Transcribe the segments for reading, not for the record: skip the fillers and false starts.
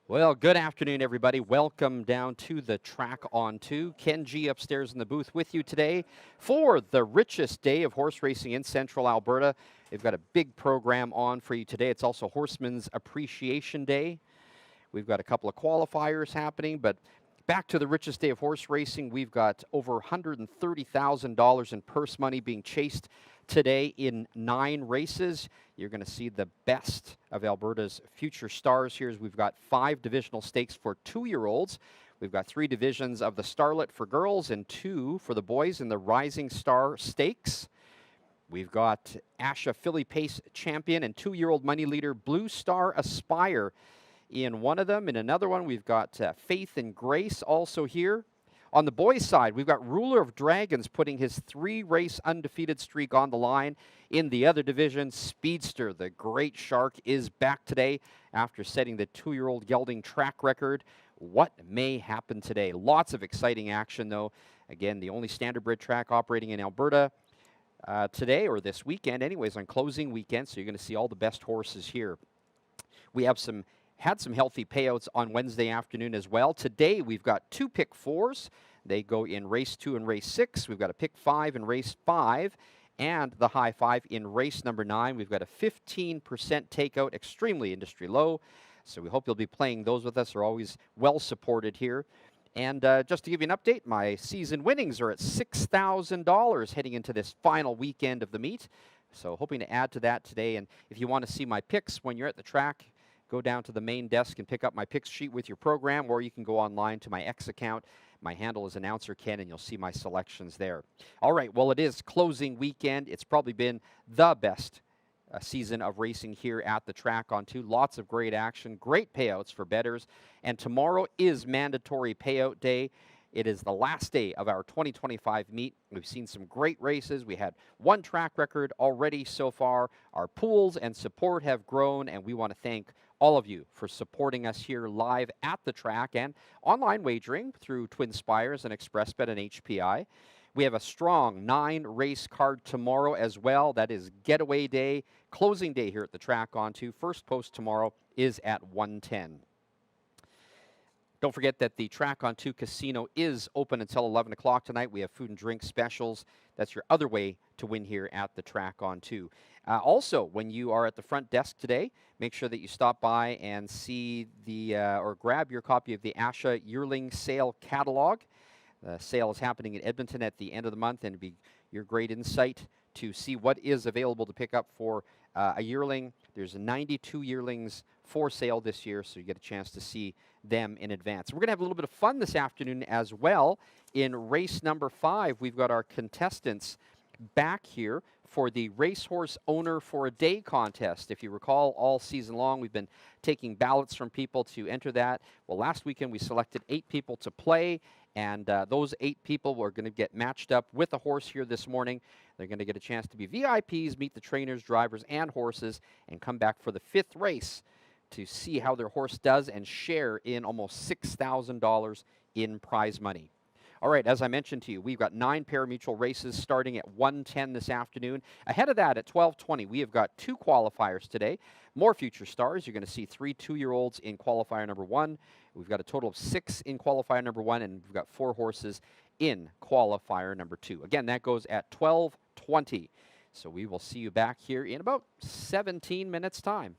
Well, good afternoon, everybody. Welcome down to the track on 2. Ken G upstairs in the booth with you today for the richest day of horse racing in central Alberta. We've got a big program on for you today. It's also Horseman's Appreciation Day. We've got a couple of qualifiers happening, but back to the richest day of horse racing. We've got over $130,000 in purse money being chased today in 9 races. You're going to see the best of Alberta's future stars here. We've got 5 divisional stakes for 2-year-olds. We've got 3 divisions of the Starlet for girls and 2 for the boys in the Rising Star Stakes. We've got Asha Filly Pace Champion and 2-year-old money leader Blue Star Aspire in one of them. In another one, we've got Faith and Grace also here. On the boys' side, we've got Ruler of Dragons putting his 3-race undefeated streak on the line. In the other division, Speedster, the great shark, is back today after setting the 2-year-old gelding track record. What may happen today? Lots of exciting action, though. Again, the only standardbred track operating in Alberta today, or this weekend anyways, on closing weekend, so you're going to see all the best horses here. We have had some healthy payouts on Wednesday afternoon as well. Today, we've got 2 pick 4s. They go in race 2 and race 6. We've got a pick 5 in race 5 and the high 5 in race number 9. We've got a 15% takeout, extremely industry low. So we hope you'll be playing those with us. They're always well supported here. And just to give you an update, my season winnings are at $6,000 heading into this final weekend of the meet. So hoping to add to that today. And if you want to see my picks when you're at the track, go down to the main desk and pick up my picks sheet with your program, or you can go online to my X account. My handle is Announcer Ken, and you'll see my selections there. All right, well, it is closing weekend. It's probably been the best season of racing here at the track on 2. Lots of great action, great payouts for bettors. And tomorrow is mandatory payout day. It is the last day of our 2025 meet. We've seen some great races. We had 1 track record already so far. Our pools and support have grown, and we want to thank all of you for supporting us here live at the track and online wagering through Twin Spires and ExpressBet and HPI. We have a strong 9-race card tomorrow as well. That is Getaway Day, closing day here at the track on 2. First post tomorrow is at 1:10. Don't forget that the Track on 2 Casino is open until 11 o'clock tonight. We have food and drink specials. That's your other way to win here at the Track on 2. Also, when you are at the front desk today, make sure that you stop by and see the or grab your copy of the Asha Yearling Sale Catalog. The sale is happening in Edmonton at the end of the month, and it'll be your great insight to see what is available to pick up for a yearling. There's 92 yearlings for sale this year, so you get a chance to see them in advance. We're going to have a little bit of fun this afternoon as well. In race number 5, we've got our contestants back here for the Racehorse Owner for a Day contest. If you recall, all season long, we've been taking ballots from people to enter that. Well, last weekend, we selected 8 people to play, and those 8 people were going to get matched up with a horse here this morning. They're going to get a chance to be VIPs, meet the trainers, drivers, and horses, and come back for the 5th race to see how their horse does and share in almost $6,000 in prize money. All right, as I mentioned to you, we've got 9 pari-mutuel races starting at 1:10 this afternoon. Ahead of that, at 12:20, we have got 2 qualifiers today. More future stars. You're going to see 3 2-year-olds in qualifier number 1. We've got a total of 6 in qualifier number 1, and we've got 4 horses in qualifier number 2. Again, that goes at 12:20. So we will see you back here in about 17 minutes' time.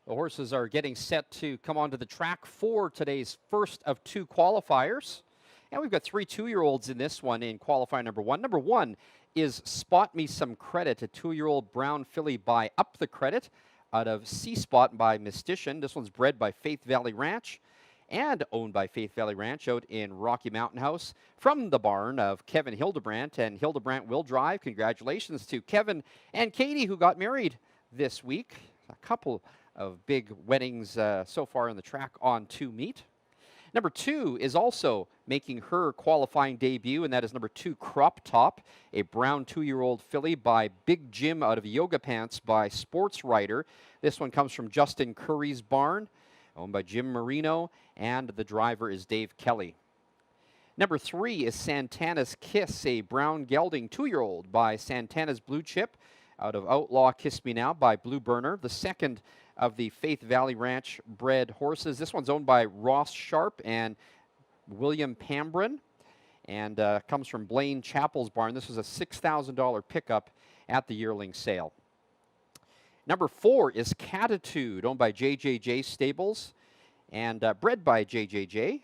The horses are getting set to come onto the track for today's first of 2 qualifiers. And we've got 3 2-year-olds in this one in qualifier number 1. Number 1 is Spot Me Some Credit, a 2-year-old brown filly by Up the Credit out of C-Spot by Mystician. This one's bred by Faith Valley Ranch and owned by Faith Valley Ranch out in Rocky Mountain House from the barn of Kevin Hildebrandt. And Hildebrandt will drive. Congratulations to Kevin and Katie, who got married this week. A couple of big weddings so far in the track on 2 meet. Number 2 is also making her qualifying debut, and that is number 2, Crop Top, a brown 2-year-old filly by Big Jim out of Yoga Pants by Sports Writer. This one comes from Justin Curry's barn, owned by Jim Marino, and the driver is Dave Kelly. Number 3 is Santana's Kiss, a brown gelding 2-year-old by Santana's Blue Chip out of Outlaw Kiss Me Now by Blue Burner. The second of the Faith Valley Ranch bred horses. This one's owned by Ross Sharp and William Pambrin, and comes from Blaine Chappell's barn. This was a $6,000 pickup at the yearling sale. Number 4 is Catitude, owned by JJJ Stables and bred by JJJ.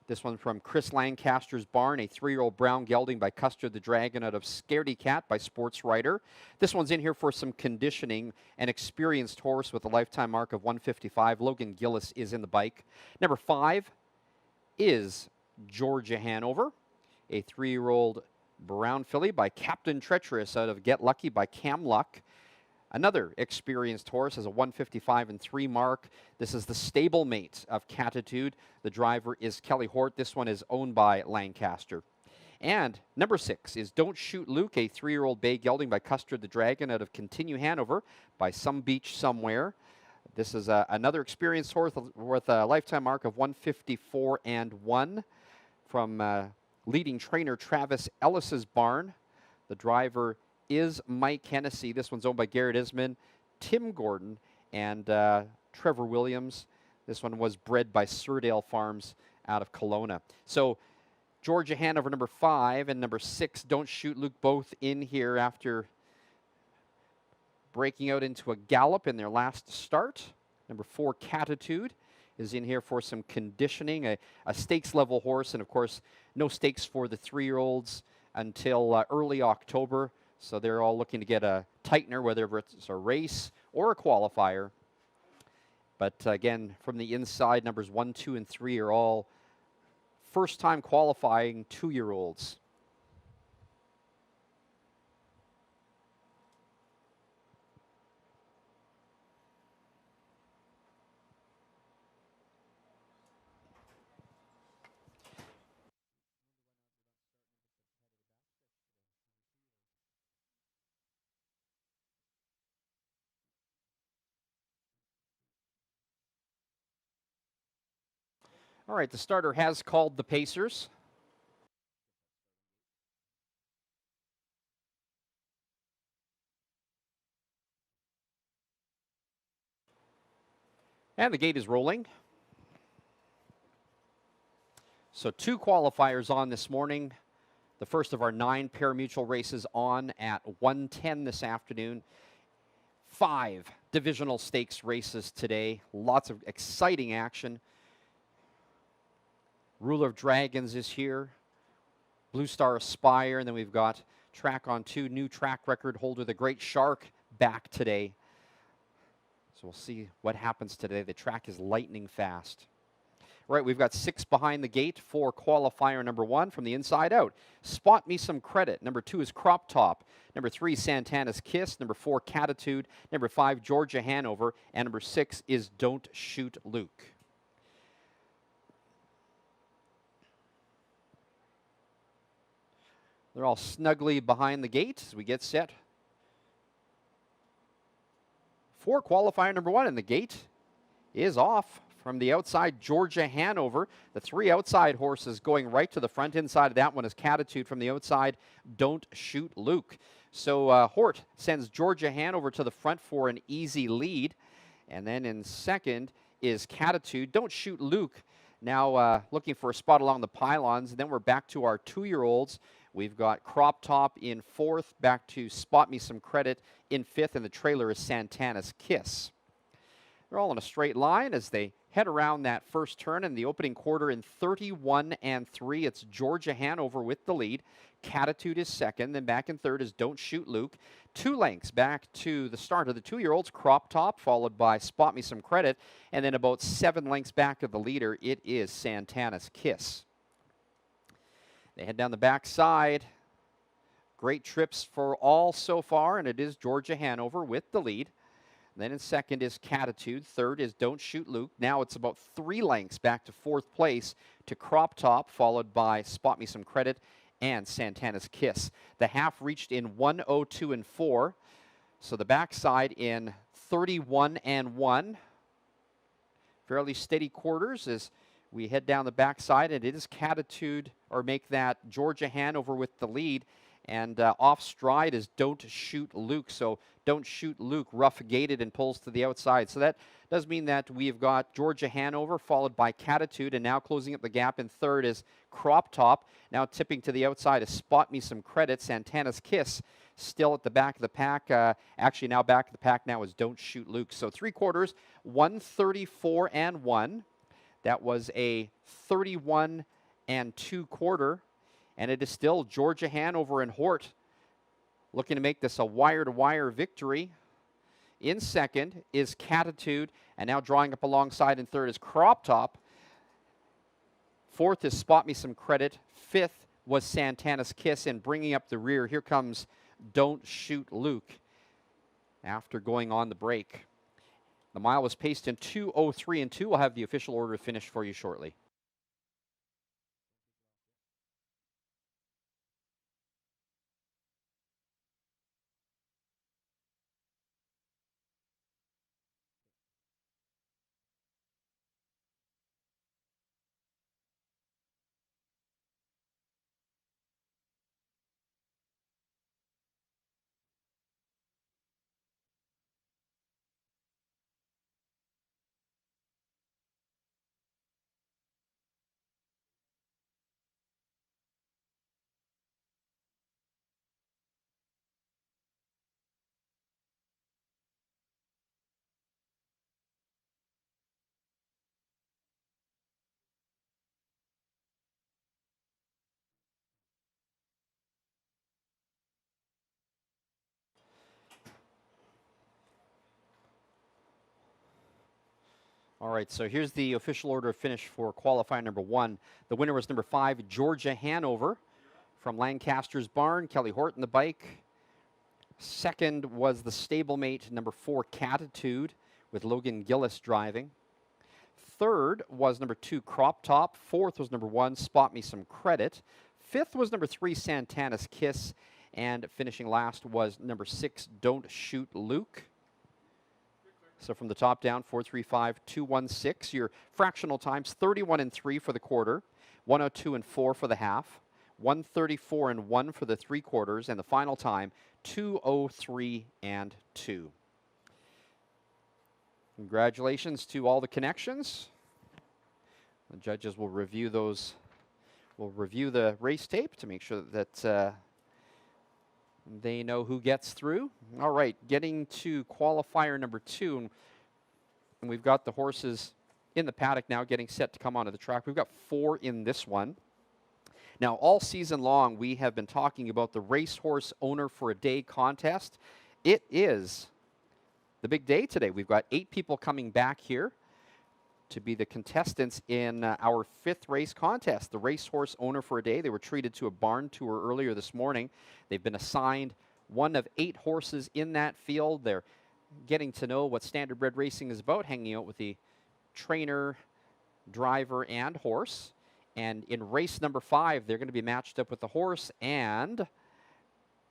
This one from Chris Lancaster's barn, a 3-year-old brown gelding by Custer the Dragon out of Scaredy Cat by Sports Writer. This one's in here for some conditioning. An experienced horse with a lifetime mark of 155. Logan Gillis is in the bike. Number 5 is Georgia Hanover, a 3-year-old brown filly by Captain Treacherous out of Get Lucky by Cam Luck. Another experienced horse has a 155 and 3 mark. This is the stablemate of Catitude. The driver is Kelly Hort. This one is owned by Lancaster. And number 6 is Don't Shoot Luke, a 3-year-old bay gelding by Custer the Dragon out of Continue Hanover by Some Beach Somewhere. This is another experienced horse with a lifetime mark of 154 and 1 from leading trainer Travis Ellis's barn. The driver is Mike Hennessy. This one's owned by Garrett Isman, Tim Gordon, and Trevor Williams. This one was bred by Surdale Farms out of Kelowna. So Georgia Hanover, number 5, and number 6, Don't Shoot Luke, both in here after breaking out into a gallop in their last start. Number 4, Catitude, is in here for some conditioning, a stakes level horse, and of course no stakes for the 3-year-olds until early October. So they're all looking to get a tightener, whether it's a race or a qualifier. But again, from the inside, numbers 1, 2, and 3 are all first-time qualifying 2-year-olds. All right, the starter has called the pacers. And the gate is rolling. So 2 qualifiers on this morning. The first of our 9 pari-mutuel races on at 1:10 this afternoon. 5 divisional stakes races today. Lots of exciting action. Ruler of Dragons is here. Blue Star Aspire, and then we've got track on 2, new track record holder, the Great Shark, back today. So we'll see what happens today. The track is lightning fast. All right, we've got 6 behind the gate for qualifier number 1 from the inside out. Spot Me Some Credit. Number 2 is Crop Top. Number 3, Santana's Kiss. Number 4, Catitude. Number 5, Georgia Hanover. And number 6 is Don't Shoot Luke. They're all snugly behind the gate as we get set for qualifier number 1, and the gate is off. From the outside, Georgia Hanover. The 3 outside horses going right to the front. Inside of that one is Catitude. From the outside, Don't Shoot Luke. So Hort sends Georgia Hanover to the front for an easy lead. And then in second is Catitude. Don't Shoot Luke now looking for a spot along the pylons. And then we're back to our 2-year-olds. We've got Crop Top in 4th, back to Spot Me Some Credit in 5th, and the trailer is Santana's Kiss. They're all in a straight line as they head around that first turn in the opening quarter in 31-3. It's Georgia Hanover with the lead. Catitude is second. Then back in third is Don't Shoot Luke. 2 lengths back to the start of the 2-year-olds. Crop Top, followed by Spot Me Some Credit. And then about 7 lengths back of the leader, it is Santana's Kiss. They head down the backside. Great trips for all so far, and it is Georgia Hanover with the lead. Then in second is Catitude. Third is Don't Shoot Luke. Now it's about 3 lengths back to fourth place to Crop Top, followed by Spot Me Some Credit and Santana's Kiss. The half reached in 1:02.4. So the backside in 31-1. Fairly steady quarters as we head down the backside, and it is Catitude, or make that Georgia Hanover with the lead. And off stride is Don't Shoot Luke. So Don't Shoot Luke rough gated and pulls to the outside. So that does mean that we've got Georgia Hanover followed by Catitude, and now closing up the gap in third is Crop Top. Now tipping to the outside is Spot Me Some Credit. Santana's Kiss still at the back of the pack. Actually now back of the pack now is Don't Shoot Luke. So 3 quarters, 134-1. That was a 31-2 quarter. And it is still Georgia Hanover and Hort looking to make this a wire-to-wire victory. In second is Catitude, and now drawing up alongside in third is Crop Top. Fourth is Spot Me Some Credit. Fifth was Santana's Kiss, and bringing up the rear, here comes Don't Shoot Luke after going on the break. The mile was paced in 2:03.2. We'll have the official order finished for you shortly. All right, so here's the official order of finish for qualifier number 1. The winner was number 5, Georgia Hanover from Lancaster's Barn. Kelly Horton, the bike. Second was the stablemate number 4, Catitude, with Logan Gillis driving. Third was number 2, Crop Top. Fourth was number 1, Spot Me Some Credit. Fifth was number 3, Santana's Kiss. And finishing last was number 6, Don't Shoot Luke. So from the top down, 4:35.216. Your fractional times, 31-3 for the quarter, 1:02.4 for the half, 1:34.1 for the 3 quarters, and the final time, 2:03.2. Congratulations to all the connections. The judges will review those. Will review the race tape to make sure that they know who gets through. All right, getting to qualifier number 2. And we've got the horses in the paddock now getting set to come onto the track. We've got 4 in this one. Now, all season long, we have been talking about the Racehorse Owner for a Day contest. It is the big day today. We've got 8 people coming back here to be the contestants in our 5th race contest, the Racehorse Owner for a Day. They were treated to a barn tour earlier this morning. They've been assigned one of 8 horses in that field. They're getting to know what standardbred racing is about, hanging out with the trainer, driver, and horse. And in race number 5, they're going to be matched up with the horse and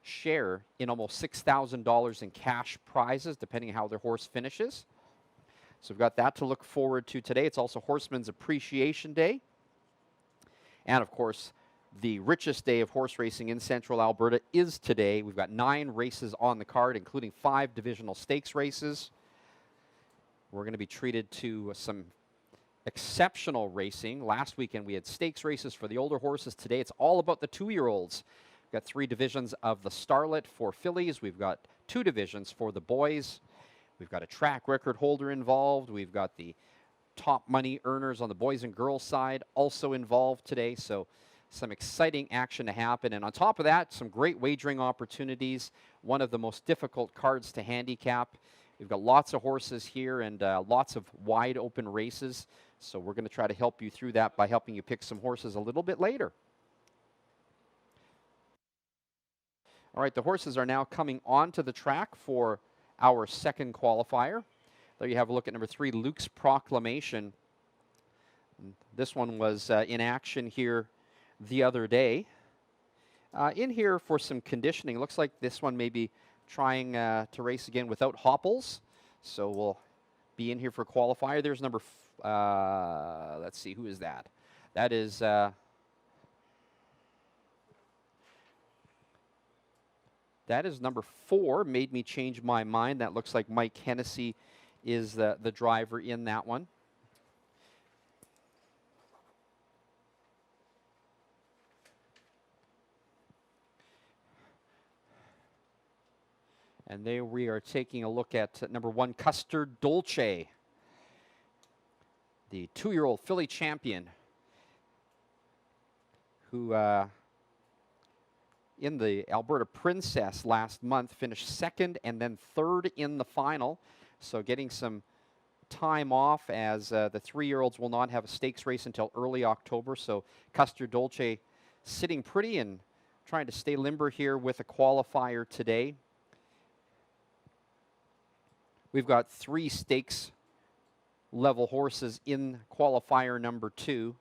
share in almost $6,000 in cash prizes, depending on how their horse finishes. So we've got that to look forward to today. It's also Horseman's Appreciation Day. And of course, the richest day of horse racing in central Alberta is today. We've got 9 races on the card, including 5 divisional stakes races. We're going to be treated to some exceptional racing. Last weekend we had stakes races for the older horses. Today it's all about the 2-year-olds. We've got 3 divisions of the Starlet for fillies. We've got 2 divisions for the boys. We've got a track record holder involved. We've got the top money earners on the boys and girls side also involved today. So some exciting action to happen. And on top of that, some great wagering opportunities. One of the most difficult cards to handicap. We've got lots of horses here and lots of wide open races. So we're going to try to help you through that by helping you pick some horses a little bit later. All right, the horses are now coming onto the track for our second qualifier. There you have a look at number 3, Luke's Proclamation. This one was in action here the other day. In here for some conditioning. Looks like this one may be trying to race again without hopples. So we'll be in here for qualifier. There's number, let's see, who is that? That is... That is number 4, Made Me Change My Mind. That looks like Mike Hennessy is the driver in that one. And there we are taking a look at number 1, Custard Dolce, the 2-year-old filly champion who in the Alberta Princess last month finished 2nd and then 3rd in the final. So getting some time off as the 3-year-olds will not have a stakes race until early October. So Custard Dolce sitting pretty and trying to stay limber here with a qualifier today. We've got 3 stakes level horses in qualifier number 2.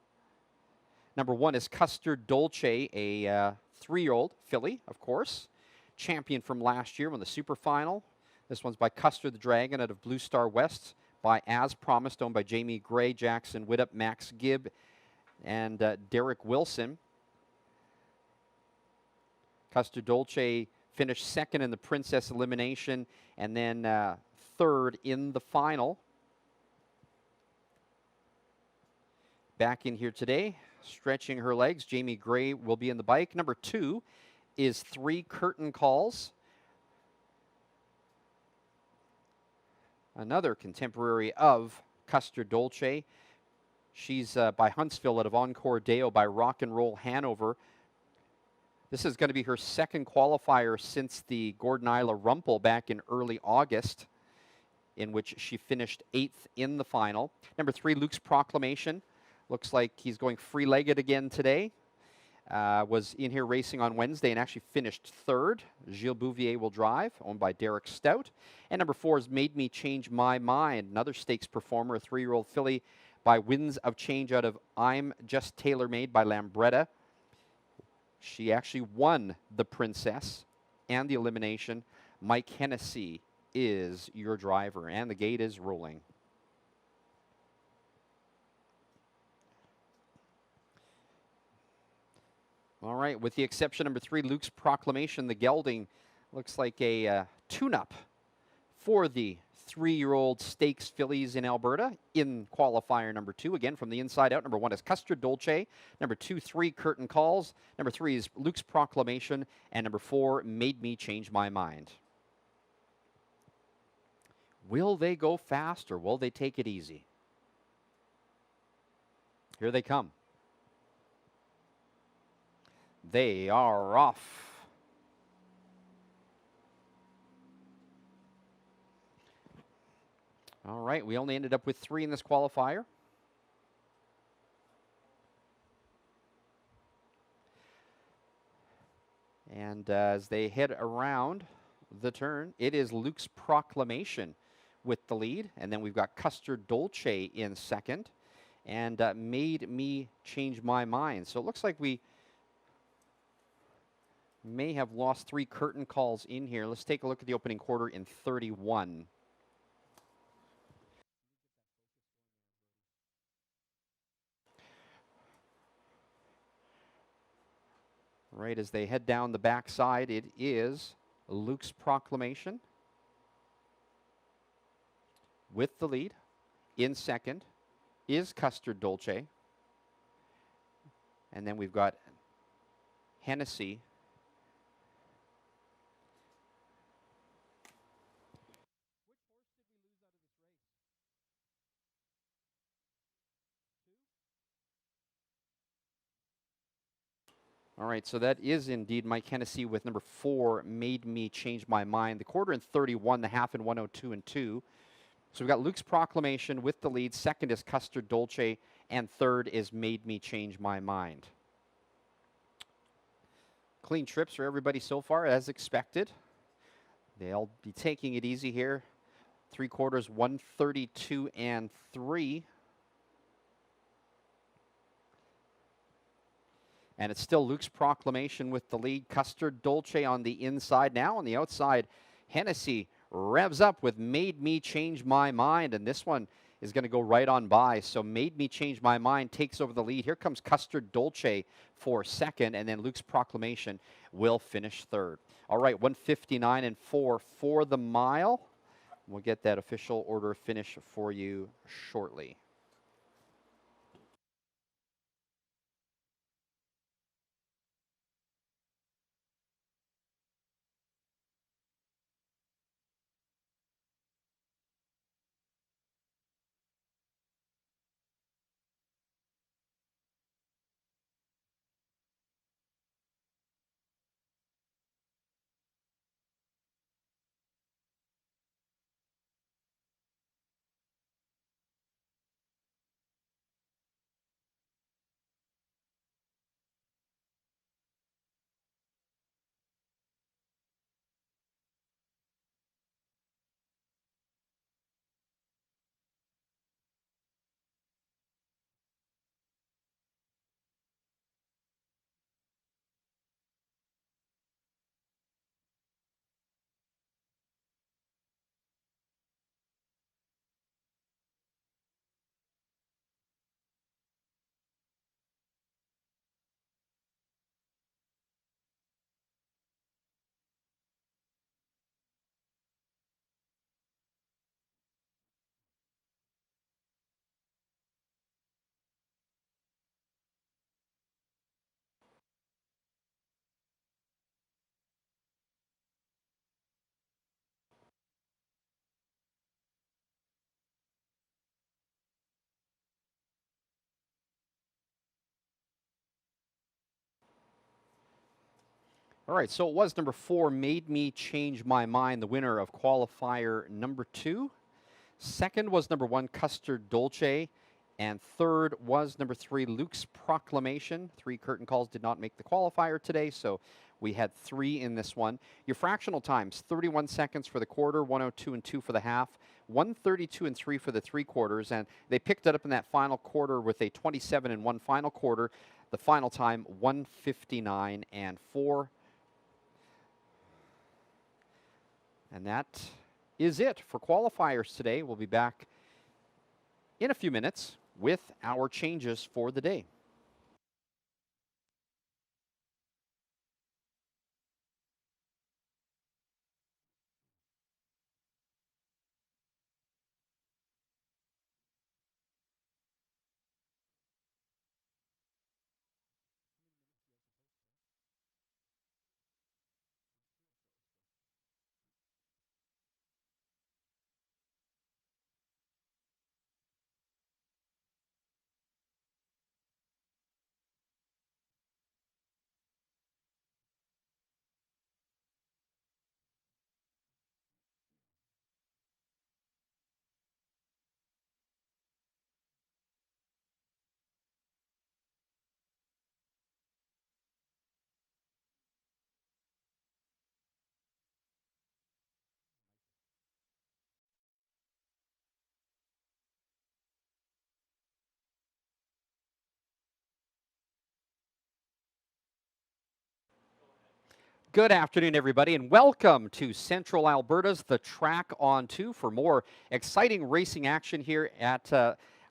Number 1 is Custard Dolce, a 3-year-old filly, of course. Champion from last year, won the super final. This one's by Custer the Dragon out of Blue Star West, by As Promised, owned by Jamie Gray, Jackson Widdop, Max Gibb, and Derek Wilson. Custard Dolce finished 2nd in the Princess Elimination and then 3rd in the final. Back in here today, stretching her legs. Jamie Gray will be in the bike. Number 2 is 3 Curtain Calls. Another contemporary of Custard Dolce. She's by Huntsville out of Encore Deo by Rock and Roll Hanover. This is going to be her 2nd qualifier since the Gordon Isla Rumple back in early August, in which she finished 8th in the final. Number 3, Luke's Proclamation. Looks like he's going free-legged again today. Was in here racing on Wednesday and actually finished 3rd. Gilles Bouvier will drive, owned by Derek Stout. And number 4 is Made Me Change My Mind, another stakes performer, a 3-year-old filly by Winds of Change out of I'm Just Tailor-Made by Lambretta. She actually won the Princess and the Elimination. Mike Hennessy is your driver, and the gate is rolling. All right, with the exception number 3, Luke's Proclamation, the gelding looks like a tune-up for the 3-year-old stakes fillies in Alberta in qualifier number 2. Again, from the inside out, number 1 is Custard Dolce. Number 2, 3 Curtain Calls. Number 3 is Luke's Proclamation. And number 4, Made Me Change My Mind. Will they go fast or will they take it easy? Here they come. They are off. All right, we only ended up with 3 in this qualifier. And as they head around the turn, it is Luke's Proclamation with the lead. And then we've got Custard Dolce in 2nd. And Made Me Change My Mind. So it looks like we may have lost 3 Curtain Calls in here. Let's take a look at the opening quarter in 31. Right as they head down the backside, it is Luke's Proclamation with the lead. In 2nd is Custard Dolce. And then we've got Hennessy All right, so that is indeed Mike Hennessy with number 4, Made Me Change My Mind. The quarter in 31, the half in 102 and 2. So we've got Luke's Proclamation with the lead. Second is Custard Dolce, and third is Made Me Change My Mind. Clean trips for everybody so far, as expected. They'll be taking it easy here. 3 quarters, 132 and 3. And it's still Luke's Proclamation with the lead. Custard Dolce on the inside. Now on the outside, Hennessy revs up with Made Me Change My Mind. And this one is going to go right on by. So Made Me Change My Mind takes over the lead. Here comes Custard Dolce for second. And then Luke's Proclamation will finish third. All right, 159 and 4 for the mile. We'll get that official order finish for you shortly. All right, so it was number 4, Made Me Change My Mind, the winner of qualifier number 2. Second was number 1, Custard Dolce. And third was number 3, Luke's Proclamation. 3 curtain calls did not make the qualifier today, so we had 3 in this one. Your fractional times, 31 seconds for the quarter, 102 and 2 for the half, 132 and 3 for the 3 quarters, and they picked it up in that final quarter with a 27 and 1 final quarter. The final time, 159 and 4. And that is it for qualifiers today. We'll be back in a few minutes with our changes for the day. Good afternoon, everybody, and welcome to Central Alberta's The Track on 2 for more exciting racing action here at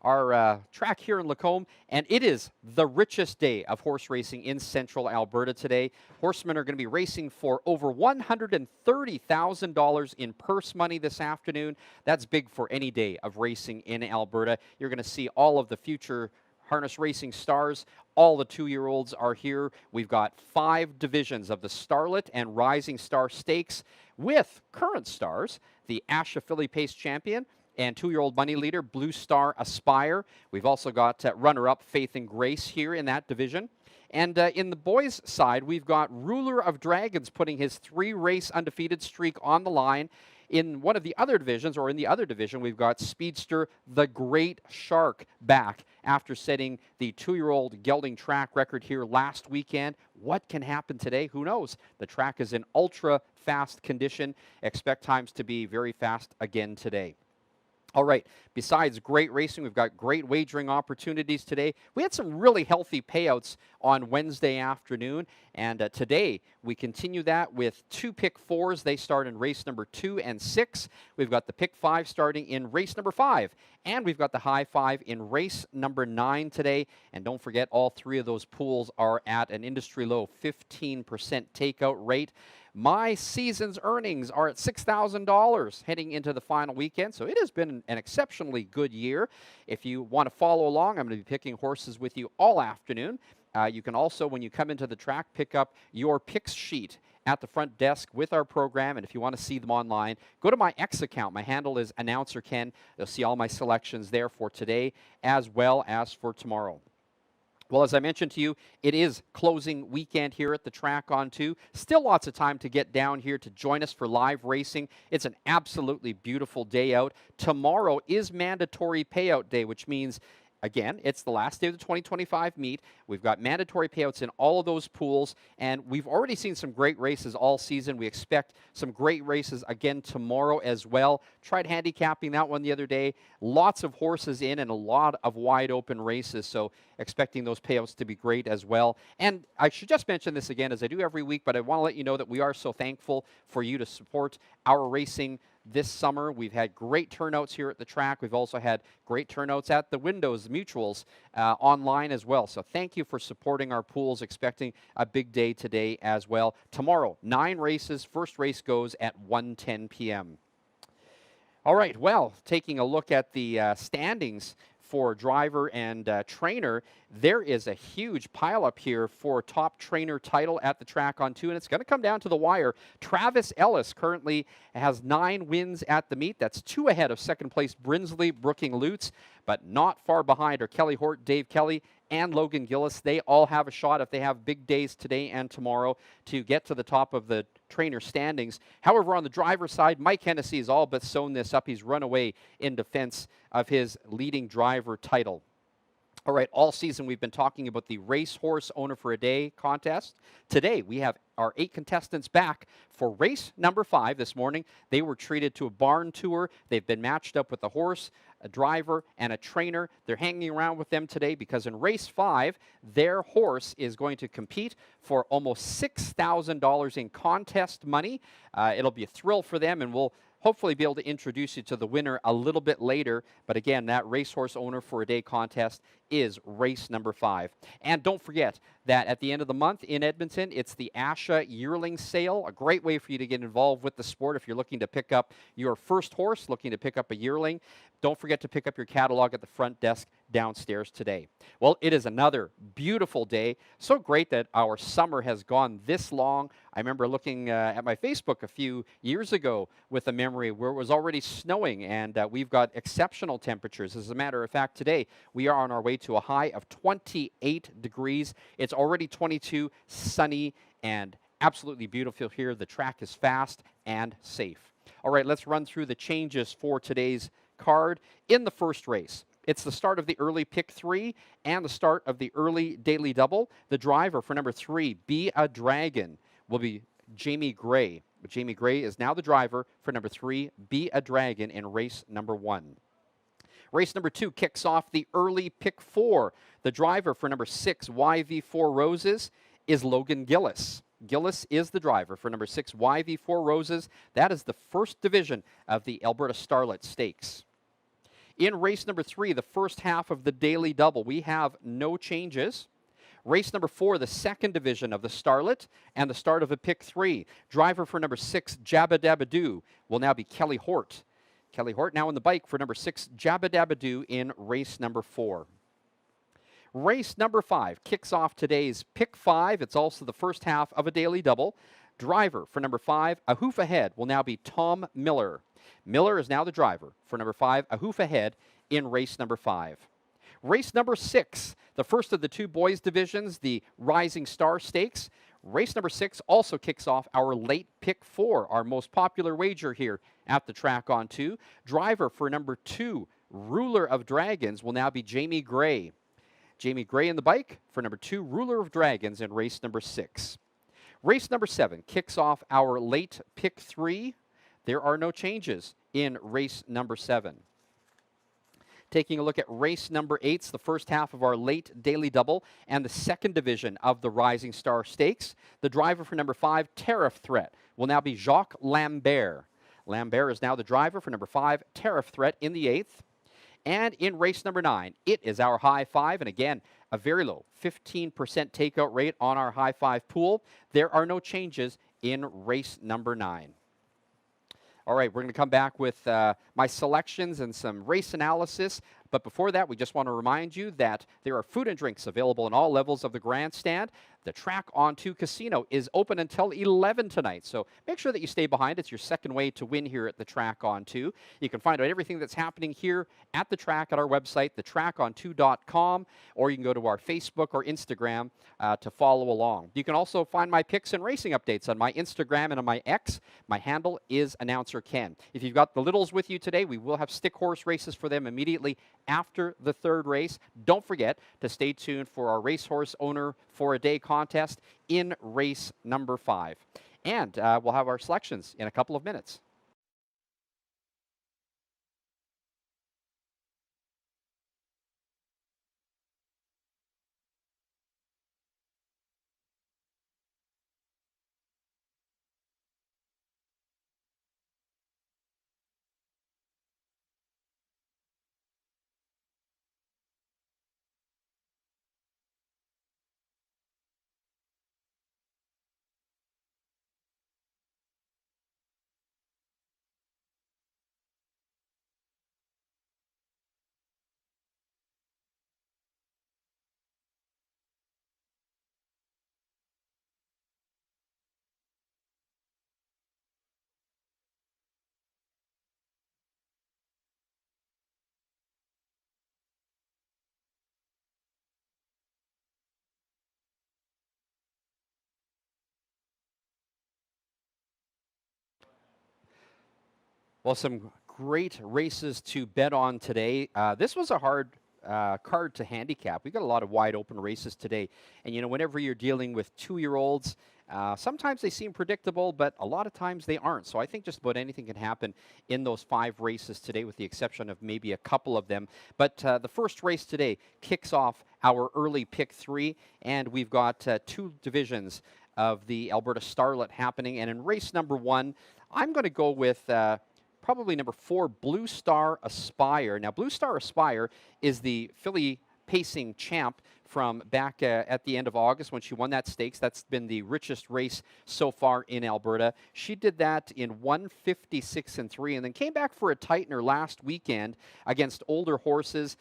our track here in Lacombe. And it is the richest day of horse racing in Central Alberta today. Horsemen are going to be racing for over $130,000 in purse money this afternoon. That's big for any day of racing in Alberta. You're going to see all of the future harness racing stars. All the 2-year-olds are here. We've got 5 divisions of the Starlet and Rising Star Stakes with current stars, the Asha Filly Pace champion and 2-year-old money leader, Blue Star Aspire. We've also got runner-up Faith and Grace here in that division. And in the boys' side, we've got Ruler of Dragons putting his 3-race undefeated streak on the line. In one of the other divisions, or in the other division, we've got Speedster the Great Shark back after setting the 2-year-old gelding track record here last weekend. What can happen today? Who knows? The track is in ultra-fast condition. Expect times to be very fast again today. All right, besides great racing, we've got great wagering opportunities today. We had some really healthy payouts on Wednesday afternoon, and today we continue that with 2 pick 4s. They start in race number 2 and 6. We've got the pick 5 starting in race number 5, and we've got the high 5 in race number 9 today. And don't forget, all 3 of those pools are at an industry low 15% takeout rate. My season's earnings are at $6,000 heading into the final weekend, so it has been an exceptionally good year. If you want to follow along, I'm going to be picking horses with you all afternoon. You can also, when you come into the track, pick up your picks sheet at the front desk with our program, and if you want to see them online, go to my X account. My handle is Announcer Ken. You'll see all my selections there for today as well as for tomorrow. Well, as I mentioned to you, it is closing weekend here at the track on 2. Still lots of time to get down here to join us for live racing. It's an absolutely beautiful day out. Tomorrow is mandatory payout day, which means, again, it's the last day of the 2025 meet. We've got mandatory payouts in all of those pools, and we've already seen some great races all season. We expect some great races again tomorrow as well. Tried handicapping that one the other day. Lots of horses in and a lot of wide open races, so expecting those payouts to be great as well. And I should just mention this again, as I do every week, but I want to let you know that we are so thankful for you to support our racing this summer. We've had great turnouts here at the track. We've also had great turnouts at the windows, mutuals, online as well. So thank you for supporting our pools. Expecting a big day today as well. Tomorrow, 9 races. First race goes at 1:10 p.m. All right, well, taking a look at the standings for driver and trainer, there is a huge pileup here for top trainer title at the track on 2, and it's going to come down to the wire. Travis Ellis currently has 9 wins at the meet. That's 2 ahead of second place Brinsley, Brooking Lutz, but not far behind are Kelly Hort, Dave Kelly, and Logan Gillis. They all have a shot, if they have big days today and tomorrow, to get to the top of the trainer standings. However, on the driver's side, Mike Hennessy has all but sewn this up. He's run away in defense of his leading driver title. All right, all season we've been talking about the Racehorse Owner for a Day contest. Today we have our 8 contestants back for race number 5 this morning. They were treated to a barn tour. They've been matched up with a horse, a driver, and a trainer. They're hanging around with them today because in race 5, their horse is going to compete for almost $6,000 in contest money. It'll be a thrill for them, and we'll hopefully be able to introduce you to the winner a little bit later. But again, that Racehorse Owner for a Day contest is race number 5. And don't forget that at the end of the month in Edmonton, it's the Asha Yearling Sale, a great way for you to get involved with the sport if you're looking to pick up your first horse, looking to pick up a yearling. Don't forget to pick up your catalog at the front desk downstairs today. Well, it is another beautiful day. So great that our summer has gone this long. I remember looking at my Facebook a few years ago with a memory where it was already snowing, and we've got exceptional temperatures. As a matter of fact, today we are on our way to a high of 28 degrees. It's already 22, sunny, and absolutely beautiful here. The track is fast and safe. All right, let's run through the changes for today's card. In the first race, it's the start of the early pick 3 and the start of the early daily double. The driver for number 3, Be a Dragon, will be Jamie Gray. But Jamie Gray is now the driver for number 3, Be a Dragon, in race number 1. Race number 2 kicks off the early pick 4. The driver for number 6, YV4 Roses, is Logan Gillis. Gillis is the driver for number 6, YV4 Roses. That is the first division of the Alberta Starlet Stakes. In race number 3, the first half of the daily double, we have no changes. Race number 4, the second division of the Starlet, and the start of a pick 3. Driver for number 6, Jabba Dabba Doo, will now be Kelly Hort. Kelly Hort now on the bike for number 6, Jabba Dabba Doo, in race number 4. Race number 5 kicks off today's pick 5. It's also the first half of a daily double. Driver for number 5, A Hoof Ahead, will now be Tom Miller. Miller is now the driver for number 5, A Hoof Ahead, in race number 5. Race number 6, the first of the 2 boys divisions, the Rising Star Stakes. Race number 6 also kicks off our late pick 4, our most popular wager here at the track on 2. Driver for number 2, Ruler of Dragons, will now be Jamie Gray. Jamie Gray in the bike for number 2, Ruler of Dragons in race number 6. Race number 7 kicks off our late pick 3. There are no changes in race number 7. Taking a look at race number 8, the first half of our late daily double and the second division of the Rising Star Stakes. The driver for number 5, Tariff Threat, will now be Jacques Lambert. Lambert is now the driver for number 5, Tariff Threat in the 8th. And in race number 9, it is our high 5, and again, a very low 15% takeout rate on our high 5 pool. There are no changes in race number 9. All right, we're going to come back with my selections and some race analysis. But before that, we just want to remind you that there are food and drinks available in all levels of the grandstand. The Track on 2 Casino is open until 11 tonight, so make sure that you stay behind. It's your second way to win here at the Track on 2. You can find out everything that's happening here at the track at our website, thetracon2.com, or you can go to our Facebook or Instagram to follow along. You can also find my picks and racing updates on my Instagram and on my X. My handle is Announcer Ken. If you've got the littles with you today, we will have stick horse races for them immediately after the 3rd race. Don't forget to stay tuned for our Racehorse Owner for a Day contest in race number 5. And we'll have our selections in a couple of minutes. Well, some great races to bet on today. This was a hard card to handicap. We got a lot of wide open races today. And, you know, whenever you're dealing with 2-year-olds, sometimes they seem predictable, but a lot of times they aren't. So I think just about anything can happen in those 5 races today, with the exception of maybe a couple of them. But the first race today kicks off our early pick 3, and we've got 2 divisions of the Alberta Starlet happening. And in race number 1, I'm going to go with probably number 4, Blue Star Aspire. Now, Blue Star Aspire is the filly pacing champ from back at the end of August when she won that stakes. That's been the richest race so far in Alberta. She did that in 156-3 and then came back for a tightener last weekend against older horses.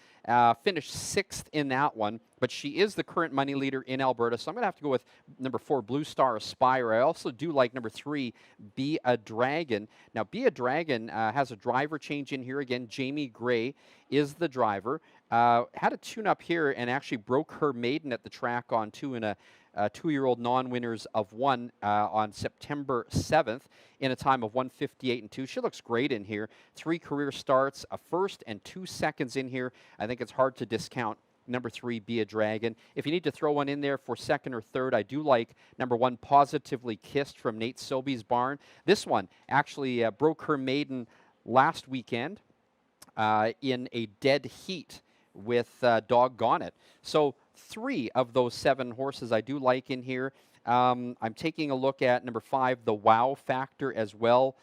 Finished 6th in that one, but she is the current money leader in Alberta. So I'm going to have to go with number 4, Blue Star Aspire. I also do like number 3, Be a Dragon. Now, Be a Dragon has a driver change in here. Again, Jamie Gray is the driver. Had a tune-up here and actually broke her maiden at the Track on 2 in a 2-year-old non-winners of 1 on September 7th in a time of 1:58.2. She looks great in here. 3 career starts, a first and 2 seconds in here. I think it's hard to discount number 3, Be a Dragon. If you need to throw one in there for 2nd or 3rd, I do like number 1, Positively Kissed from Nate Sobey's barn. This one actually broke her maiden last weekend in a dead heat with Doggone It. So 3 of those 7 horses I do like in here. I'm taking a look at number 5, the Wow Factor as well.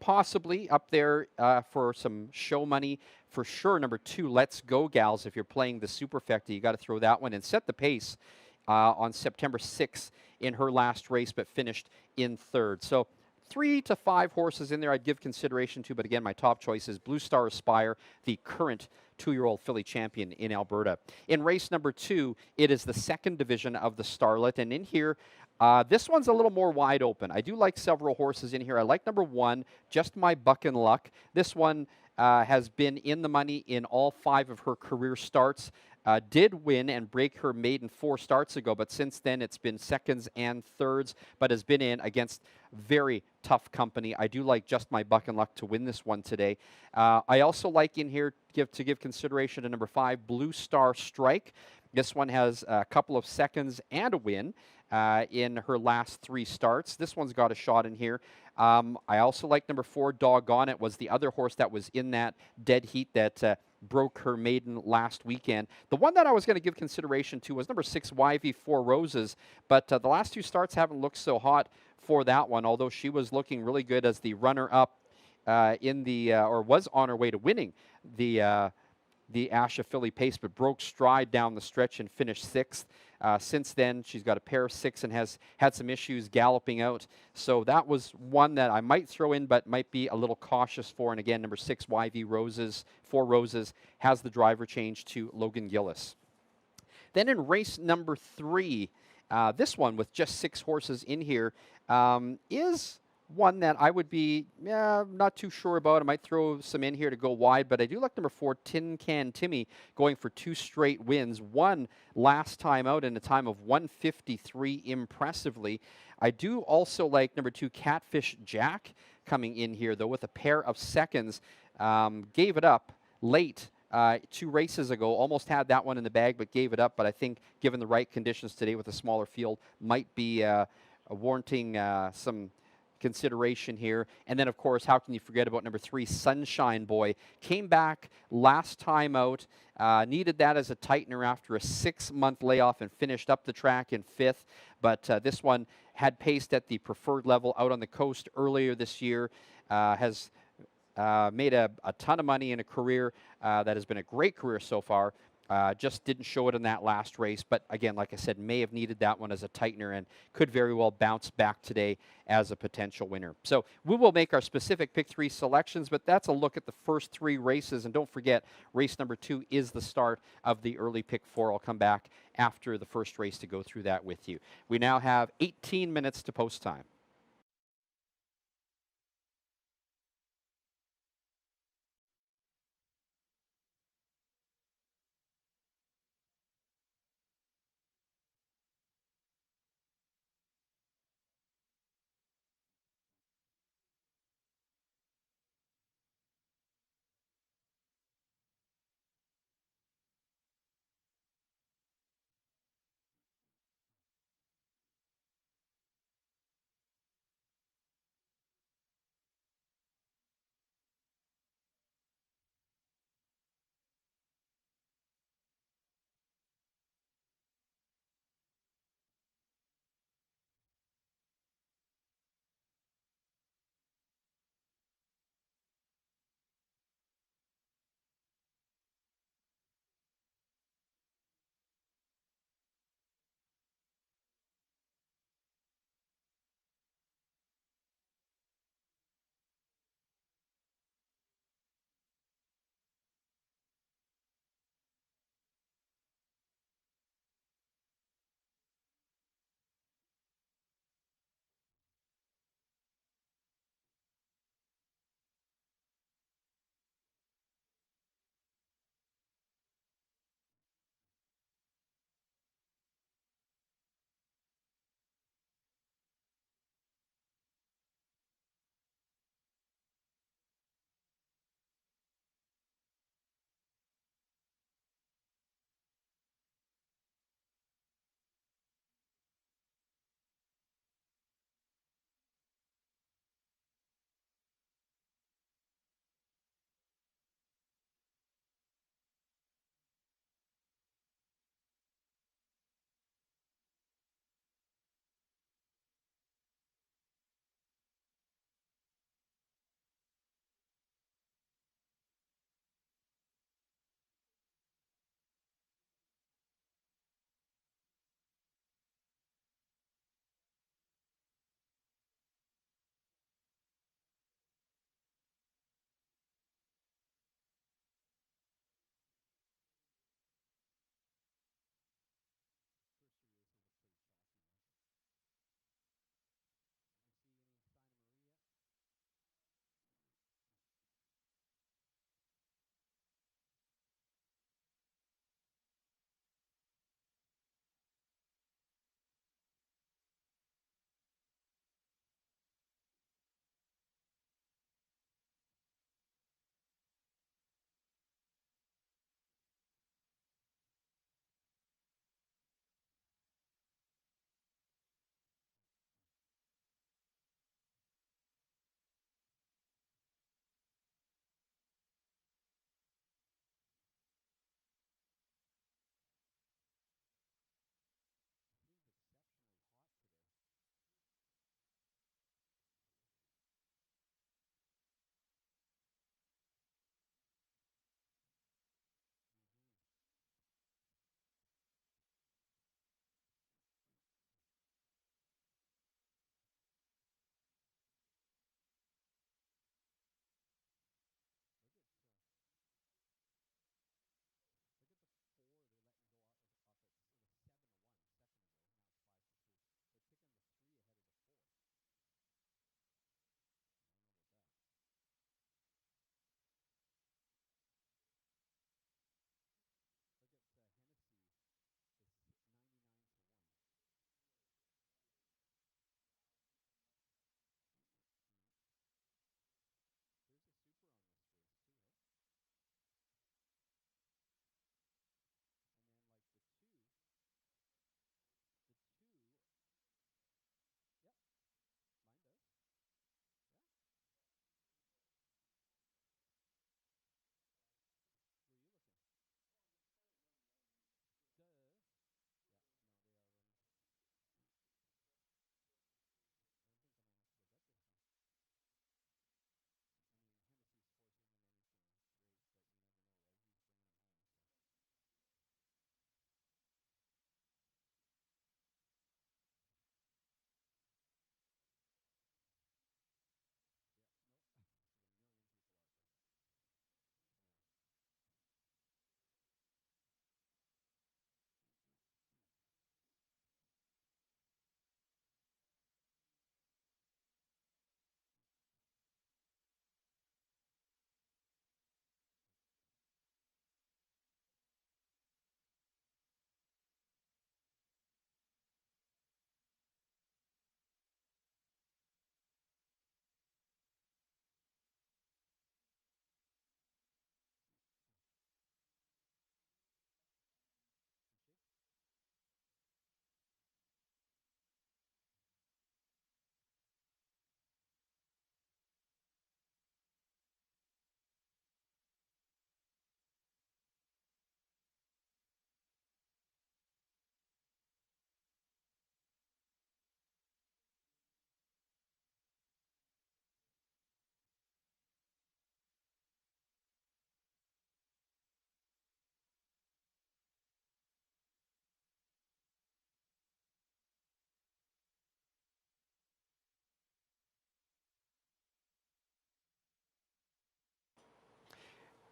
Possibly up there for some show money. For sure, number 2, Let's Go Gals. If you're playing the Superfecta, you got to throw that one and set the pace on September 6th in her last race, but finished in 3rd. So 3 to 5 horses in there I'd give consideration to, but again, my top choice is Blue Star Aspire, the current 2-year-old filly champion in Alberta. In race number 2, it is the 2nd division of the Starlet, and in here, this one's a little more wide open. I do like several horses in here. I like number 1, Just My Buck and Luck. This one has been in the money in all 5 of her career starts. Did win and break her maiden 4 starts ago, but since then it's been seconds and thirds, but has been in against very tough company. I do like Just My Buck and Luck to win this one today. I also like in here to give consideration to number 5, Blue Star Strike. This one has a couple of seconds and a win in her last 3 starts. This one's got a shot in here. I also like number 4, Doggone It, was the other horse that was in that dead heat that broke her maiden last weekend. The one that I was going to give consideration to was number 6, YV 4 Roses, but the last 2 starts haven't looked so hot for that one, although she was looking really good as the runner-up in the, or was on her way to winning the Asha Philly Pace, but broke stride down the stretch and finished 6th. Since then, she's got a pair of 6 and has had some issues galloping out. So that was one that I might throw in, but might be a little cautious for. And again, number 6, YV Roses, 4 Roses, has the driver change to Logan Gillis. Then in race number 3, this one with just 6 horses in here is one that I would be not too sure about. I might throw some in here to go wide, but I do like number 4, Tin Can Timmy, going for 2 straight wins. One last time out in a time of 1:53 impressively. I do also like number 2, Catfish Jack, coming in here, though, with a pair of seconds. Gave it up late 2 races ago. Almost had that one in the bag, but gave it up. But I think given the right conditions today with a smaller field, might be warranting some consideration here. And then, of course, how can you forget about number 3, Sunshine Boy? Came back last time out, needed that as a tightener after a 6-month layoff and finished up the track in 5th. But this one had paced at the preferred level out on the coast earlier this year, has made a ton of money in a career that has been a great career so far. Just didn't show it in that last race, but again, like I said, may have needed that one as a tightener and could very well bounce back today as a potential winner. So we will make our specific pick 3 selections, but that's a look at the first 3 races. And don't forget, race number 2 is the start of the early pick 4. I'll come back after the first race to go through that with you. We now have 18 minutes to post time.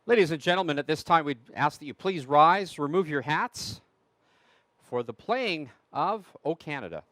Ladies and gentlemen, at this time we'd ask that you please rise, remove your hats for the playing of O Canada.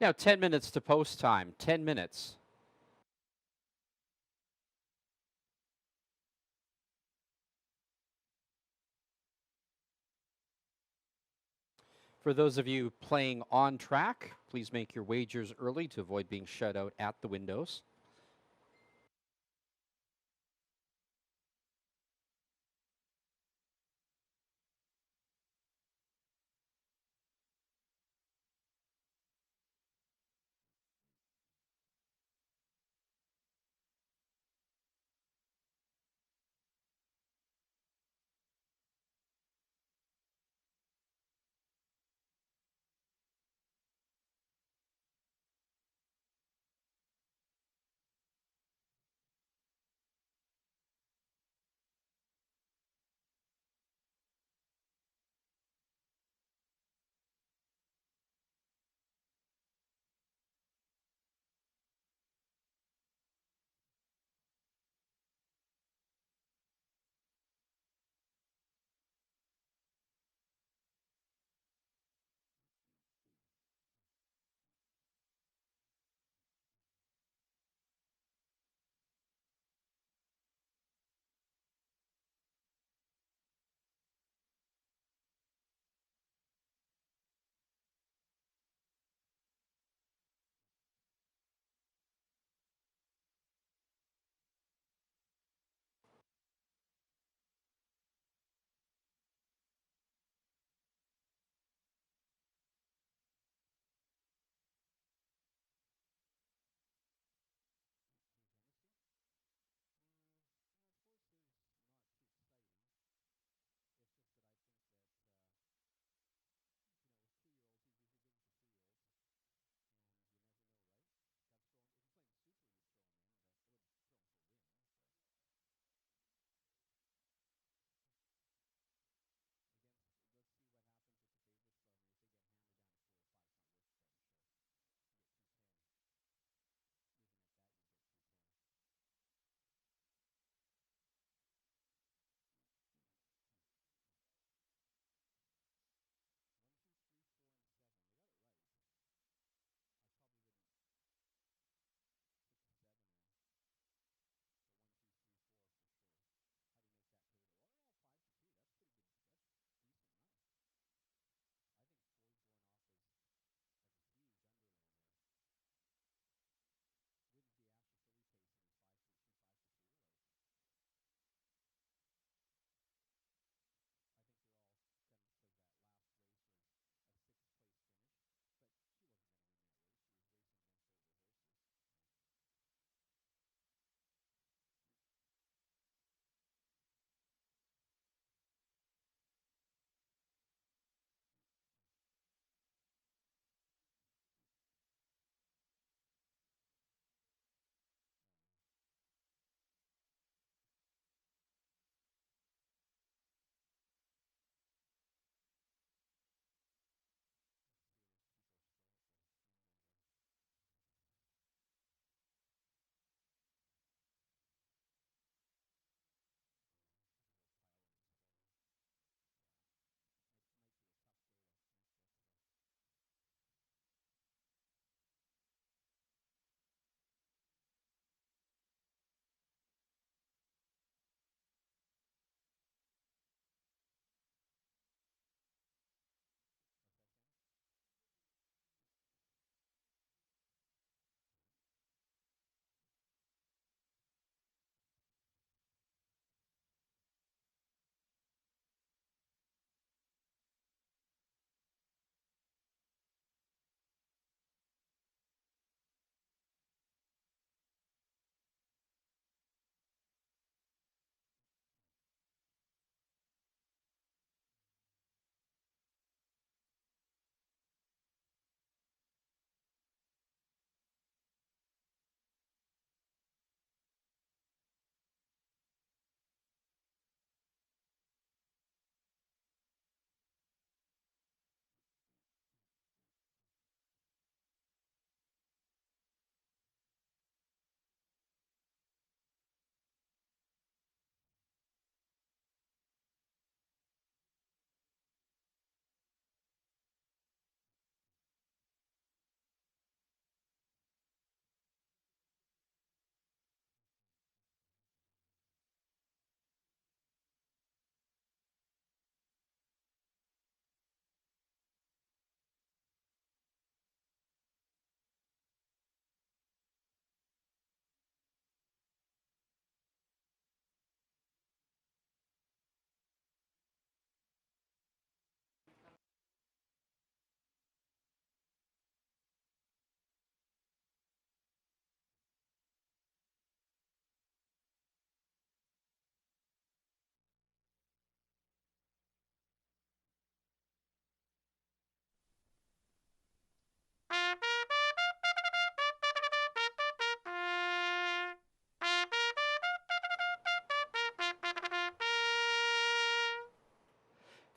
Now 10 minutes to post time, 10 minutes. For those of you playing on track, please make your wagers early to avoid being shut out at the windows.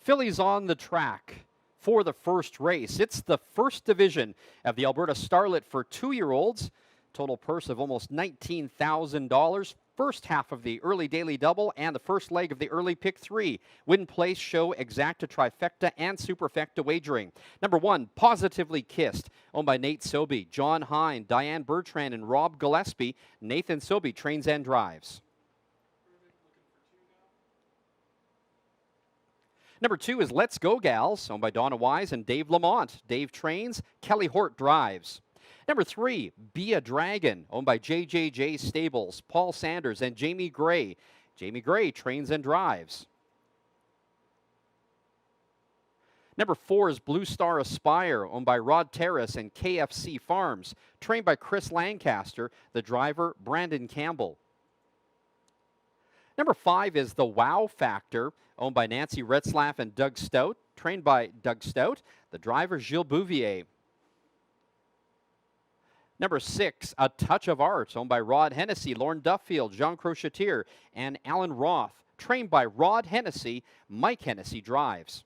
Fillies on the track for the first race. It's the first division of the Alberta Starlet for 2-year-olds. Total purse of almost $19,000. First half of the early daily double and the first leg of the early pick 3. Win, place, show, exacta, trifecta, and superfecta wagering. Number 1, Positively Kissed, owned by Nate Sobey, John Hine, Diane Bertrand, and Rob Gillespie. Nathan Sobey trains and drives. Number 2 is Let's Go Gals, owned by Donna Wise and Dave Lamont. Dave trains, Kelly Hort drives. Number 3, Be a Dragon, owned by JJJ Stables, Paul Sanders and Jamie Gray. Jamie Gray trains and drives. Number 4 is Blue Star Aspire, owned by Rod Terrace and KFC Farms, trained by Chris Lancaster, the driver Brandon Campbell. Number 5 is The Wow Factor, owned by Nancy Retzlaff and Doug Stout, trained by Doug Stout, the driver Gilles Bouvier. Number 6, A Touch of Art, owned by Rod Hennessy, Lauren Duffield, Jean Crochetier, and Alan Roth, trained by Rod Hennessy. Mike Hennessy drives.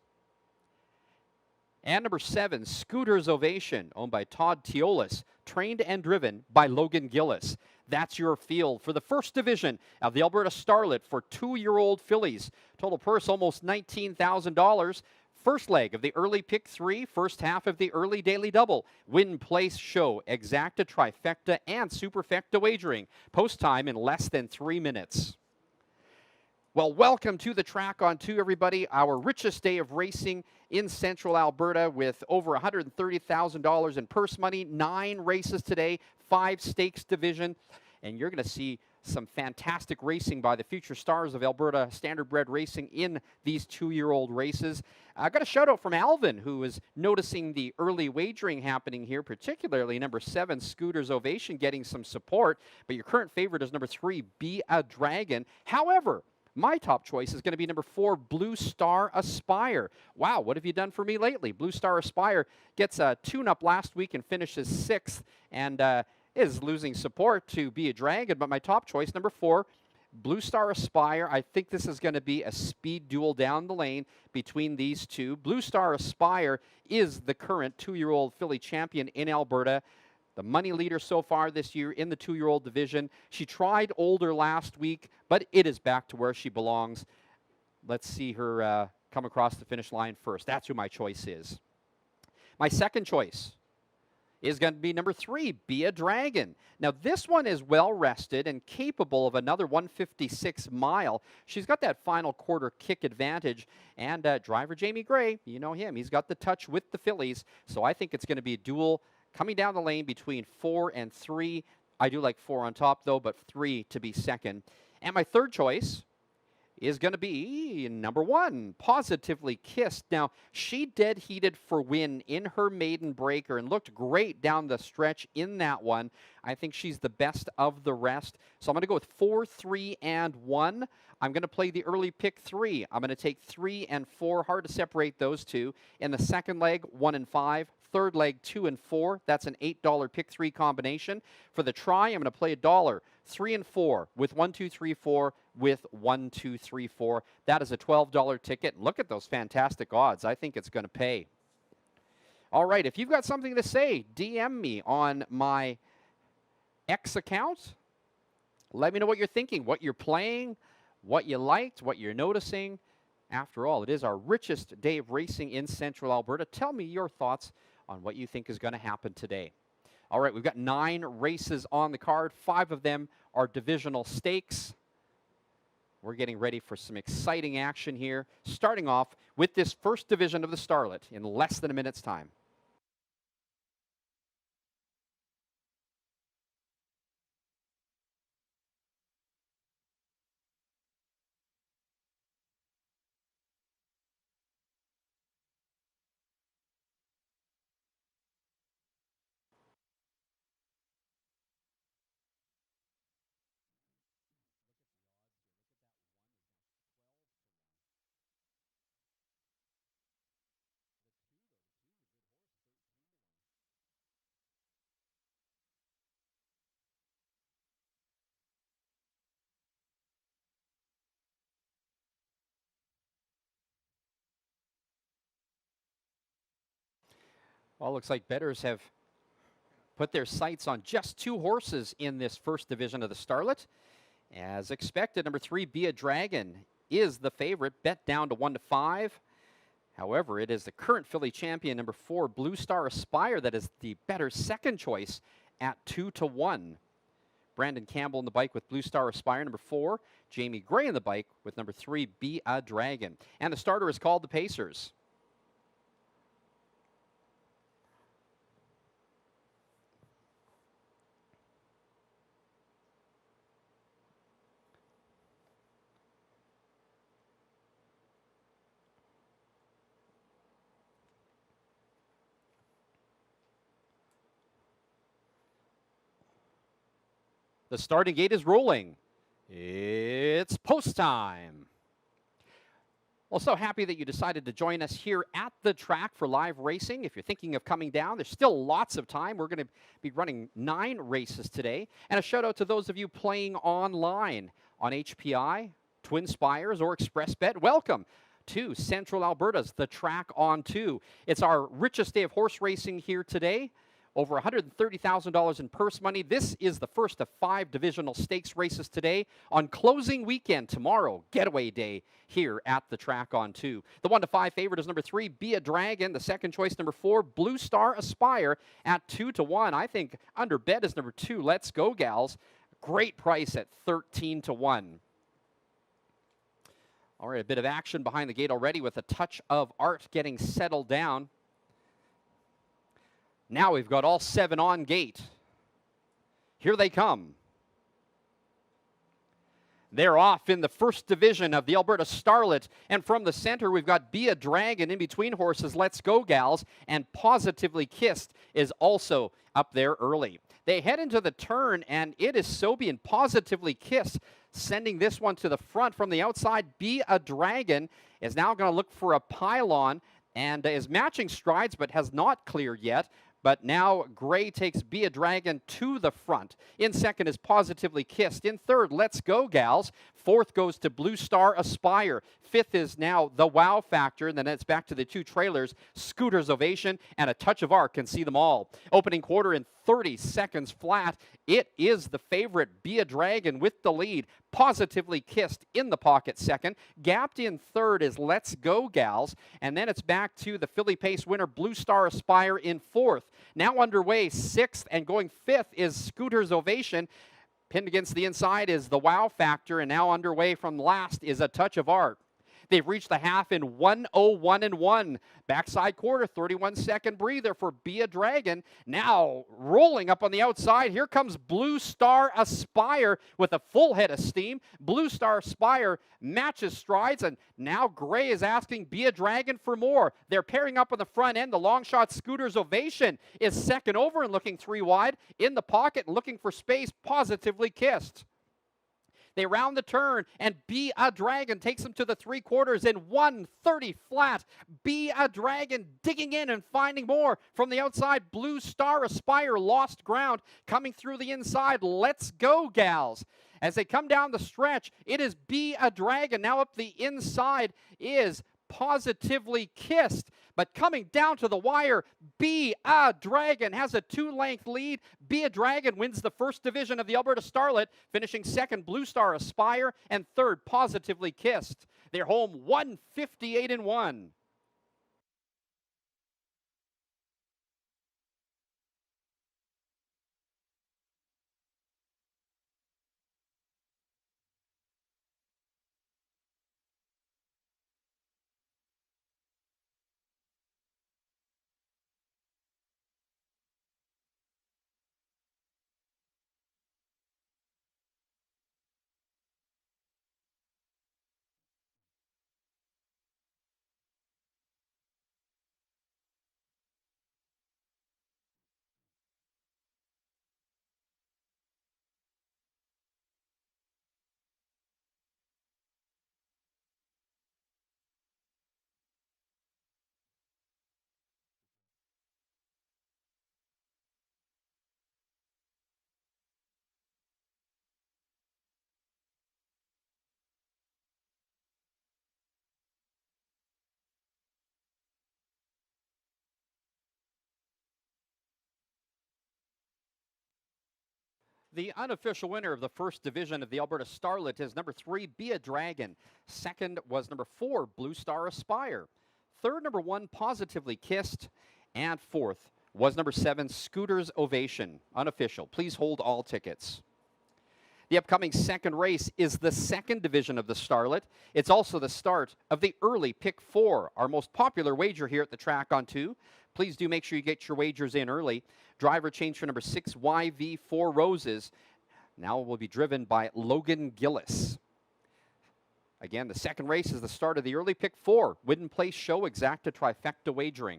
And number 7, Scooter's Ovation, owned by Todd Teolis, trained and driven by Logan Gillis. That's your field for the first division of the Alberta Starlet for 2-year-old fillies. Total purse almost $19,000. First leg of the early pick 3, first half of the early daily double. Win, place, show, exacta, trifecta, and superfecta wagering. Post time in less than 3 minutes. Well, welcome to the Track on 2, everybody. Our richest day of racing in central Alberta with over $130,000 in purse money. 9 races today, 5 stakes division. And you're going to see some fantastic racing by the future stars of Alberta Standardbred Racing in these 2-year-old races. I got a shout out from Alvin, who is noticing the early wagering happening here, particularly number 7, Scooter's Ovation, getting some support. But your current favorite is number 3, Be a Dragon. However, my top choice is going to be number 4, Blue Star Aspire. Wow, what have you done for me lately? Blue Star Aspire gets a tune-up last week and finishes 6th and is losing support to Be a Dragon. But my top choice, number 4, Blue Star Aspire. I think this is going to be a speed duel down the lane between these two. Blue Star Aspire is the current 2-year-old filly champion in Alberta. The money leader so far this year in the 2-year-old division. She tried older last week, but it is back to where she belongs. Let's see her come across the finish line first. That's who my choice is. My second choice is going to be number 3, Be a Dragon. Now, this one is well-rested and capable of another 156 mile. She's got that final quarter kick advantage. And driver Jamie Gray, you know him. He's got the touch with the fillies. So I think it's going to be a duel coming down the lane between 4 and 3. I do like 4 on top, though, but 3 to be second. And my third choice is going to be number 1, Positively Kissed. Now, she dead heated for win in her maiden breaker and looked great down the stretch in that one. I think she's the best of the rest. So I'm going to go with 4, 3, and 1. I'm going to play the early pick 3. I'm going to take 3 and 4. Hard to separate those two. In the second leg, 1 and 5. Third leg, 2 and 4. That's an $8 pick 3 combination. For the try, I'm going to play $1. 3 and 4 with 1, 2, 3, 4 with 1, 2, 3, 4. That is a $12 ticket. Look at those fantastic odds. I think it's going to pay. All right, if you've got something to say, DM me on my X account. Let me know what you're thinking, what you're playing, what you liked, what you're noticing. After all, it is our richest day of racing in central Alberta. Tell me your thoughts on what you think is going to happen today. All right, we've got 9 races on the card. 5 of them are divisional stakes. We're getting ready for some exciting action here, starting off with this first division of the Starlet in less than a minute's time. Well, looks like bettors have put their sights on just 2 horses in this first division of the Starlet. As expected, number 3, Be a Dragon, is the favorite, bet down to 1-5. However, it is the current filly champion, number 4, Blue Star Aspire, that is the better second choice at 2-1. Brandon Campbell in the bike with Blue Star Aspire, number 4. Jamie Gray in the bike with number 3, Be a Dragon. And the starter is called the Pacers. The starting gate is rolling. It's post time. Well, so happy that you decided to join us here at the track for live racing. If you're thinking of coming down, there's still lots of time. We're going to be running 9 races today. And a shout out to those of you playing online on HPI, Twin Spires, or ExpressBet. Welcome to Central Alberta's The Track on 2. It's our richest day of horse racing here today. Over $130,000 in purse money. This is the first of 5 divisional stakes races today. On closing weekend tomorrow, getaway day here at the track on 2. The 1-5 favorite is number 3, Be a Dragon. The second choice, number 4, Blue Star Aspire at 2-1. I think under bet is number 2, Let's Go Gals. Great price at 13-1. All right, a bit of action behind the gate already with a touch of art getting settled down. Now we've got all 7 on gate. Here they come. They're off in the first division of the Alberta Starlet. And from the center, we've got Be a Dragon. In between horses, Let's Go Gals. And Positively Kissed is also up there early. They head into the turn, and it is Sobe and Positively Kissed sending this one to the front. From the outside, Be a Dragon is now going to look for a pylon and is matching strides but has not cleared yet. But now Gray takes Be a Dragon to the front. In second is Positively Kissed. In third, Let's Go Gals. Fourth goes to Blue Star Aspire. Fifth is now the Wow Factor. And then it's back to the 2 trailers, Scooter's Ovation and A Touch of Art. Can see them all. Opening quarter in 30 seconds flat. It is the favorite, Be a Dragon, with the lead. Positively Kissed in the pocket second. Gapped in third is Let's Go Gals. And then it's back to the filly pace winner, Blue Star Aspire, in fourth. Now underway, 6th, and going 5th is Scooter's Ovation. Pinned against the inside is the Wow Factor, and now underway from last is A Touch of Art. They've reached the half in 1:01.1. Backside quarter, 31-second breather for Be a Dragon. Now rolling up on the outside, here comes Blue Star Aspire with a full head of steam. Blue Star Aspire matches strides, and now Gray is asking Be a Dragon for more. They're pairing up on the front end. The long shot Scooter's Ovation is second over and looking 3 wide. In the pocket, looking for space, Positively Kissed. They round the turn, and Be a Dragon takes them to the 3/4 in 1:30 flat. Be a Dragon digging in and finding more. From the outside, Blue Star Aspire lost ground. Coming through the inside, Let's Go Gals. As they come down the stretch, it is Be a Dragon. Now up the inside is Positively Kissed. But coming down to the wire, Be a Dragon has a 2-length lead. Be a Dragon wins the first division of the Alberta Starlet, finishing second, Blue Star Aspire, and third, Positively Kissed. They're home 158-1. The unofficial winner of the first division of the Alberta Starlet is number 3, Be a Dragon. Second was number 4, Blue Star Aspire. Third, number 1, Positively Kissed. And fourth was number 7, Scooter's Ovation. Unofficial. Please hold all tickets. The upcoming second race is the second division of the Starlet. It's also the start of the early Pick 4, our most popular wager here at the track on 2. Please do make sure you get your wagers in early. Driver change for number 6, YV4 Roses. Now will be driven by Logan Gillis. Again, the second race is the start of the early Pick 4. Win and place show exacta trifecta wagering.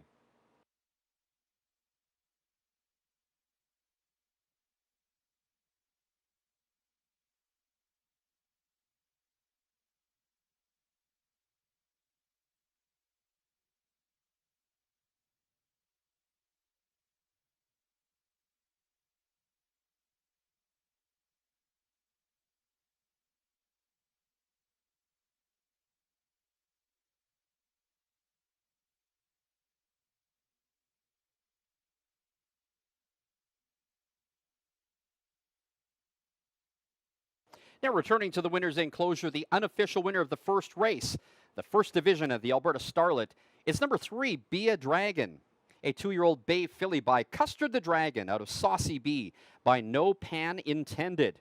Now returning to the winner's enclosure, the unofficial winner of the first race, the first division of the Alberta Starlet, is number 3, Be a Dragon. A 2-year-old bay filly by Custard the Dragon out of Saucy Bee by No Pan Intended.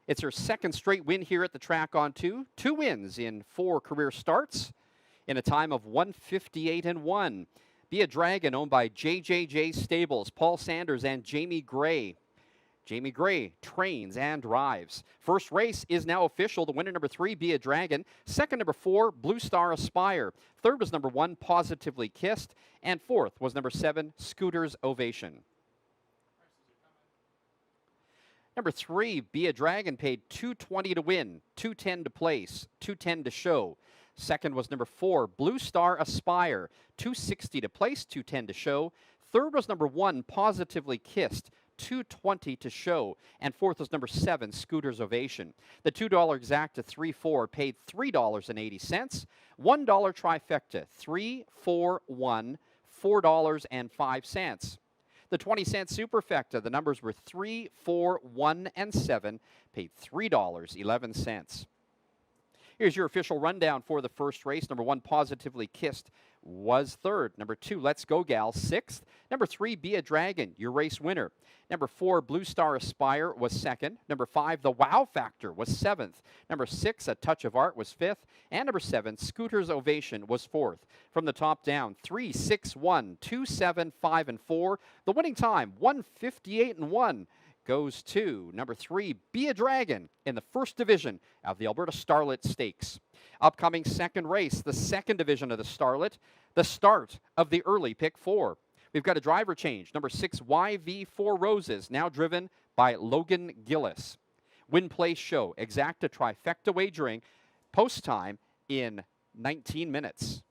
It's her second straight win here at the track on 2. 2 wins in 4 career starts in a time of 1:58:1. Be a Dragon, owned by JJJ Stables, Paul Sanders and Jamie Gray. Jamie Gray trains and drives. First race is now official. The winner, number 3, Be a Dragon. Second, number 4, Blue Star Aspire. Third was number 1, Positively Kissed. And fourth was number 7, Scooter's Ovation. Number 3, Be a Dragon, paid $2.20 to win, $2.10 to place, $2.10 to show. Second was number 4, Blue Star Aspire, $2.60 to place, $2.10 to show. Third was number 1, Positively Kissed, $2.20 to show. And fourth was number 7, Scooter's Ovation. The $2 exacta 3-4 paid $3.80. $1 trifecta 3-4-1, $4.05. The 20-cent superfecta, the numbers were 3, 4, 1, and 7, paid $3.11. Here's your official rundown for the first race. Number 1, Positively Kissed, was third. Number 2, Let's Go Gal, sixth. Number 3, Be a Dragon, your race winner. Number 4, Blue Star Aspire, was second. Number 5, The Wow Factor, was seventh. Number 6, A Touch of Art, was fifth. And number 7, Scooter's Ovation, was fourth. From the top down, 3, 6, 1, 2, 7, 5, and 4. The winning time, 1:58:1. Goes to number 3, Be a Dragon, in the first division of the Alberta Starlet Stakes. Upcoming second race, the second division of the Starlet, the start of the early Pick 4. We've got a driver change. Number 6, YV4 Roses, now driven by Logan Gillis. Win place show, exacta trifecta wagering, post time in 19 minutes.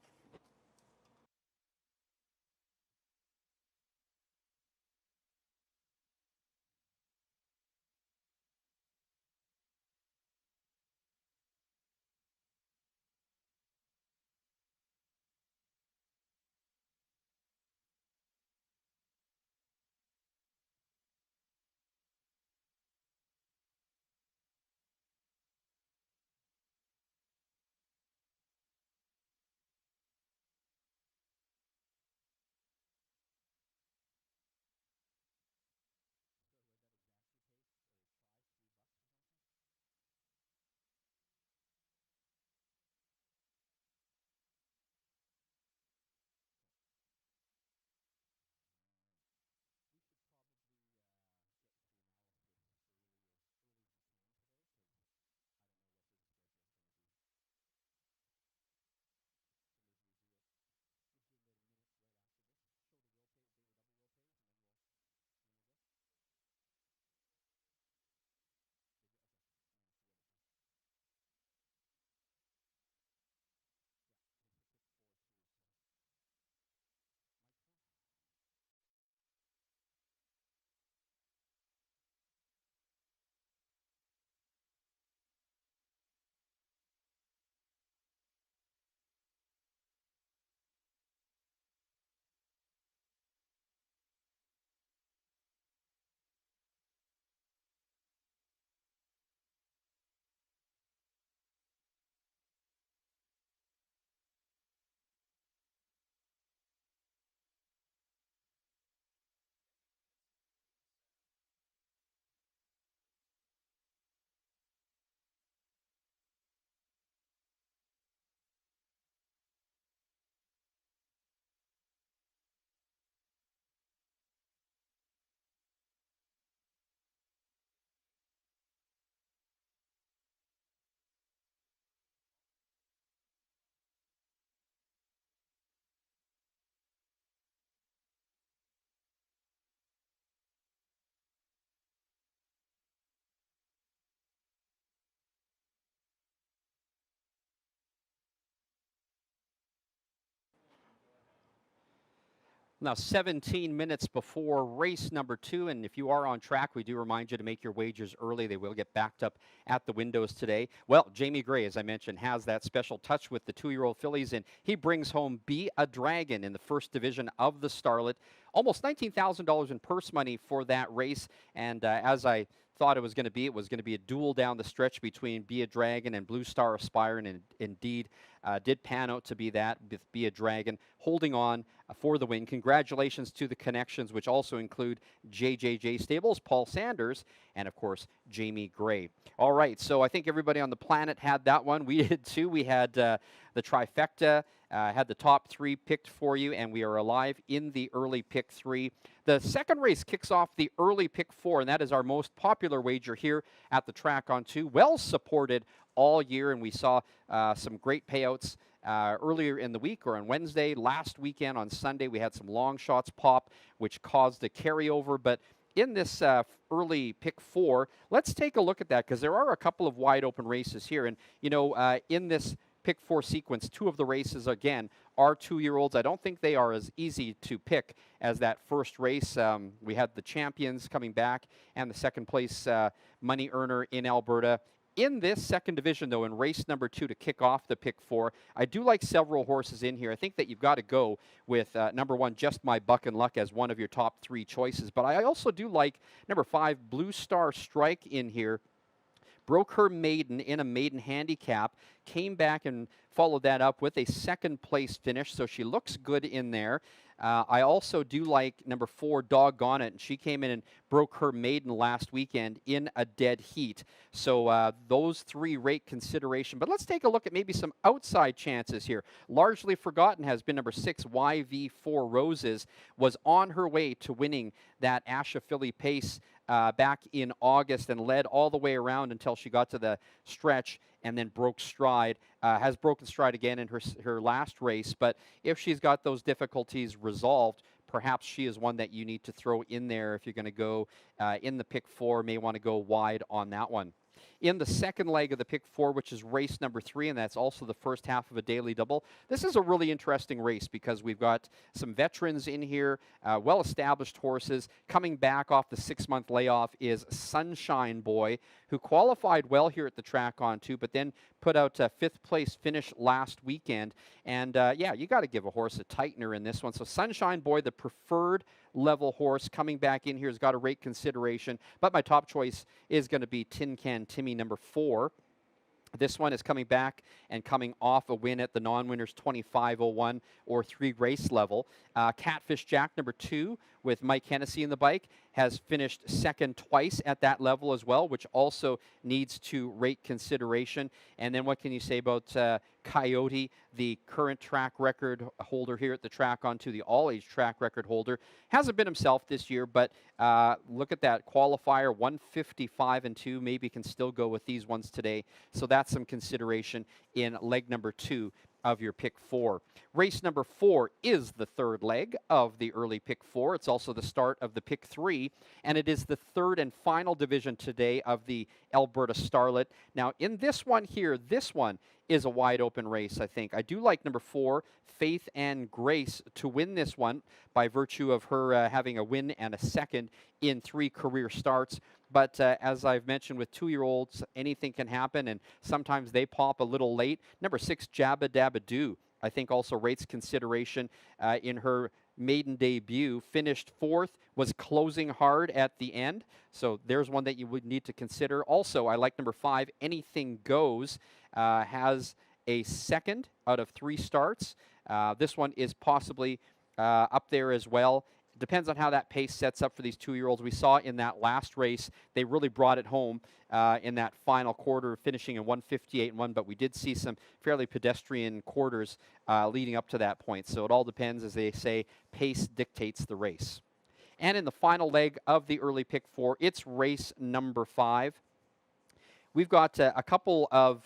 Now 17 minutes before race number 2, and if you are on track, we do remind you to make your wagers early. They will get backed up at the windows today. Well, Jamie Gray, as I mentioned, has that special touch with the 2-year-old fillies, and he brings home Be a Dragon in the first division of the Starlet. Almost $19,000 in purse money for that race, and as I thought it was going to be a duel down the stretch between Be a Dragon and Blue Star Aspire, and indeed did pan out to be that, with Be a Dragon holding on for the win. Congratulations to the connections, which also include JJJ Stables, Paul Sanders, and of course, Jamie Gray. All right, so I think everybody on the planet had that one. We did too. We had the trifecta, had the top 3 picked for you, and we are alive in the early pick 3. The second race kicks off the early pick 4, and that is our most popular wager here at the Track on 2. Well supported all year, and we saw some great payouts earlier in the week, or on Wednesday. Last weekend on Sunday, we had some long shots pop, which caused a carryover. But in this early pick 4, let's take a look at that, because there are a couple of wide open races here. And, you know, in this pick 4 sequence, 2 of the races, again, are 2-year-olds. I don't think they are as easy to pick as that first race. We had the champions coming back and the second place money earner in Alberta. In this second division, though, in race number 2 to kick off the pick 4, I do like several horses in here. I think that you've got to go with number 1, Just My Buck and Luck, as one of your top 3 choices. But I also do like number 5, Blue Star Strike in here. Broke her maiden in a maiden handicap, came back and followed that up with a second place finish, so she looks good in there. I also do like number 4, Doggone It, and she came in and broke her maiden last weekend in a dead heat. So those 3 rate consideration. But let's take a look at maybe some outside chances here. Largely forgotten has been number 6, YV4 Roses, was on her way to winning that Asha Filly Pace back in August, and led all the way around until she got to the stretch and then broke stride. Has broken stride again in her last race, but if she's got those difficulties resolved, perhaps she is one that you need to throw in there if you're going to go in the pick 4. May want to go wide on that one. In the second leg of the pick 4, which is race number 3, and that's also the first half of a daily double. This is a really interesting race because we've got some veterans in here, well-established horses. Coming back off the 6-month layoff is Sunshine Boy, who qualified well here at the Track on 2, but then put out a 5th place finish last weekend. And yeah, you got to give a horse a tightener in this one. So Sunshine Boy, the preferred level horse, coming back in here, has got a rate consideration, but my top choice is going to be Tin Can Timmy, number 4. This one is coming back and coming off a win at the non-winners 25.01 or 3 race level. Catfish Jack, number 2, with Mike Hennessy in the bike, has finished second twice at that level as well, which also needs to rate consideration. And then what can you say about Coyote, the current track record holder here at the Track on 2, the all-age track record holder? Hasn't been himself this year, but look at that qualifier, 155-2. Maybe can still go with these ones today. So that's some consideration in leg number 2 of your pick 4. Race number 4 is the third leg of the early pick 4. It's also the start of the pick 3, and it is the third and final division today of the Alberta Starlet. Now, in this one here, this one is a wide open race, I think. I do like number 4, Faith and Grace, to win this one by virtue of her having a win and a second in 3 career starts. But as I've mentioned with 2-year-olds, anything can happen, and sometimes they pop a little late. Number 6, Jabba Dabba Doo, I think also rates consideration in her maiden debut. Finished 4th, was closing hard at the end. So there's one that you would need to consider. Also, I like number 5, Anything Goes, has a second out of 3 starts. This one is possibly up there as well. Depends on how that pace sets up for these 2-year-olds. We saw in that last race, they really brought it home in that final quarter, finishing in 158-1, but we did see some fairly pedestrian quarters leading up to that point. So it all depends, as they say, pace dictates the race. And in the final leg of the early pick 4, it's race number 5. we've got a couple of,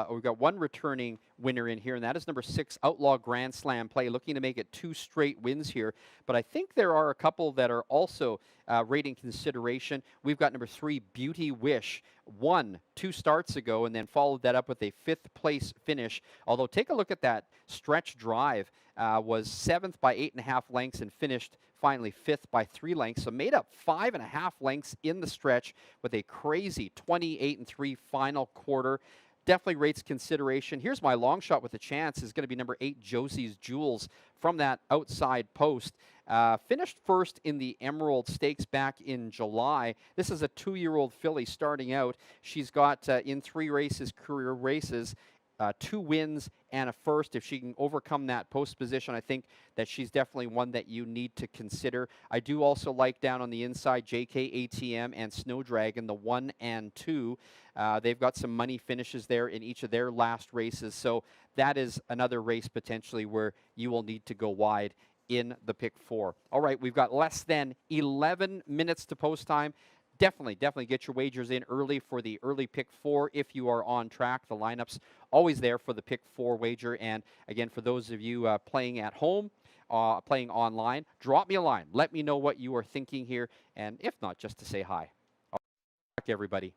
we've got one returning winner in here, and that is number 6, Outlaw Grand Slam Play, looking to make it 2 straight wins here. But I think there are a couple that are also rating consideration. We've got number 3, Beauty Wish, won 2 starts ago and then followed that up with a 5th place finish. Although take a look at that stretch drive, was 7th by 8.5 lengths and finished finally 5th by 3 lengths. So made up 5.5 lengths in the stretch with a crazy 28-3 final quarter. Definitely rates consideration. Here's my long shot with a chance is going to be number 8, Josie's Jewels, from that outside post. Finished first in the Emerald Stakes back in July. This is a 2-year-old filly starting out. She's got in 3 races, career races, 2 wins and a first. If she can overcome that post position, I think that she's definitely one that you need to consider. I do also like down on the inside JK ATM and Snow Dragon, the 1 and 2. They've got some money finishes there in each of their last races. So that is another race potentially where you will need to go wide in the pick 4. All right, we've got less than 11 minutes to post time. Definitely get your wagers in early for the early pick 4 if you are on track. The lineup's always there for the pick 4 wager. And again, for those of you playing at home, playing online, drop me a line. Let me know what you are thinking here. And if not, just to say hi. I'll talk to everybody.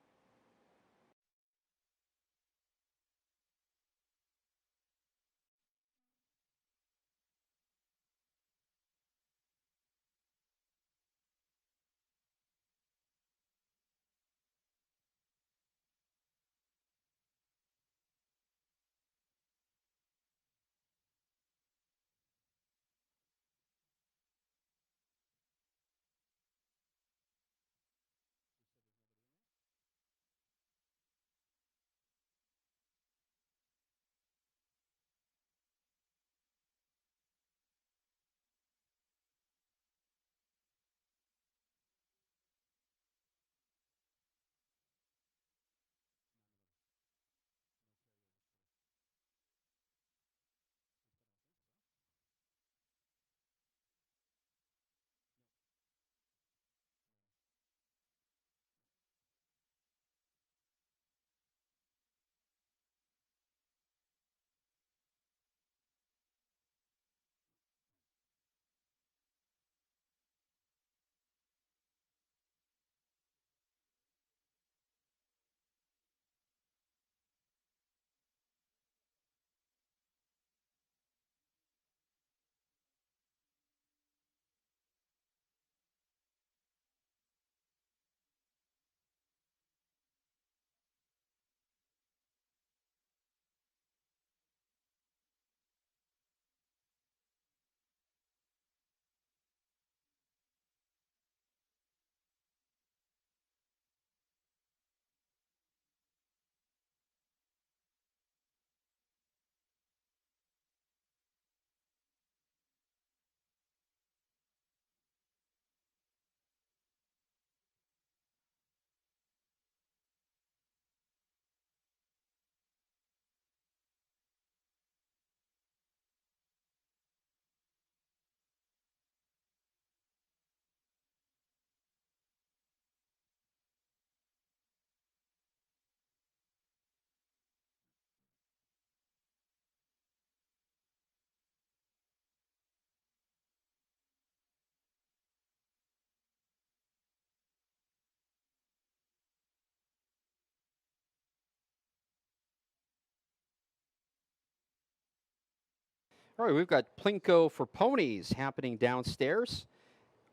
All right, we've got Plinko for Ponies happening downstairs,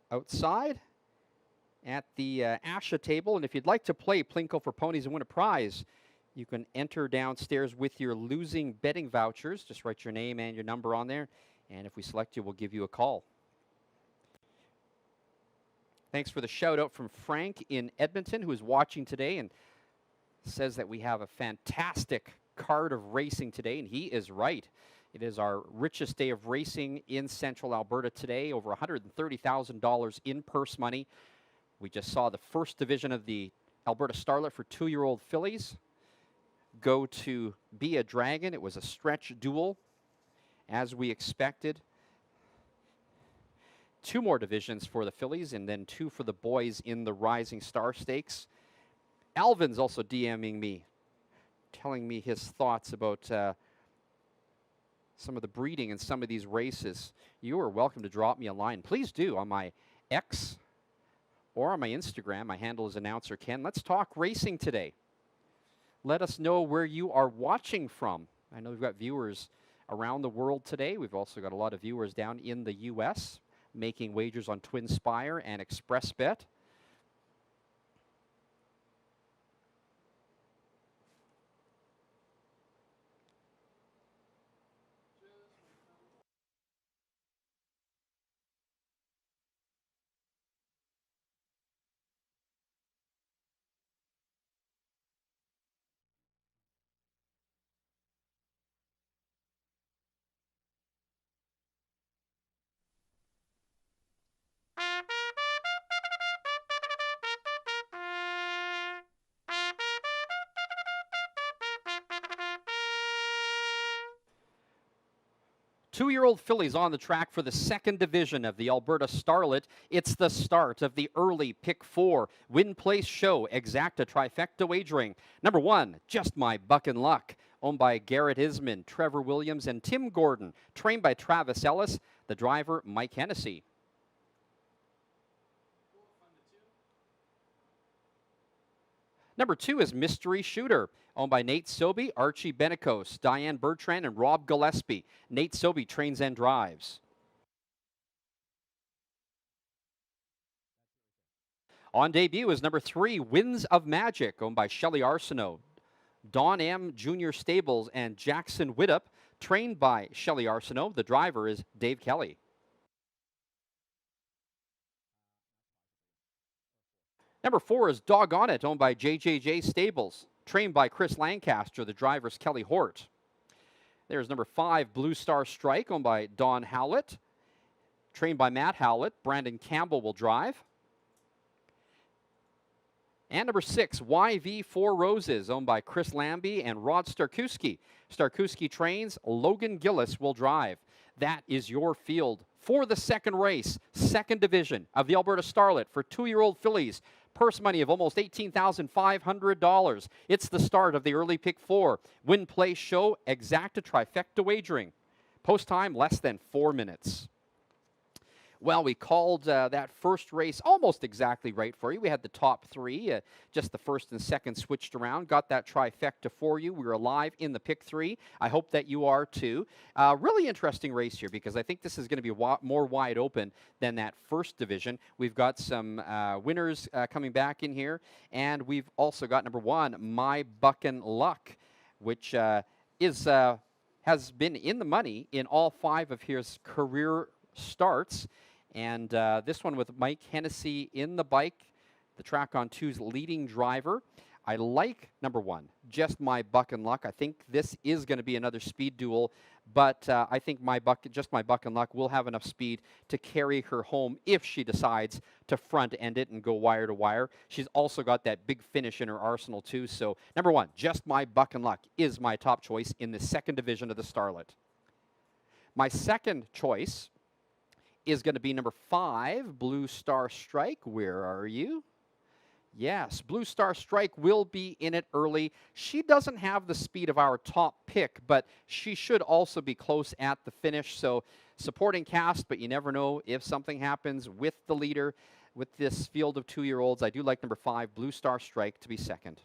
outside at the Asha table. And if you'd like to play Plinko for Ponies and win a prize, you can enter downstairs with your losing betting vouchers. Just write your name and your number on there. And if we select you, we'll give you a call. Thanks for the shout out from Frank in Edmonton, who is watching today and says that we have a fantastic card of racing today. And he is right. It is our richest day of racing in central Alberta today, over $130,000 in purse money. We just saw the first division of the Alberta Starlet for 2-year-old fillies go to Be a Dragon. It was a stretch duel, as we expected. 2 more divisions for the fillies and then 2 for the boys in the Rising Star Stakes. Alvin's also DMing me telling me his thoughts about some of the breeding in some of these races. You are welcome to drop me a line. Please do on my X or on my Instagram. My handle is Announcer Ken. Let's talk racing today. Let us know where you are watching from. I know we've got viewers around the world today. We've also got a lot of viewers down in the U.S. making wagers on TwinSpire and ExpressBet. Two-year-old fillies on the track for the second division of the Alberta Starlet. It's the start of the early Pick 4 Win Place Show Exacta Trifecta Wagering. Number 1, Just My Buck and Luck, owned by Garrett Isman, Trevor Williams, and Tim Gordon. Trained by Travis Ellis, the driver Mike Hennessy. Number 2 is Mystery Shooter, owned by Nate Sobey, Archie Benecos, Diane Bertrand, and Rob Gillespie. Nate Sobey trains and drives. On debut is number 3, Winds of Magic, owned by Shelley Arsenault, Don M. Jr. Stables, and Jackson Widdop, trained by Shelley Arsenault. The driver is Dave Kelly. Number 4 is Doggone It, owned by JJJ Stables, trained by Chris Lancaster. The driver's Kelly Hort. There's number 5, Blue Star Strike, owned by Don Howlett, trained by Matt Howlett. Brandon Campbell will drive. And number 6, YV 4 Roses, owned by Chris Lambie and Rod Starkowski. Starkowski trains. Logan Gillis will drive. That is your field for the second race, second division of the Alberta Starlet for 2-year-old fillies. Purse money of almost $18,500. It's the start of the early Pick 4 Win Place Show Exacta Trifecta Wagering. Post time less than 4 minutes. Well, we called that first race almost exactly right for you. We had the top 3, just the first and second switched around. Got that trifecta for you. We were live in the Pick 3. I hope that you are too. Really interesting race here because I think this is going to be more wide open than that first division. We've got some winners coming back in here, and we've also got number 1, My Buckin' Luck, which has been in the money in all 5 of his career starts. And this one with Mike Hennessy in the bike, the Track on 2's leading driver. I like number 1, Just My Buck and Luck. I think this is going to be another speed duel, but I think Just My Buck and Luck will have enough speed to carry her home if she decides to front end it and go wire to wire. She's also got that big finish in her arsenal too. So number 1, Just My Buck and Luck is my top choice in the second division of the Starlet. My second choice is going to be number 5, Blue Star Strike. Where are you? Yes, Blue Star Strike will be in it early. She doesn't have the speed of our top pick, but she should also be close at the finish. So supporting cast, but you never know if something happens with the leader, with this field of 2-year-olds. I do like number 5, Blue Star Strike, to be second.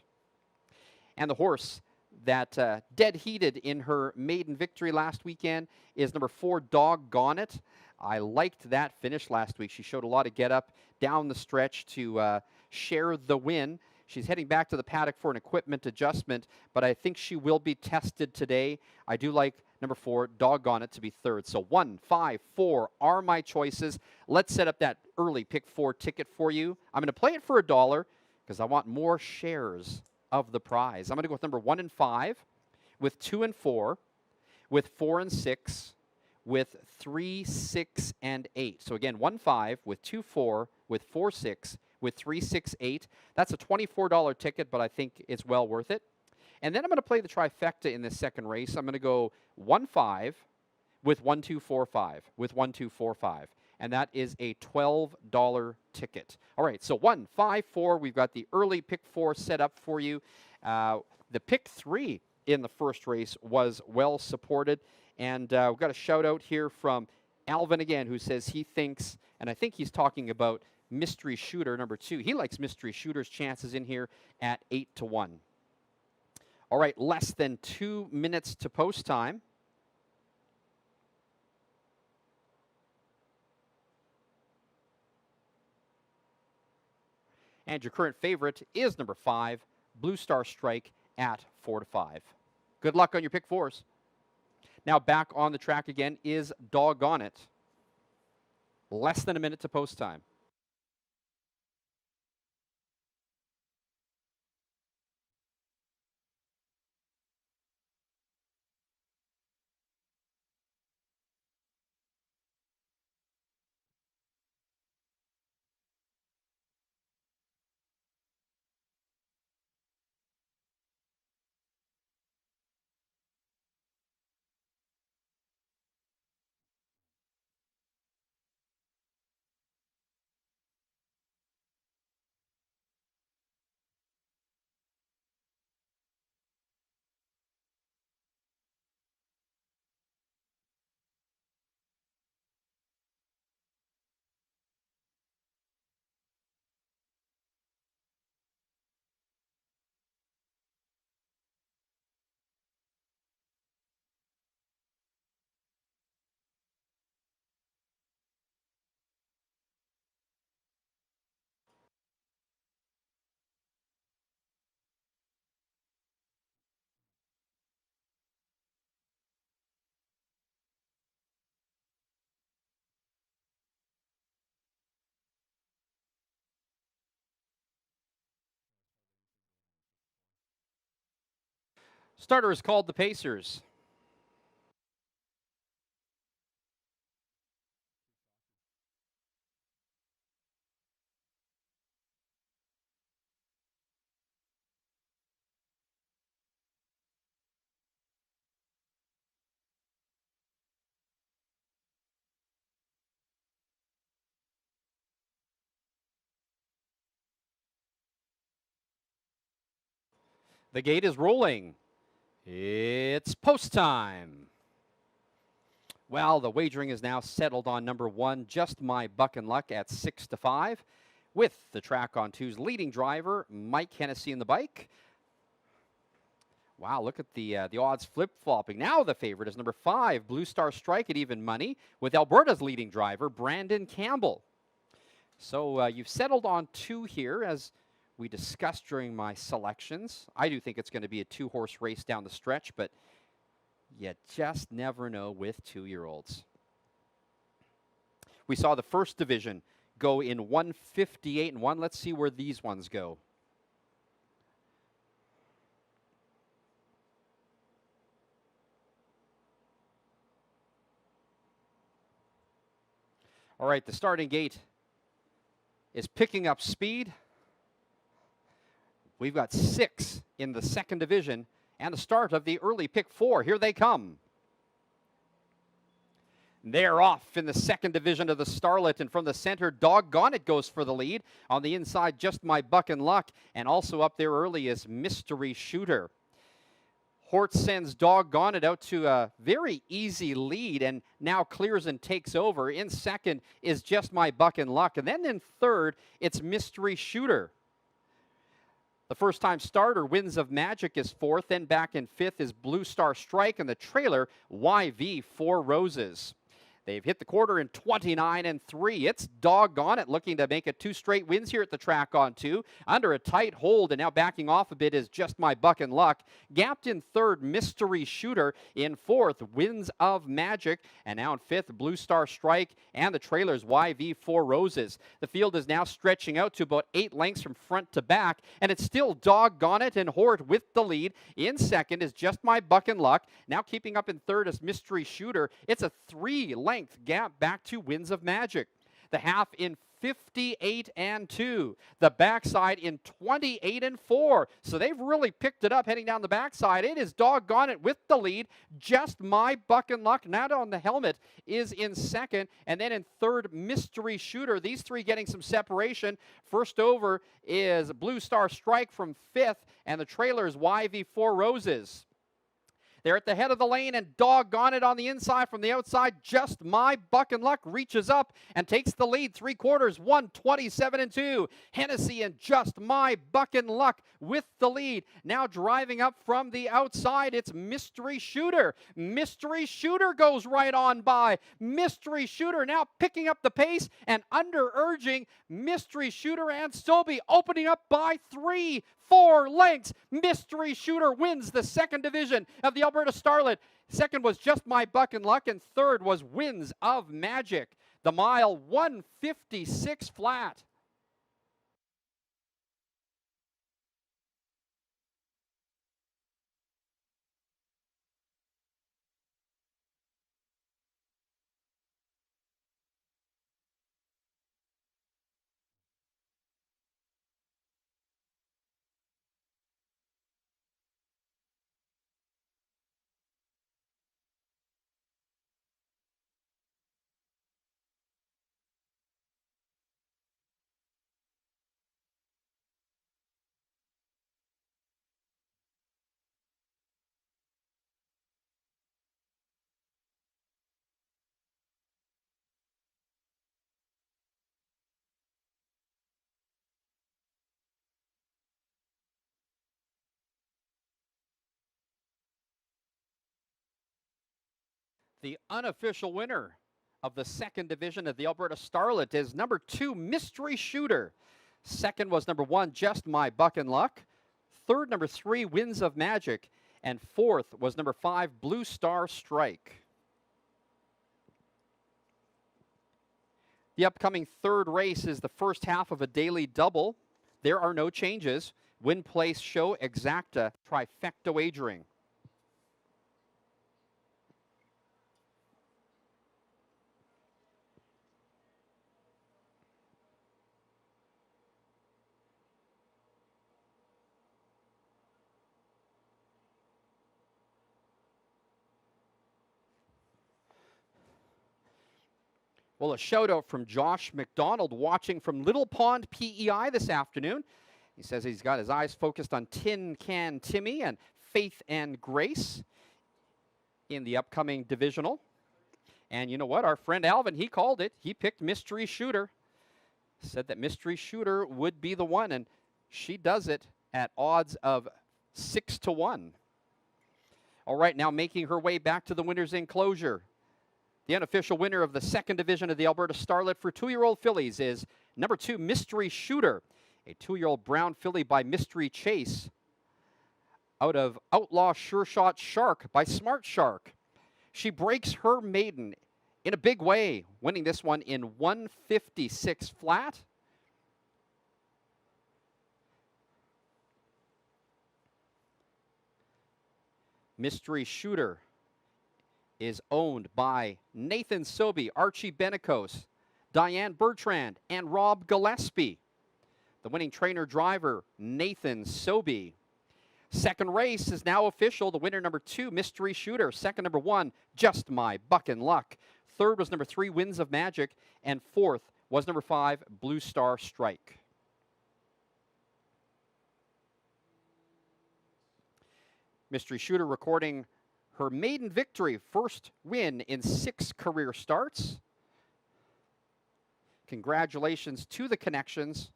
And the horse that dead heated in her maiden victory last weekend is number 4, Doggone It. I liked that finish last week. She showed a lot of get up down the stretch to share the win. She's heading back to the paddock for an equipment adjustment, but I think she will be tested today. I do like number 4, Doggone It, to be third. So 1, 5, 4 are my choices. Let's set up that early Pick 4 ticket for you. I'm going to play it for $1 because I want more shares of the prize. I'm going to go with number 1 and 5, with 2 and 4, with 4 and 6, with 3, 6, and 8. So again, 1, 5, with 2, 4, with 4, 6, with 3, 6, 8. That's a $24 ticket, but I think it's well worth it. And then I'm going to play the trifecta in this second race. I'm going to go 1, 5, with 1, 2, 4, 5, with 1, 2, 4, 5. And that is a $12 ticket. All right, so 1, 5, 4. We've got the early Pick 4 set up for you. The pick 3 in the first race was well supported. And we've got a shout out here from Alvin again, who says he thinks, and I think he's talking about Mystery Shooter number 2. He likes Mystery Shooter's chances in here at 8-1. All right, less than 2 minutes to post time. And your current favorite is number 5, Blue Star Strike at 4-5. Good luck on your pick 4s. Now back on the track again is Doggone It. Less than a minute to post time. Starter is called the Pacers. The gate is rolling. It's post time. Well, the wagering is now settled on number 1, Just My Buck and Luck at 6-5, with the track on 2's leading driver, Mike Hennessy in the bike. Wow, look at the odds flip-flopping. Now the favorite is number 5, Blue Star Strike at even money, with Alberta's leading driver, Brandon Campbell. So you've settled on 2 here, as we discussed during my selections. I do think it's going to be a 2-horse race down the stretch, but you just never know with 2-year-olds. We saw the first division go in 158-1. Let's see where these ones go. All right, the starting gate is picking up speed. We've got 6 in the second division and the start of the early pick 4. Here they come. They're off in the second division of the Starlet, and from the center, Doggone It goes for the lead. On the inside, Just My Buck and Luck, and also up there early is Mystery Shooter. Hort sends Doggone It out to a very easy lead and now clears and takes over. In second is Just My Buck and Luck, and then in third, it's Mystery Shooter. The first-time starter, Winds of Magic, is 4th. Then back in 5th is Blue Star Strike, and the trailer, YV 4 Roses. They've hit the quarter in 29-3. It's Doggone It, looking to make it 2 straight wins here at the track on 2. Under a tight hold, and now backing off a bit is Just My Buck and Luck. Gapped in 3rd, Mystery Shooter. In 4th, Winds of Magic. And now in 5th, Blue Star Strike and the trailers, YV 4 Roses. The field is now stretching out to about 8 lengths from front to back, and it's still Doggone It and Hort with the lead. In second is Just My Buck and Luck. Now keeping up in 3rd is Mystery Shooter. It's a 3-length gap back to Winds of Magic. The half in 58 and 2. The backside in 28 and 4. So they've really picked it up heading down the backside. It is Doggone It with the lead. Just My Buck and Luck, not on the helmet, is in second. And then in third, Mystery Shooter. These three getting some separation. First over is Blue Star Strike from fifth, and the trailer is YV4 Roses. They're at the head of the lane, and Doggone It on the inside from the outside. Just My Buck and Luck reaches up and takes the lead. 3/4, 1:27 and 2. Hennessy and Just My Buck and Luck with the lead. Now driving up from the outside, it's Mystery Shooter. Mystery Shooter goes right on by. Mystery Shooter now picking up the pace and under-urging Mystery Shooter and Sobey, opening up by 3-4 lengths. Mystery Shooter wins the second division of the Alberta Starlet. Second was Just My Buck and Luck, and third was Winds of Magic. The mile, 1:56 flat. The unofficial winner of the second division of the Alberta Starlet is number 2, Mystery Shooter. Second was number 1, Just My Buck and Luck. Third, number 3, Winds of Magic. And fourth was number 5, Blue Star Strike. The upcoming third race is the first half of a daily double. There are no changes. Win, place, show, exacta, trifecta wagering. Well, a shout out from Josh McDonald watching from Little Pond PEI this afternoon. He says he's got his eyes focused on Tin Can Timmy and Faith and Grace in the upcoming divisional. And you know what? Our friend Alvin, he called it. He picked Mystery Shooter. Said that Mystery Shooter would be the one, and she does it at odds of 6-1. All right, now making her way back to the winner's enclosure. The unofficial winner of the second division of the Alberta Starlet for 2-year-old fillies is number 2, Mystery Shooter, a 2-year-old brown filly by Mystery Chase out of Outlaw Sure Shot Shark by Smart Shark. She breaks her maiden in a big way, winning this one in 1:56 flat. Mystery Shooter is owned by Nathan Sobey, Archie Benecos, Diane Bertrand, and Rob Gillespie. The winning trainer driver, Nathan Sobey. Second race is now official. The winner, number 2, Mystery Shooter. Second, number 1, Just My Buck and Luck. Third was number 3, Winds of Magic. And fourth was number 5, Blue Star Strike. Mystery Shooter recording her maiden victory, first win in 6 career starts. Congratulations to the Connections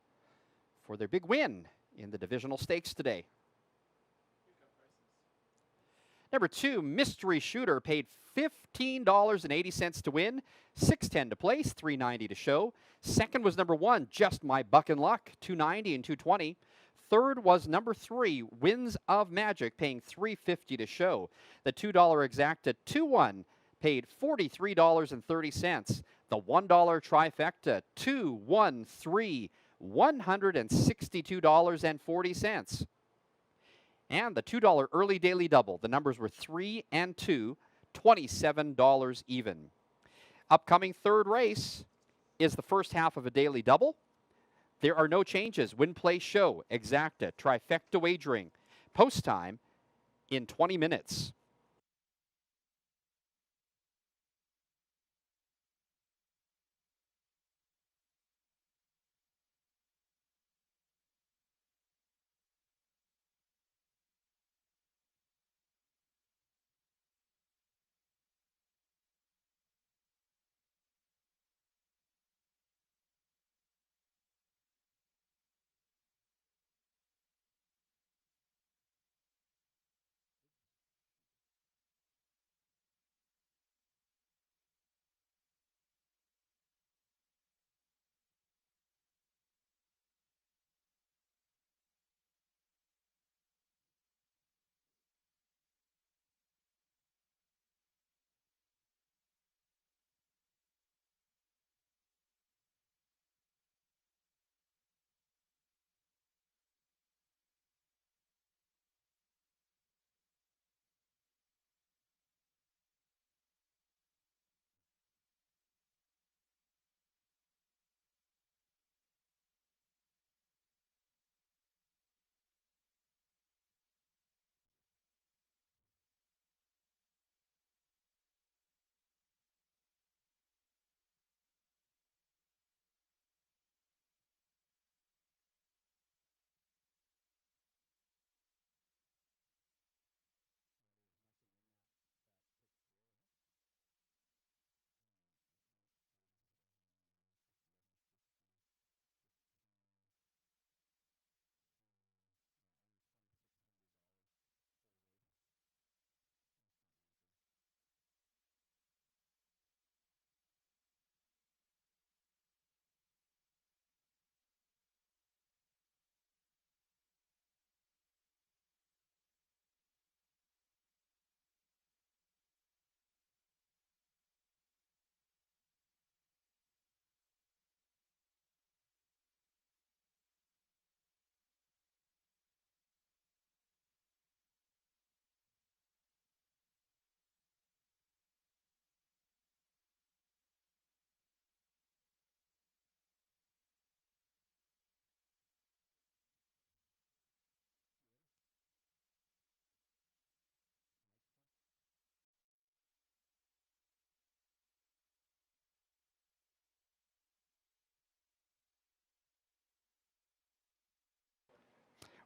for their big win in the divisional stakes today. Number 2, Mystery Shooter, paid $15.80 to win, $6.10 to place, $3.90 to show. Second was number 1, Just My Buck and Luck, $2.90 and $2.20. Third was number 3, Winds of Magic, paying $3.50 to show. The $2 exacta 2-1 paid $43.30. The $1 trifecta 2-1-3, $162.40. And the $2 early daily double, the numbers were 3 and 2, $27 even. Upcoming third race is the first half of a daily double. There are no changes. Win, play, show, exacta, trifecta wagering. Post time in 20 minutes.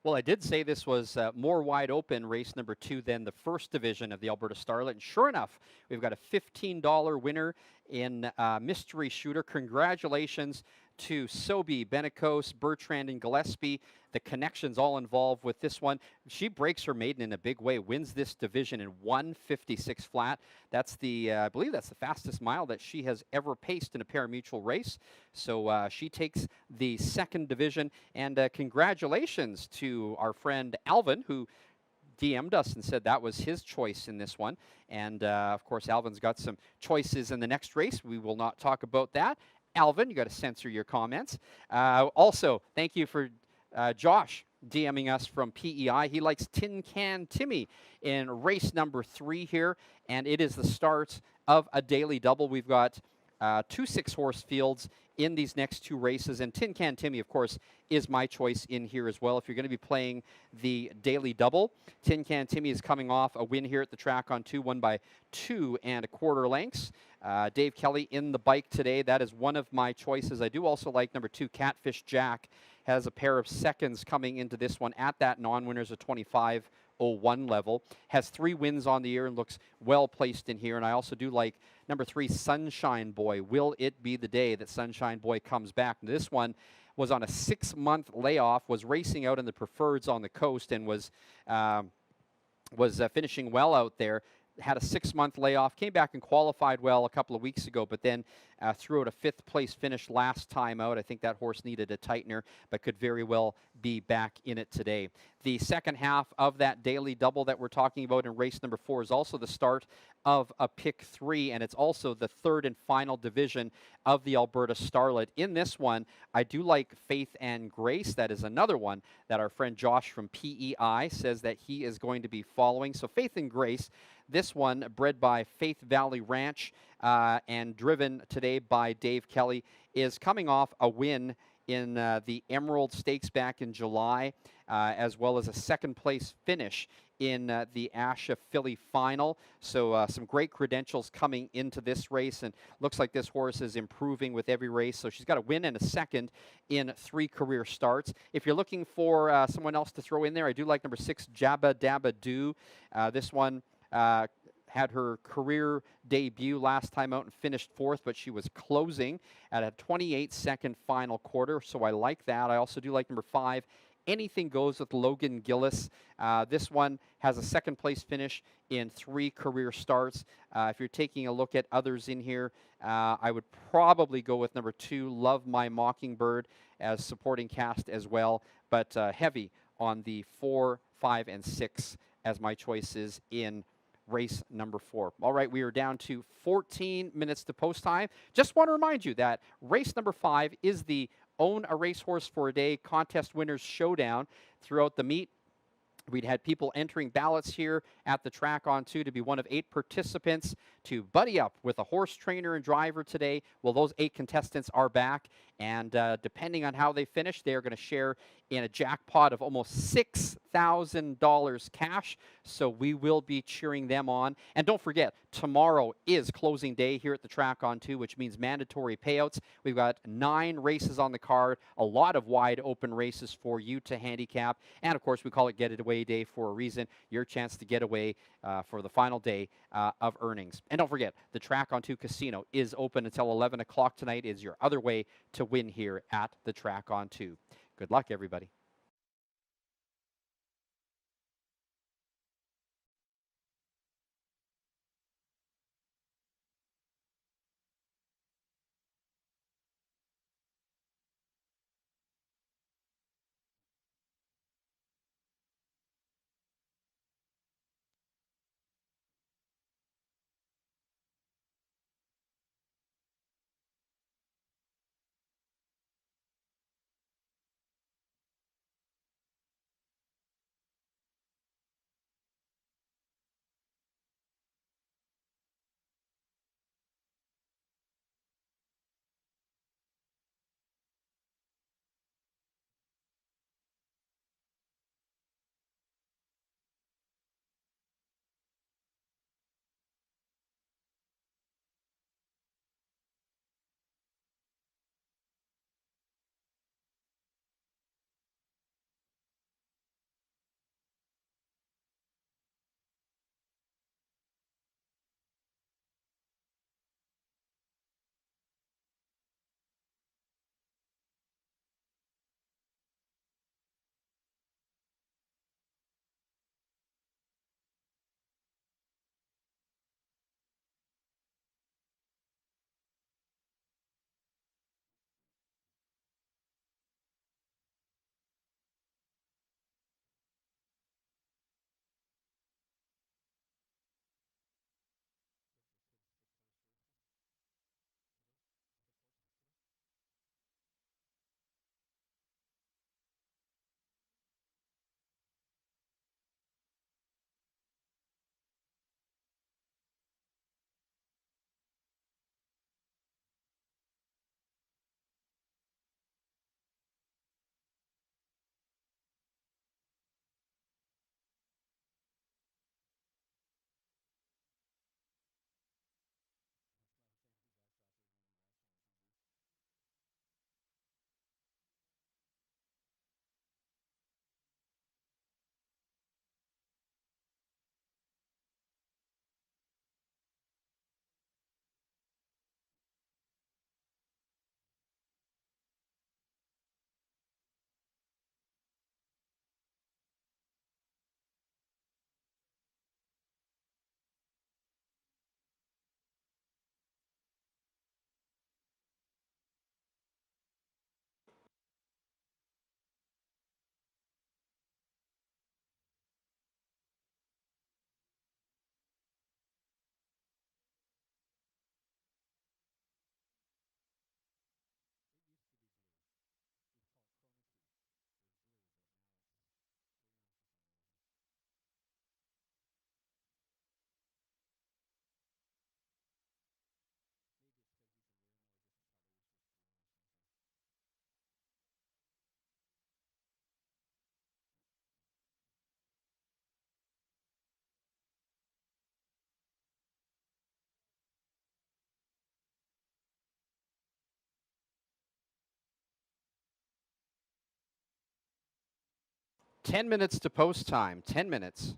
Well, I did say this was more wide open race number 2 than the first division of the Alberta Starlet. And sure enough, we've got a $15 winner in Mystery Shooter. Congratulations to Sobe, Benecos, Bertrand, and Gillespie. The connections all involved with this one. She breaks her maiden in a big way, wins this division in 1:56 flat. That's the, I believe that's the fastest mile that she has ever paced in a parimutuel race. So she takes the second division, and congratulations to our friend Alvin, who DM'd us and said that was his choice in this one. And of course, Alvin's got some choices in the next race. We will not talk about that. Alvin, you got to censor your comments. Also, thank you for Josh DMing us from PEI. He likes Tin Can Timmy in race number 3 here, and it is the start of a daily double. We've got 2 6-horse fields in these next 2 races, and Tin Can Timmy, of course, is my choice in here as well. If you're going to be playing the daily double, Tin Can Timmy is coming off a win here at the track on 2, won by 2 1/4 lengths. Dave Kelly in the bike today. That is one of my choices. I do also like number 2, Catfish Jack. Has a pair of seconds coming into this one at that non-winners of 25.01 level. Has 3 wins on the year and looks well placed in here. And I also do like number 3, Sunshine Boy. Will it be the day that Sunshine Boy comes back? And this one was on a 6-month layoff, was racing out in the preferreds on the coast, and was finishing well out there. Had a 6-month layoff, came back and qualified well a couple of weeks ago, but then threw out a 5th place finish last time out. I think that horse needed a tightener, but could very well be back in it today. The second half of that daily double that we're talking about in race number 4 is also the start of a pick 3, and it's also the third and final division of the Alberta Starlet. In this one, I do like Faith and Grace. That is another one that our friend Josh from PEI says that he is going to be following. So Faith and Grace, This one, bred by Faith Valley Ranch and driven today by Dave Kelly, is coming off a win in the Emerald Stakes back in July, as well as a second-place finish in the Asha Philly Final. So some great credentials coming into this race, and looks like this horse is improving with every race. So she's got a win and a second in 3 career starts. If you're looking for someone else to throw in there, I do like number 6, Jabba Dabba Doo. This one had her career debut last time out and finished 4th, but she was closing at a 28-second final quarter, so I like that. I also do like number 5, Anything Goes with Logan Gillis. This one has a second-place finish in 3 career starts. If you're taking a look at others in here, I would probably go with number 2, Love My Mockingbird, as supporting cast as well, but heavy on the 4, 5, and 6 as my choices in race number 4. All right, we are down to 14 minutes to post time. Just want to remind you that race number 5 is the Own a Racehorse for a Day Contest Winners Showdown. Throughout the meet, we'd had people entering ballots here at the track on 2 to be one of 8 participants to buddy up with a horse trainer and driver today. Well, those 8 contestants are back, and depending on how they finish, they're going to share in a jackpot of almost $6,000 cash. So we will be cheering them on. And don't forget, tomorrow is closing day here at the track on 2, which means mandatory payouts. We've got 9 races on the card, a lot of wide open races for you to handicap. And of course, we call it Get It Away Day for a reason. Your chance to get away for the final day of earnings. And don't forget, the Track on 2 Casino is open until 11 o'clock tonight. Is your other way to win here at the Track on 2. Good luck, everybody. 10 minutes to post time. 10 minutes.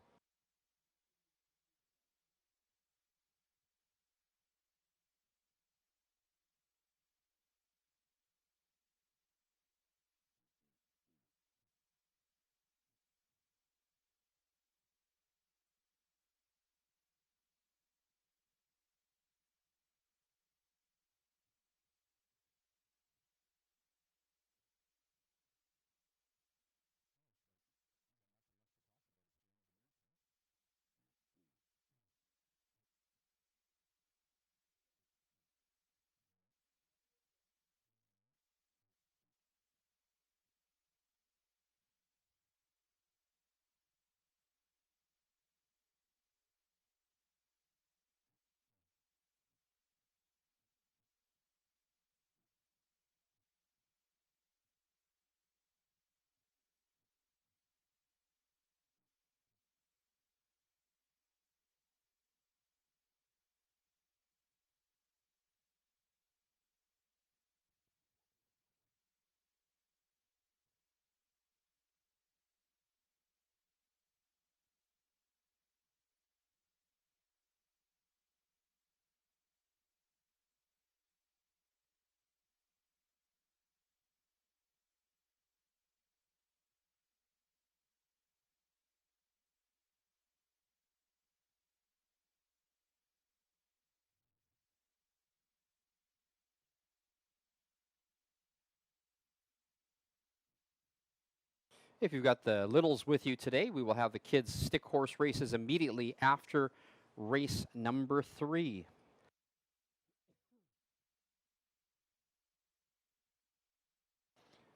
If you've got the littles with you today, we will have the kids' stick horse races immediately after race number 3.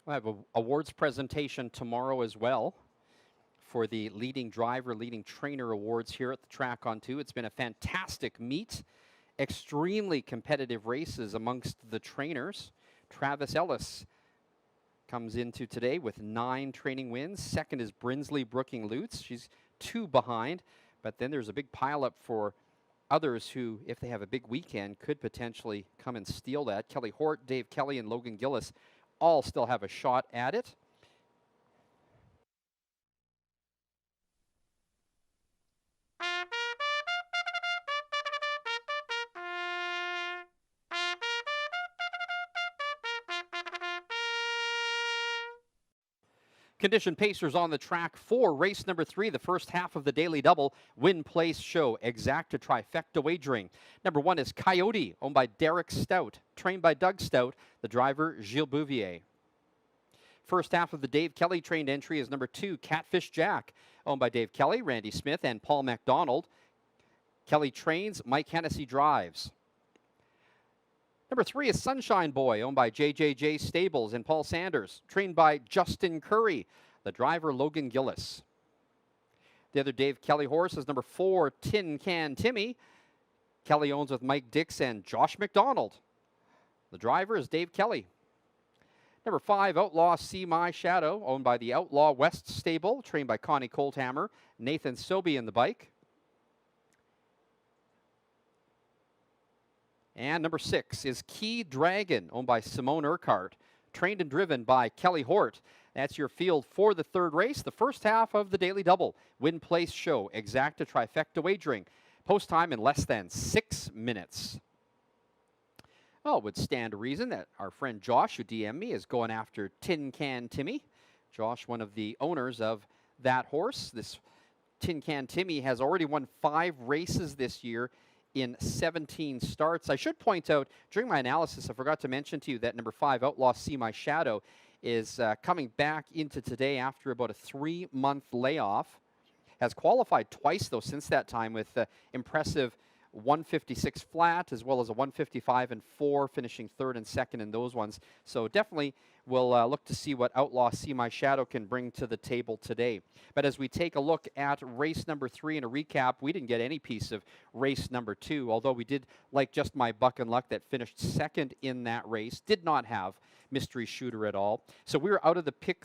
We'll have an awards presentation tomorrow as well for the leading driver, leading trainer awards here at the track on 2. It's been a fantastic meet. Extremely competitive races amongst the trainers. Travis Ellis comes into today with 9 training wins. Second is Brinsley Brooking Lutz. She's 2 behind, but then there's a big pileup for others who, if they have a big weekend, could potentially come and steal that. Kelly Hort, Dave Kelly, and Logan Gillis all still have a shot at it. Condition pacers on the track for race number 3, the first half of the daily double win place show. Exacta trifecta wagering. Number 1 is Coyote, owned by Derek Stout, trained by Doug Stout, the driver Gilles Bouvier. First half of the Dave Kelly trained entry is number 2, Catfish Jack, owned by Dave Kelly, Randy Smith, and Paul MacDonald. Kelly trains, Mike Hennessy drives. Number 3 is Sunshine Boy, owned by JJJ Stables and Paul Sanders, trained by Justin Curry, the driver Logan Gillis. The other Dave Kelly horse is number 4, Tin Can Timmy. Kelly owns with Mike Dix and Josh McDonald. The driver is Dave Kelly. Number 5, Outlaw See My Shadow, owned by the Outlaw West Stable, trained by Connie Colthammer, Nathan Sobey in the bike. And number 6 is Key Dragon, owned by Simone Urquhart, trained and driven by Kelly Hort. That's your field for the third race, the first half of the daily double. Win place show, exacta trifecta wagering. Post time in less than 6 minutes. Well, it would stand to reason that our friend Josh, who DM'd me, is going after Tin Can Timmy. Josh, one of the owners of that horse. This Tin Can Timmy has already won 5 races this year in 17 starts. I should point out, during my analysis, I forgot to mention to you that number 5, Outlaw See My Shadow, is coming back into today after about a 3-month layoff. Has qualified twice, though, since that time with impressive 156 flat, as well as a 155 and 4, finishing 3rd and 2nd in those ones. So definitely we'll look to see what Outlaw See My Shadow can bring to the table today. But as we take a look at race number 3 in a recap, we didn't get any piece of race number 2, although we did like Just My Buck and Luck that finished 2nd in that race. Did not have Mystery Shooter at all. So we were out of the pick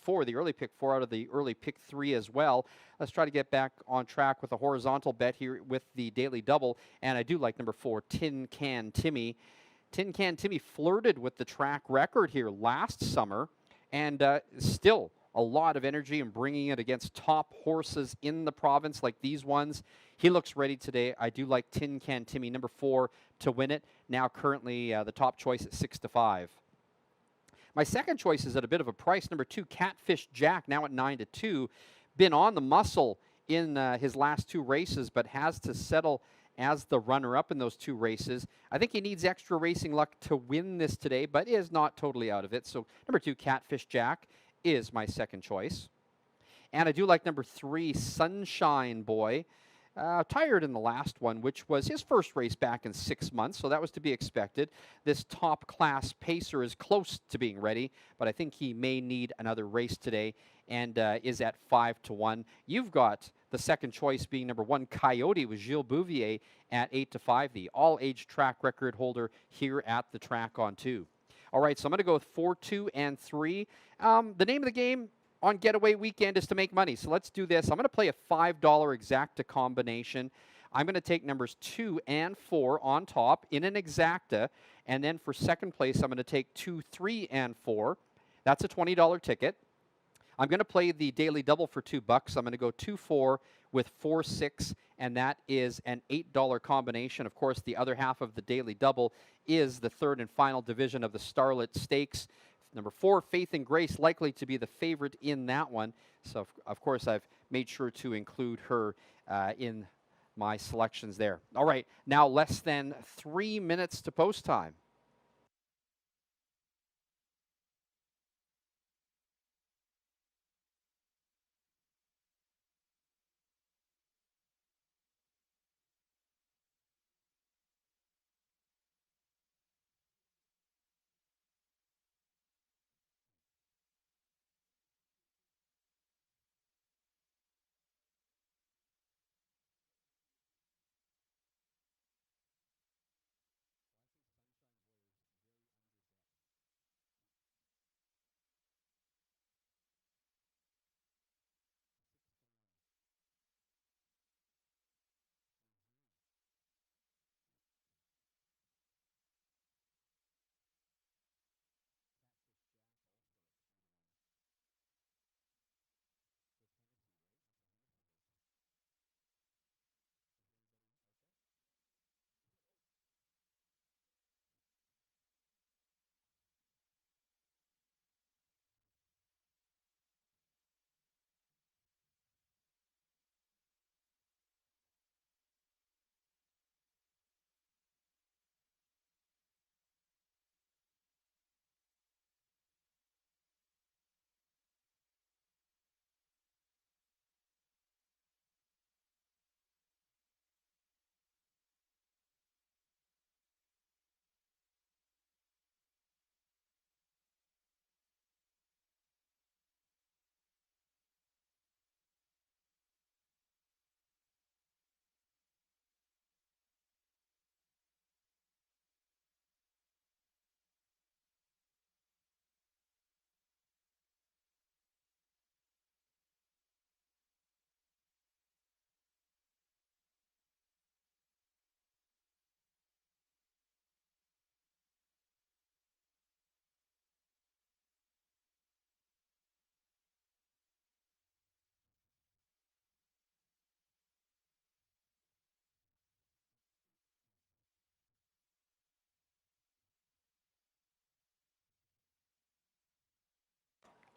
4, the early pick 4, out of the early pick 3 as well. Let's try to get back on track with a horizontal bet here with the daily double. And I do like number 4, Tin Can Timmy. Tin Can Timmy flirted with the track record here last summer and still a lot of energy and bringing it against top horses in the province like these ones. He looks ready today. I do like Tin Can Timmy, number 4, to win it. Now currently the top choice at 6-5. My second choice is at a bit of a price. Number 2, Catfish Jack, now at 9-2. Been on the muscle in his last 2 races, but has to settle as the runner-up in those 2 races. I think he needs extra racing luck to win this today, but is not totally out of it. So number 2, Catfish Jack, is my second choice. And I do like number 3, Sunshine Boy. Tired in the last one, which was his first race back in 6 months, so that was to be expected. This top-class pacer is close to being ready, but I think he may need another race today and is at 5-1. You've got the second choice being number 1, Coyote, with Gilles Bouvier at 8-5, the all-age track record holder here at the track on 2. All right, so I'm going to go with 4, 2, and 3. The name of the game on Getaway Weekend is to make money. So let's do this. I'm going to play a $5 exacta combination. I'm going to take numbers 2 and 4 on top in an exacta. And then for second place, I'm going to take 2, 3, and 4. That's a $20 ticket. I'm going to play the daily double for $2. I'm going to go 2, 4 with 4, 6, and that is an $8 combination. Of course, the other half of the daily double is the third and final division of the Starlet Stakes. Number 4, Faith and Grace, likely to be the favorite in that one. So, of course, I've made sure to include her in my selections there. All right, now less than 3 minutes to post time.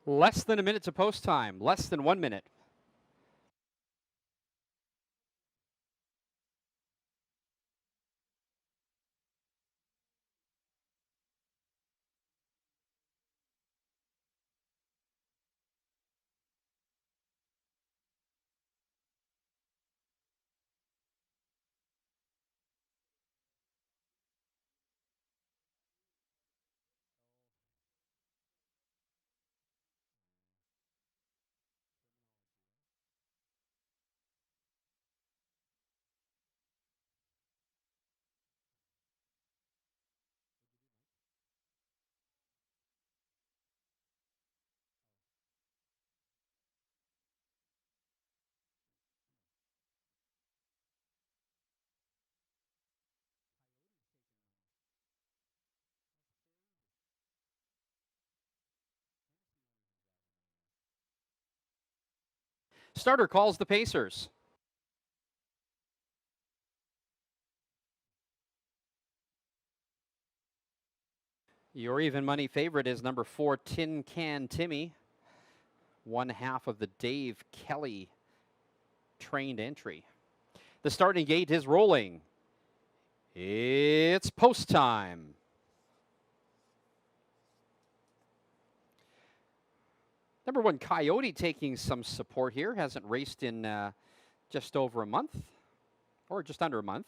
Less than a minute to post time. Less than 1 minute. Starter calls the Pacers. Your even money favorite is number 4, Tin Can Timmy. One half of the Dave Kelly trained entry. The starting gate is rolling. It's post time. Number 1, Coyote, taking some support here. Hasn't raced in just over a month, or just under a month.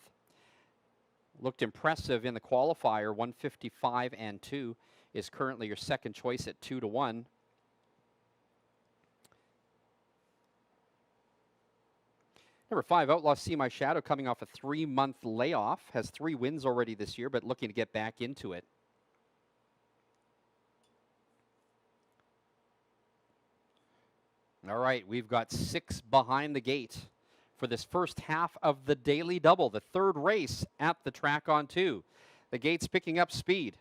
Looked impressive in the qualifier, 155 and 2. Is currently your second choice at 2-1. Number 5, Outlaw See My Shadow, coming off a 3-month layoff. Has 3 wins already this year, but looking to get back into it. All right, we've got 6 behind the gate for this first half of the daily double, the third race at the track on 2. The gate's picking up speed.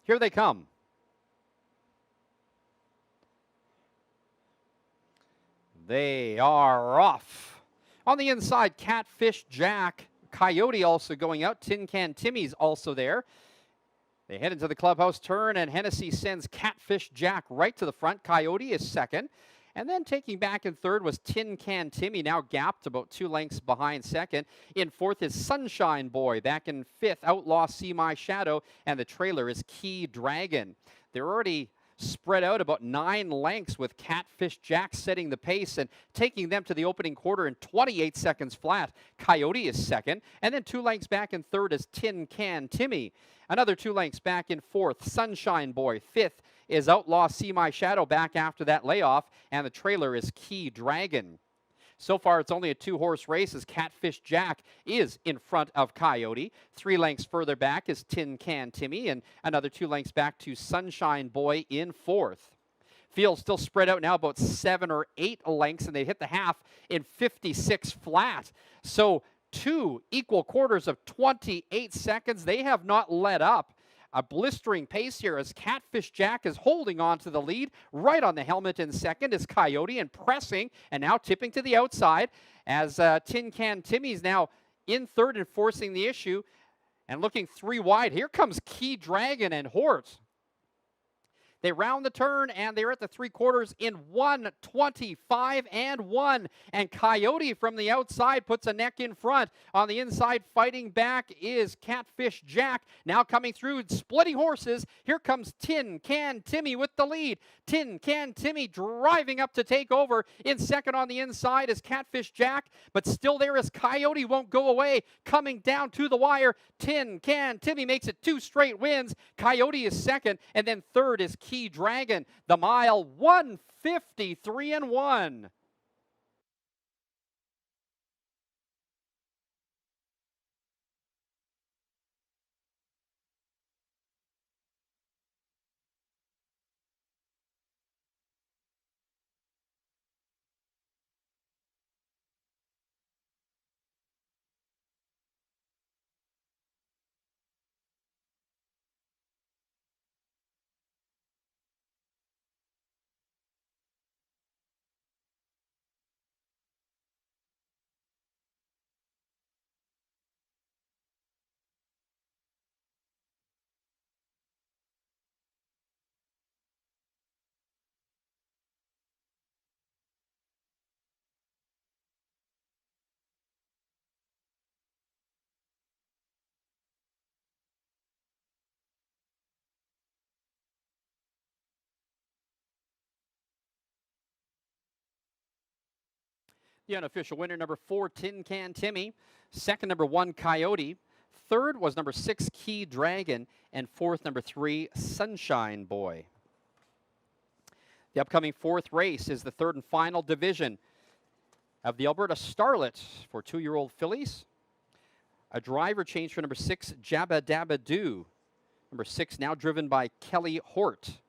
Here they come. They are off. On the inside, Catfish Jack, Coyote also going out. Tin Can Timmy's also there. They head into the clubhouse turn, and Hennessy sends Catfish Jack right to the front. Coyote is second. And then taking back in third was Tin Can Timmy, now gapped about 2 lengths behind second. In fourth is Sunshine Boy. Back in fifth, Outlaw See My Shadow. And the trailer is Key Dragon. They're already spread out about 9 lengths, with Catfish Jack setting the pace and taking them to the opening quarter in 28 seconds flat. Coyote is second, and then 2 lengths back in third is Tin Can Timmy. Another 2 lengths back in fourth, Sunshine Boy. Fifth is Outlaw See My Shadow, back after that layoff, and the trailer is Key Dragon. So far, it's only a 2-horse race, as Catfish Jack is in front of Coyote. 3 lengths further back is Tin Can Timmy, and another 2 lengths back to Sunshine Boy in fourth. Field still spread out now about 7 or 8 lengths, and they hit the half in 56 flat. So 2 equal quarters of 28 seconds. They have not let up. A blistering pace here as Catfish Jack is holding on to the lead. Right on the helmet in second is Coyote, and pressing and now tipping to the outside as Tin Can Timmy's now in third and forcing the issue and looking 3 wide. Here comes Key Dragon and Hort. They round the turn, and they're at the 3 quarters in 1:25 and 1. And Coyote from the outside puts a neck in front. On the inside, fighting back is Catfish Jack. Now coming through, splitting horses. Here comes Tin Can Timmy with the lead. Tin Can Timmy driving up to take over. In second on the inside is Catfish Jack, but still there is Coyote, won't go away. Coming down to the wire, Tin Can Timmy makes it 2 straight wins. Coyote is second, and then third is Key Dragon. The mile, 1:53 and 1. The unofficial winner, number 4, Tin Can Timmy. Second, number 1, Coyote. Third was number 6, Key Dragon. And fourth, number 3, Sunshine Boy. The upcoming 4th race is the 3rd and final division of the Alberta Starlet for 2-year-old fillies. A driver change for number 6, Jabba Dabba Doo. Number 6 now driven by Kelly Hort.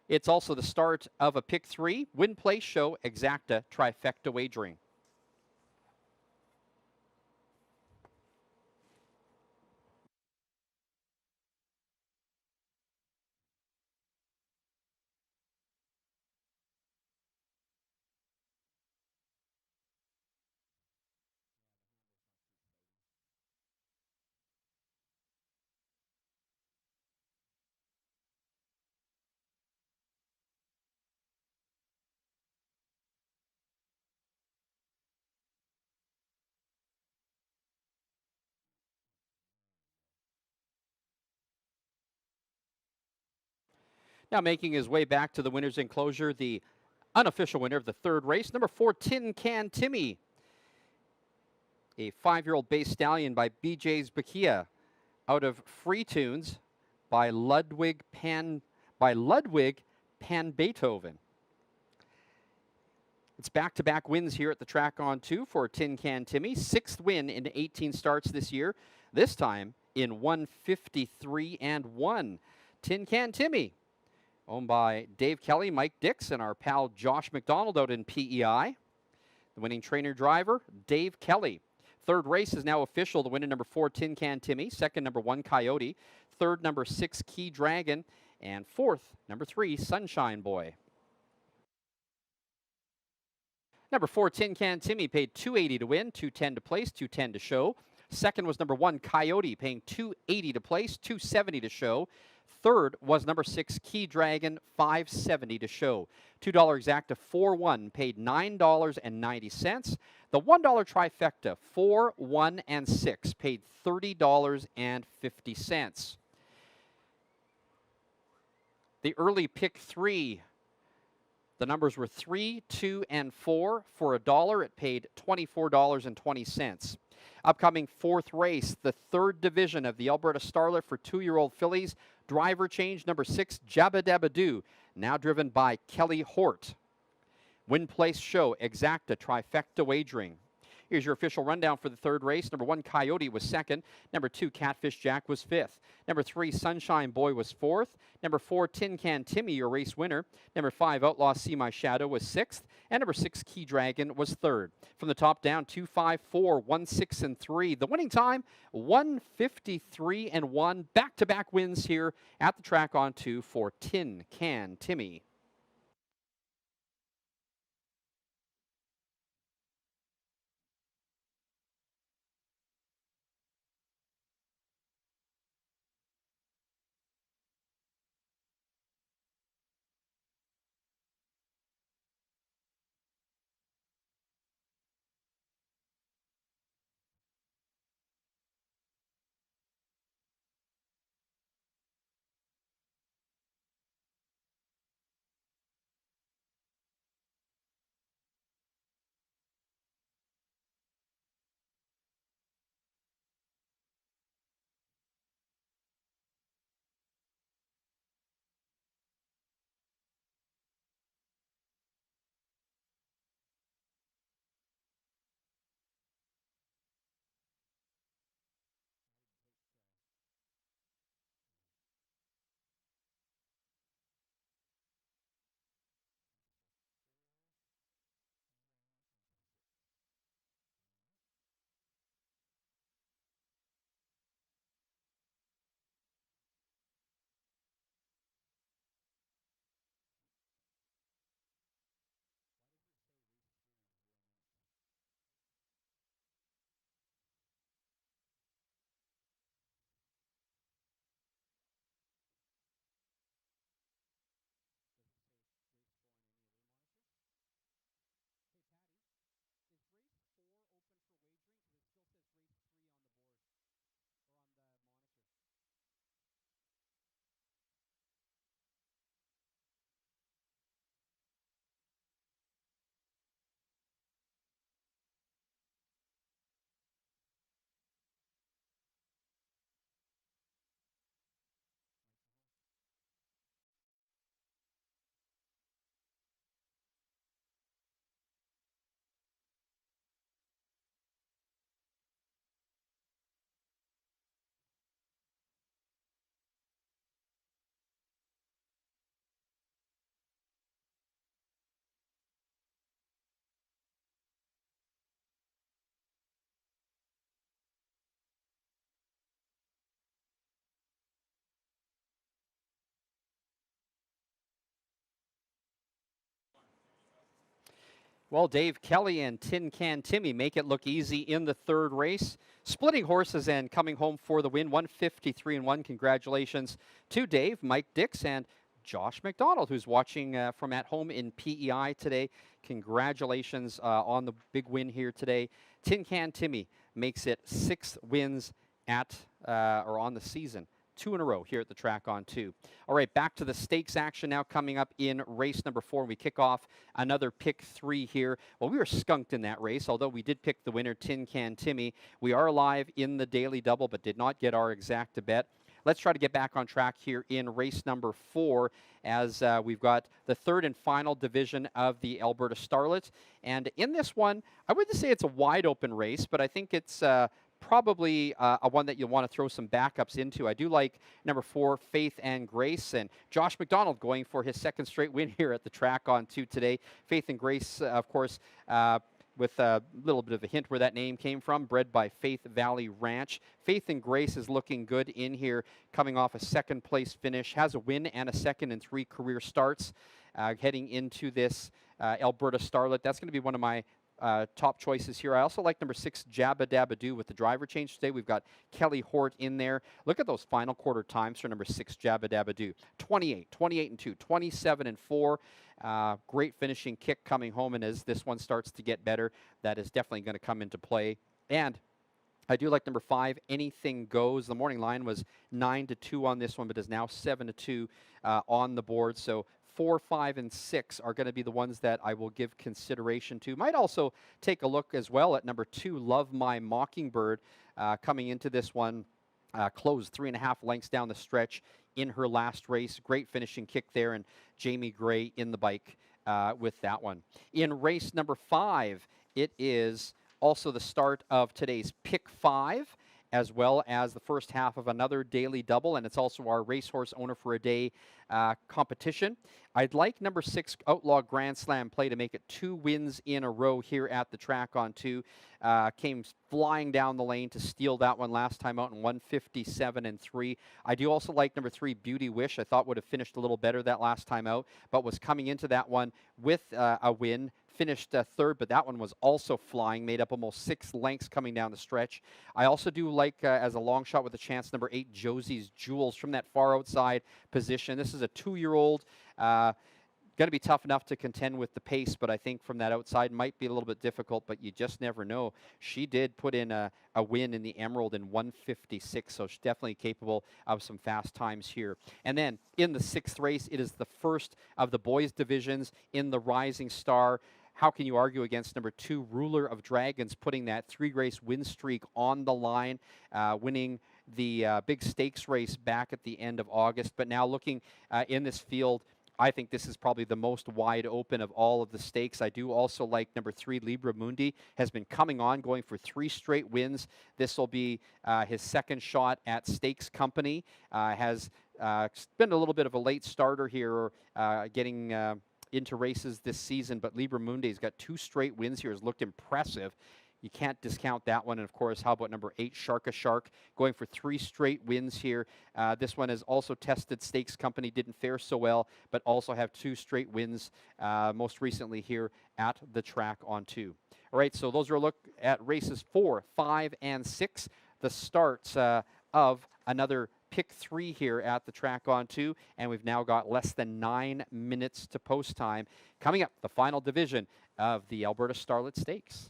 It's also the start of a Pick 3 Win Play Show Exacta Trifecta wagering. Now making his way back to the winner's enclosure, the unofficial winner of the third race, number 4, Tin Can Timmy. A 5-year-old base stallion by BJ's Bakia out of Free Tunes by Ludwig Pan Beethoven. It's back-to-back wins here at the track on 2 for Tin Can Timmy. 6th win in 18 starts this year, this time in 153 and 1. Tin Can Timmy, owned by Dave Kelly, Mike Dix, and our pal Josh McDonald out in PEI. The winning trainer driver, Dave Kelly. Third race is now official. The winner, number 4, Tin Can Timmy. Second, number 1, Coyote. Third, number 6, Key Dragon. And fourth, number 3, Sunshine Boy. Number 4, Tin Can Timmy paid $280 to win, $210 to place, $210 to show. Second was number 1, Coyote, paying $280 to place, $270 to show. Third was number 6, Key Dragon, $570 to show. $2 exacta 4-1 paid $9.90. The $1 trifecta 4, 1, and 6 paid $30.50. The early pick 3. The numbers were 3, 2, and 4. For $1, it paid $24.20. Upcoming fourth race, the third division of the Alberta Starlet for 2-year-old fillies. Driver change, number 6, Jabba Dabba Doo, now driven by Kelly Hort. Win place show, exacta trifecta wagering. Here's your official rundown for the third race. Number 1, Coyote was second. Number 2, Catfish Jack was fifth. Number 3, Sunshine Boy was fourth. Number 4, Tin Can Timmy, your race winner. Number 5, Outlaw See My Shadow was sixth. And number 6, Key Dragon was third. From the top down, 2, 5, 4, 1, 6, and 3. The winning time, 153 and 1. Back-to-back wins here at the track on 2 for Tin Can Timmy. Well, Dave Kelly and Tin Can Timmy make it look easy in the third race. Splitting horses and coming home for the win, 153 and 1. Congratulations to Dave, Mike Dix, and Josh McDonald, who's watching from at home in PEI today. Congratulations on the big win here today. Tin Can Timmy makes it 6 wins at or on the season 2 in a row here at the track on 2. All right, back to the stakes action now coming up in race number 4. We kick off another pick 3 here. Well, we were skunked in that race, although we did pick the winner, Tin Can Timmy. We are live in the daily double, but did not get our exacta bet. Let's try to get back on track here in race number 4 as we've got the third and final division of the Alberta Starlet. And in this one, I wouldn't say it's a wide open race, but I think it's probably a one that you'll want to throw some backups into. I do like number 4, Faith and Grace, and Josh McDonald going for his second straight win here at the track on 2 today. Faith and Grace, of course, with a little bit of a hint where that name came from, bred by Faith Valley Ranch. Faith and Grace is looking good in here, coming off a second place finish, has a win and a second in 3 career starts. Heading into this Alberta Starlet, that's going to be one of my top choices here. I also like number 6, Jabba Dabba Doo with the driver change today. We've got Kelly Hort in there. Look at those final quarter times for number 6, Jabba Dabba Doo. 28, 28 and 2, 27 and 4. Great finishing kick coming home, and as this one starts to get better, that is definitely going to come into play. And I do like number 5, Anything Goes. The morning line was 9-2 on this one, but is now 7-2 on the board. So 4, 5, and 6 are going to be the ones that I will give consideration to. Might also take a look as well at number 2, Love My Mockingbird, coming into this one. Closed 3.5 lengths down the stretch in her last race. Great finishing kick there, and Jamie Gray in the bike with that one. In race number 5, it is also the start of today's pick 5, as well as the first half of another daily double, and it's also our Racehorse Owner for a Day competition. I'd like number 6, Outlaw Grand Slam Play, to make it 2 wins in a row here at the track on 2. Came flying down the lane to steal that one last time out in 157 and 3. I do also like number 3, Beauty Wish. I thought would have finished a little better that last time out, but was coming into that one with a win. Finished third, but that one was also flying, made up almost 6 lengths coming down the stretch. I also do like, as a long shot with a chance, number 8, Josie's Jewels from that far outside position. This is a 2-year-old. Going to be tough enough to contend with the pace, but I think from that outside might be a little bit difficult, but you just never know. She did put in a win in the Emerald in 156, so she's definitely capable of some fast times here. And then in the 6th race, it is the first of the boys divisions in the Rising Star. How can you argue against number 2, Ruler of Dragons, putting that 3-race win streak on the line, winning the big stakes race back at the end of August. But now looking in this field, I think this is probably the most wide open of all of the stakes. I do also like number 3, Libra Mundi, has been coming on, going for 3 straight wins. This will be his second shot at Stakes Company. Has been a little bit of a late starter here, getting into races this season, but Libra Mundi's got 2 straight wins here, has looked impressive. You can't discount that one. And of course, how about number 8, Sharka Shark, going for 3 straight wins here. This one has also tested Stakes Company, didn't fare so well, but also have 2 straight wins, most recently here at the track on 2. All right, so those are a look at races 4, 5, and 6. The starts of another pick 3 here at the track on 2, and we've now got less than 9 minutes to post time. Coming up, the final division of the Alberta Starlet Stakes.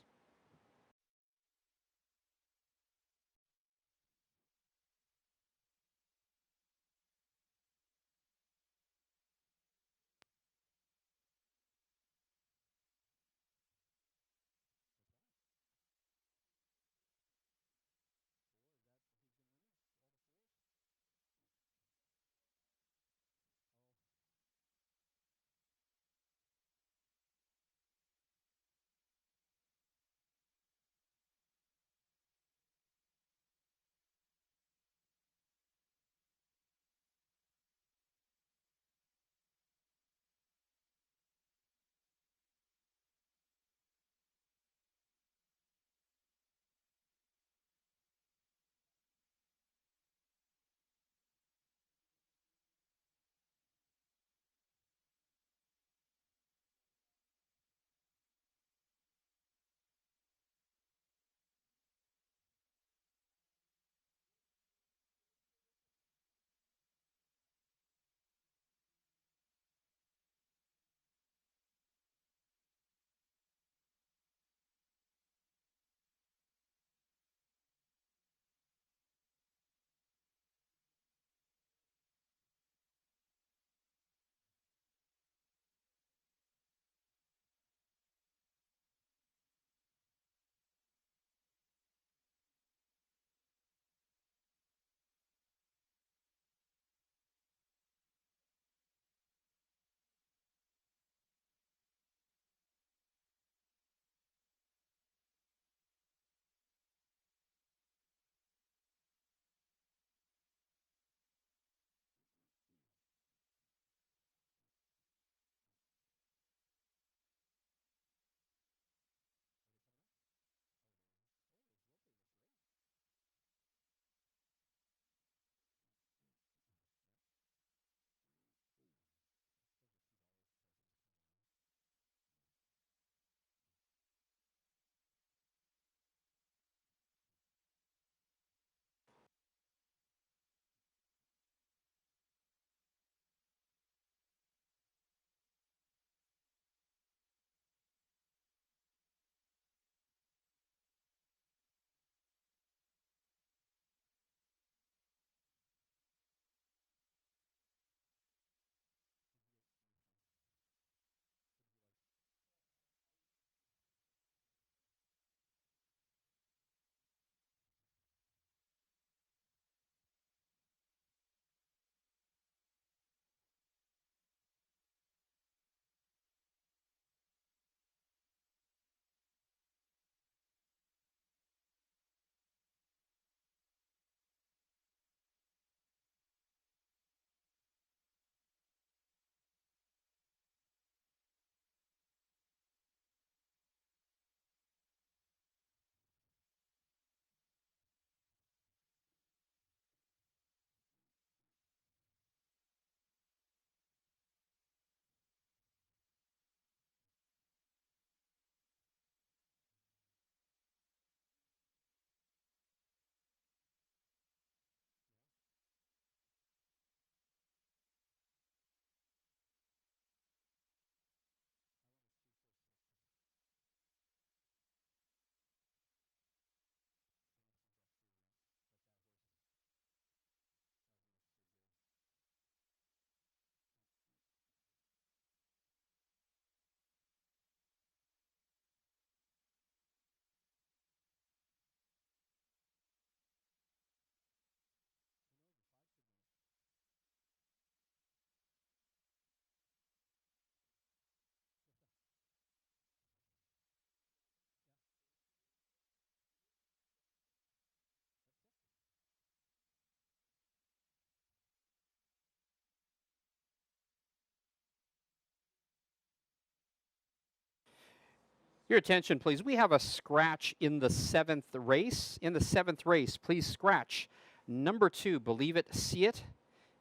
Your attention, please. We have a scratch in the 7th race. In the 7th race, please scratch number 2, Believe It, See It.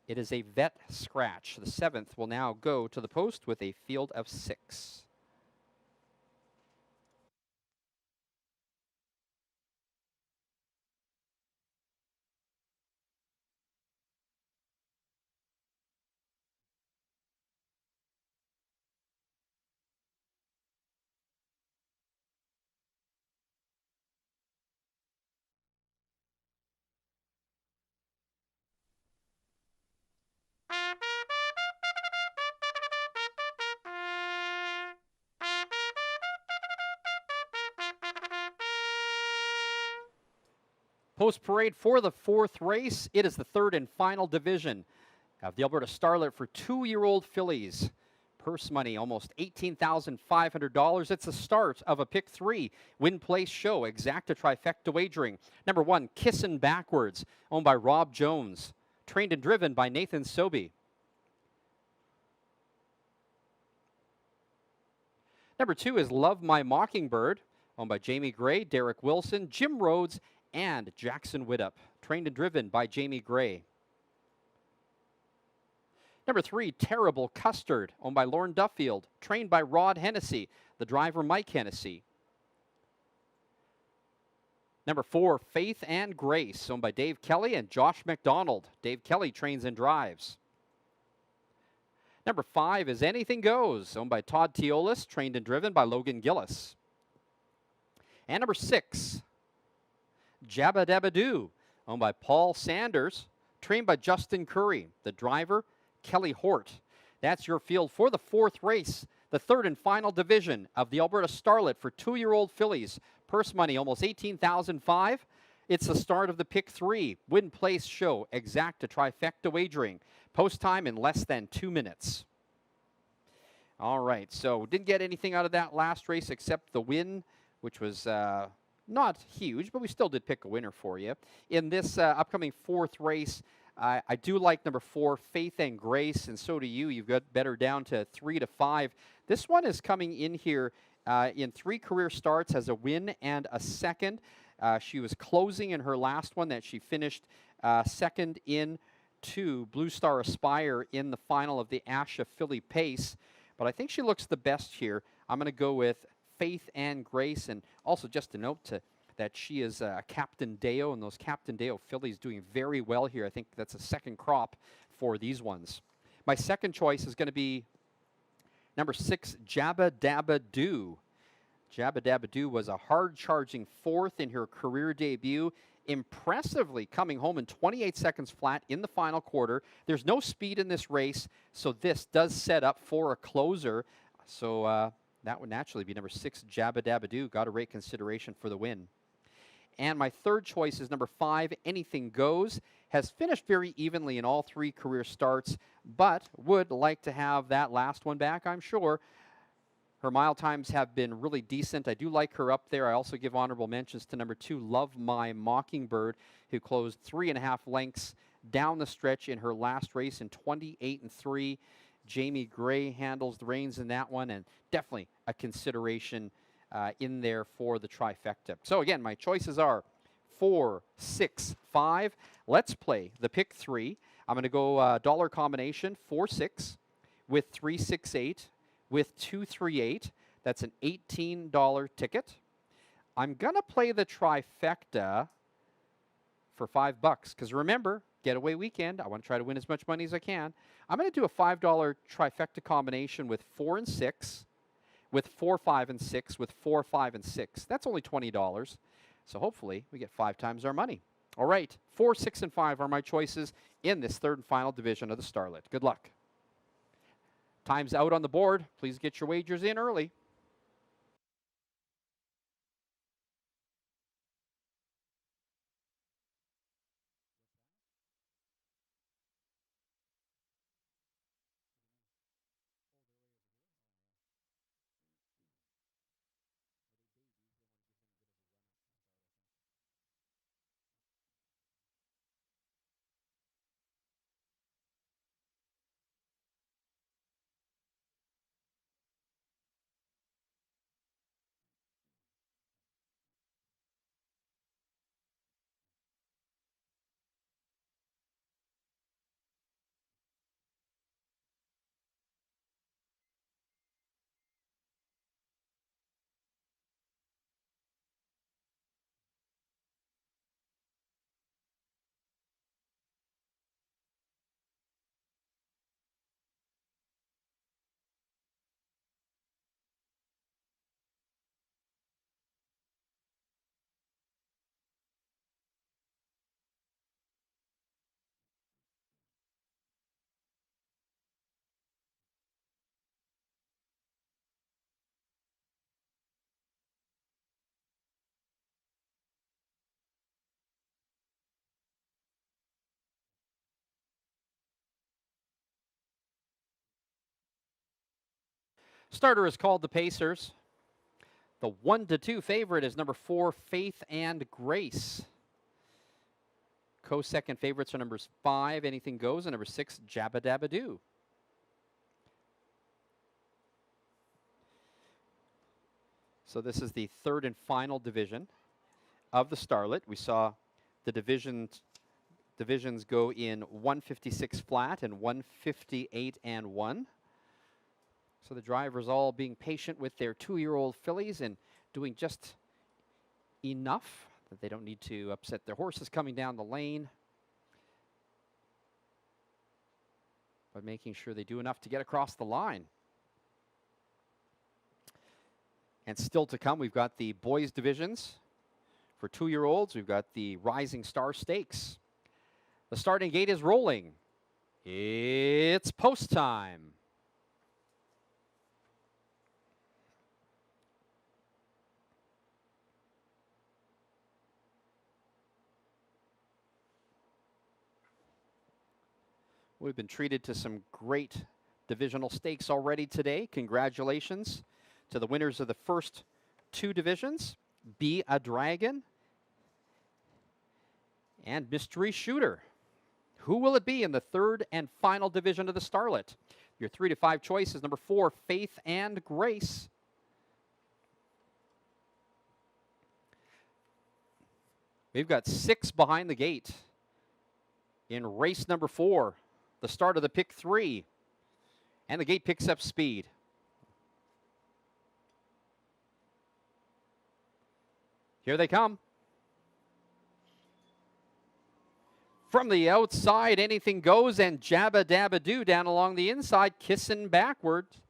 It is a vet scratch. The 7th will now go to the post with a field of 6. Post parade for the 4th race. It is the 3rd and final division of the Alberta Starlet for 2-year-old fillies. Purse money almost $18,500. It's the start of a pick 3 win place show. Exacta trifecta wagering. Number 1, Kissin' Backwards, owned by Rob Jones. Trained and driven by Nathan Sobey. Number 2 is Love My Mockingbird, owned by Jamie Gray, Derek Wilson, Jim Rhodes, and Jackson Widdop. Trained and driven by Jamie Gray. Number 3, Terrible Custard, owned by Lauren Duffield, trained by Rod Hennessy, the driver Mike Hennessy. Number 4, Faith and Grace, owned by Dave Kelly and Josh McDonald. Dave Kelly trains and drives. Number 5 is Anything Goes, owned by Todd Teolis, trained and driven by Logan Gillis. And number 6, Jabba Dabba Doo, owned by Paul Sanders, trained by Justin Curry, the driver Kelly Hort. That's your field for the 4th race, the 3rd and final division of the Alberta Starlet for 2-year-old fillies. Purse money almost $18,500. It's the start of the pick 3 win place show. Exacta trifecta wagering. Post time in less than 2 minutes. All right, so didn't get anything out of that last race except the win, which was not huge, but we still did pick a winner for you. In this upcoming 4th race, I do like number 4, Faith and Grace, and so do you. You've got better down to 3 to 5. This one is coming in here in 3 career starts, has a win and a second. She was closing in her last one that she finished second in to Blue Star Aspire in the final of the Asha Philly Pace. But I think she looks the best here. I'm going to go with Faith and Grace, and also just to note that she is Captain Deo, and those Captain Deo fillies doing very well here. I think that's a second crop for these ones. My second choice is going to be number 6, Jabba Dabba Doo. Jabba Dabba Doo was a hard-charging 4th in her career debut, impressively coming home in 28 seconds flat in the final quarter. There's no speed in this race, so this does set up for a closer. So that would naturally be number 6, Jabba Dabba Doo. Got a rate consideration for the win. And my third choice is number 5, Anything Goes. Has finished very evenly in all 3 career starts, but would like to have that last one back, I'm sure. Her mile times have been really decent. I do like her up there. I also give honorable mentions to number 2, Love My Mockingbird, who closed 3.5 lengths down the stretch in her last race in 28-3. Jamie Gray handles the reins in that one, and definitely a consideration in there for the trifecta. So again, my choices are 4, 6, 5. Let's play the pick 3. I'm going to go dollar combination 4, 6 with 3, 6, 8 with 2, 3, 8. That's an $18 ticket. I'm going to play the trifecta for $5 because remember, getaway weekend. I want to try to win as much money as I can. I'm going to do a $5 trifecta combination with 4 and 6. With 4, 5, and 6, with 4, 5, and 6. That's only $20. So hopefully we get 5 times our money. All right, 4, 6, and 5 are my choices in this 3rd and final division of the Starlet. Good luck. Time's out on the board. Please get your wagers in early. Starter is called the Pacers. The 1-2 favorite is number 4, Faith and Grace. Co-second favorites are numbers 5, Anything Goes, and number 6, Jabba Dabba Doo. So this is the third and final division of the Starlet. We saw the divisions go in 156 flat and 158 and 1. So the drivers all being patient with their 2-year-old fillies and doing just enough that they don't need to upset their horses coming down the lane, but making sure they do enough to get across the line. And still to come, we've got the boys divisions. For 2-year-olds, we've got the Rising Star Stakes. The starting gate is rolling. It's post time. We've been treated to some great divisional stakes already today. Congratulations to the winners of the first 2 divisions, Be a Dragon and Mystery Shooter. Who will it be in the third and final division of the Starlet? Your 3 to 5 choice is number 4, Faith and Grace. We've got 6 behind the gate in race number 4, the start of the pick 3, and the gate picks up speed. Here they come. From the outside, Anything Goes, and Jabba Dabba Doo down along the inside, kissing backwards.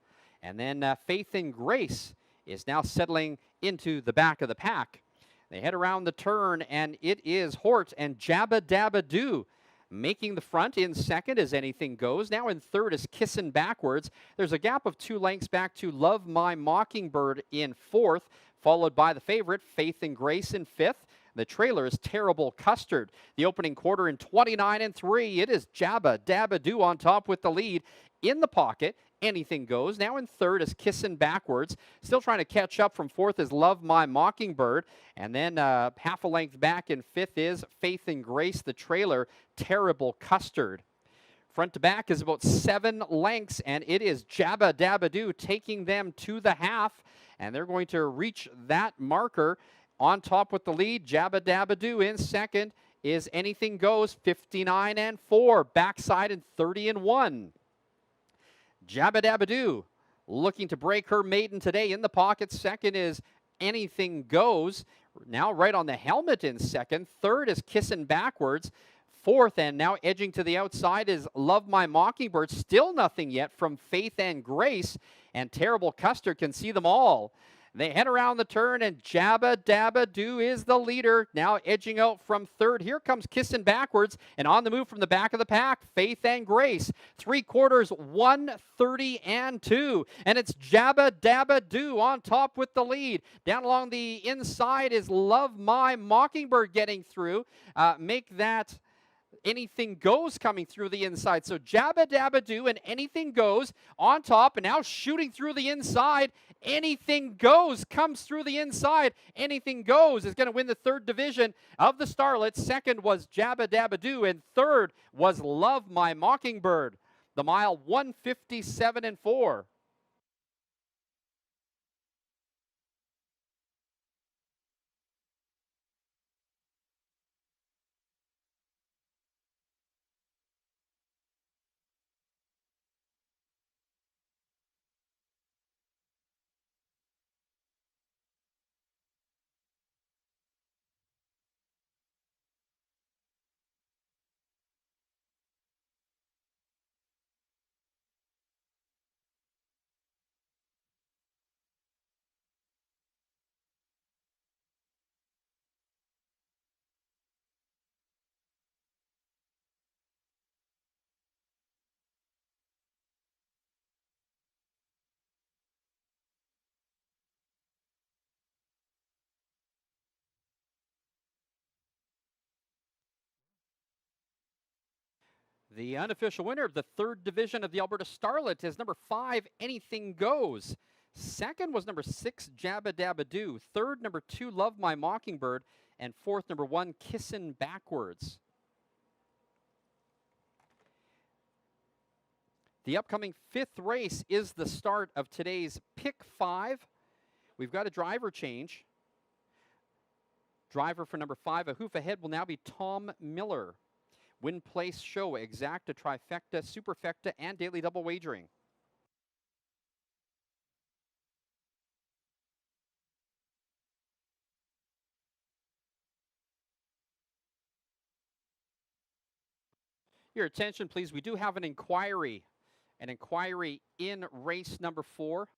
And then Faith and Grace is now settling into the back of the pack. They head around the turn, and it is Hort and Jabba Dabba Doo making the front. In second is Anything Goes. Now in third is Kissin' Backwards. There's a gap of 2 lengths back to Love My Mockingbird in fourth, followed by the favorite, Faith and Grace, in fifth. The trailer is Terrible Custard. The opening quarter in 29 and 3. It is Jabba Dabba Doo on top with the lead. In the pocket, Anything Goes. Now in third is Kissin' Backwards. Still trying to catch up from fourth is Love My Mockingbird. And then half a length back in fifth is Faith and Grace. The trailer, Terrible Custard. Front to back is about 7 lengths, and it is Jabba Dabba Doo taking them to the half. And they're going to reach that marker. On top with the lead, Jabba Dabba Doo. In second is Anything Goes, 59 and 4. Backside in 30 and 1. Jabba Dabba Doo looking to break her maiden today. In the pocket, second is Anything Goes. Now right on the helmet in second. Third is Kissin' Backwards. Fourth, and now edging to the outside, is Love My Mockingbird. Still nothing yet from Faith and Grace. And Terrible Custard can see them all. They head around the turn, and Jabba Dabba Doo is the leader. Now edging out from third. Here comes Kissin' Backwards, and on the move from the back of the pack, Faith and Grace. 3/4, 130 and 2. And it's Jabba Dabba Doo on top with the lead. Down along the inside is Love My Mockingbird getting through. Make that Anything Goes coming through the inside. So Jabba Dabba Doo and Anything Goes on top, and now shooting through the inside. Anything Goes comes through the inside. Anything Goes is going to win the third division of the Starlet. Second was Jabba Dabba Doo, and third was Love My Mockingbird. The mile, 157 and 4. The unofficial winner of the third division of the Alberta Starlet is number 5, Anything Goes. Second was number 6, Jabba Dabba Doo. Third, number 2, Love My Mockingbird. And fourth, number 1, Kissin' Backwards. The upcoming fifth race is the start of today's Pick 5. We've got a driver change. Driver for number 5, a hoof ahead, will now be Tom Miller. Win, place, show, exacta, trifecta, superfecta, and daily double wagering. Your attention, please. We do have an inquiry in race number 4.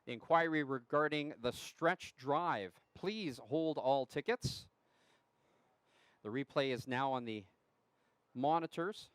The inquiry regarding the stretch drive. Please hold all tickets. The replay is now on the monitors.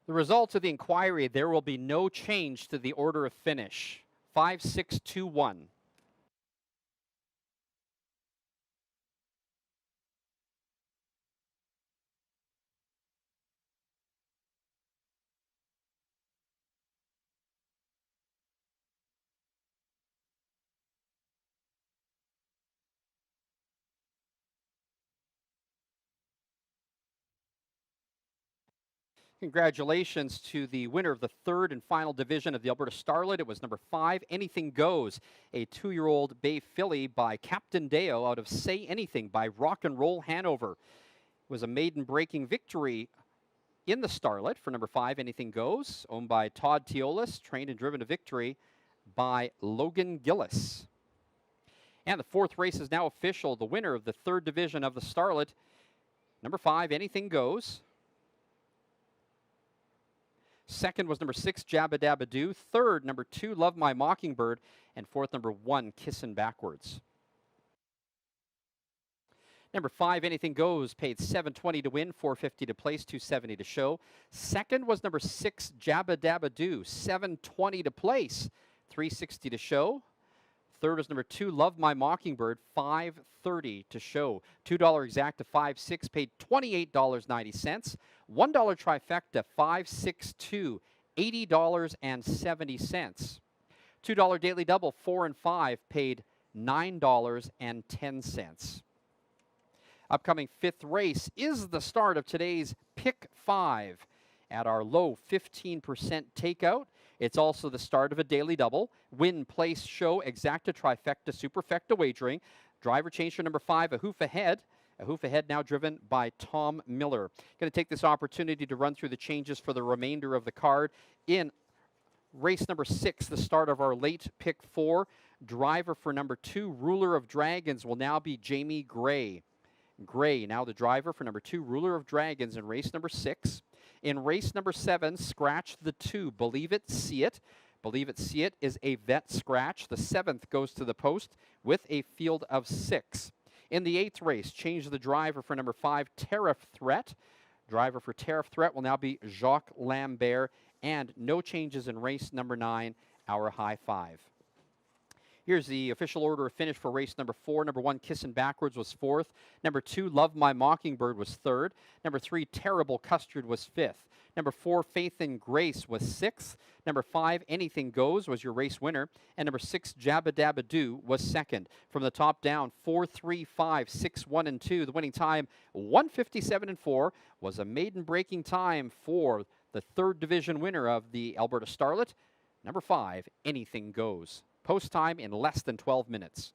The results of the inquiry, there will be no change to the order of finish. 5, 6, 2, 1. Congratulations to the winner of the third and final division of the Alberta Starlet. It was number 5, Anything Goes, a 2-year-old bay filly by Captain Deo out of Say Anything by Rock and Roll Hanover. It was a maiden-breaking victory in the Starlet for number 5, Anything Goes, owned by Todd Teolis, trained and driven to victory by Logan Gillis. And the fourth race is now official. The winner of the third division of the Starlet, number 5, Anything Goes. Second was number 6, Jabba Dabba Doo. Third, number 2, Love My Mockingbird. And fourth, number 1, Kissin' Backwards. Number 5, Anything Goes, paid $7.20 to win, $4.50 to place, $2.70 to show. Second was number 6, Jabba Dabba Doo, $7.20 to place, $3.60 to show. Third was number 2, Love My Mockingbird, $5.30 to show. $2 exacta, 5.6, paid $28.90. $1 trifecta, 5.62, $80.70. $2 daily double, 4 and 5, paid $9.10. Upcoming fifth race is the start of today's Pick 5 at our low 15% takeout. It's also the start of a daily double. Win, place, show, exacta, trifecta, superfecta wagering. Driver change for number 5, a hoof ahead. A hoof ahead now driven by Tom Miller. Going to take this opportunity to run through the changes for the remainder of the card. In race number 6, the start of our late Pick 4. Driver for number 2, Ruler of Dragons, will now be Jamie Gray. Gray, now the driver for number 2, Ruler of Dragons, in race number 6. In race number 7, scratch the 2, Believe It, See It. Believe It, See It is a vet scratch. The 7th goes to the post with a field of 6. In the 8th race, change the driver for number 5, Tariff Threat. Driver for Tariff Threat will now be Jacques Lambert. And no changes in race number 9, our high 5. Here's the official order of finish for race number 4. Number 1, Kissin' Backwards, was 4th. Number 2, Love My Mockingbird, was 3rd. Number 3, Terrible Custard, was 5th. Number 4, Faith and Grace, was 6th. Number 5, Anything Goes, was your race winner. And number 6, Jabba Dabba Doo, was 2nd. From the top down, 4, 3, 5, 6, 1, and 2. The winning time, 1:57 and 4, was a maiden-breaking time for the 3rd division winner of the Alberta Starlet. Number 5, Anything Goes. Post time in less than 12 minutes.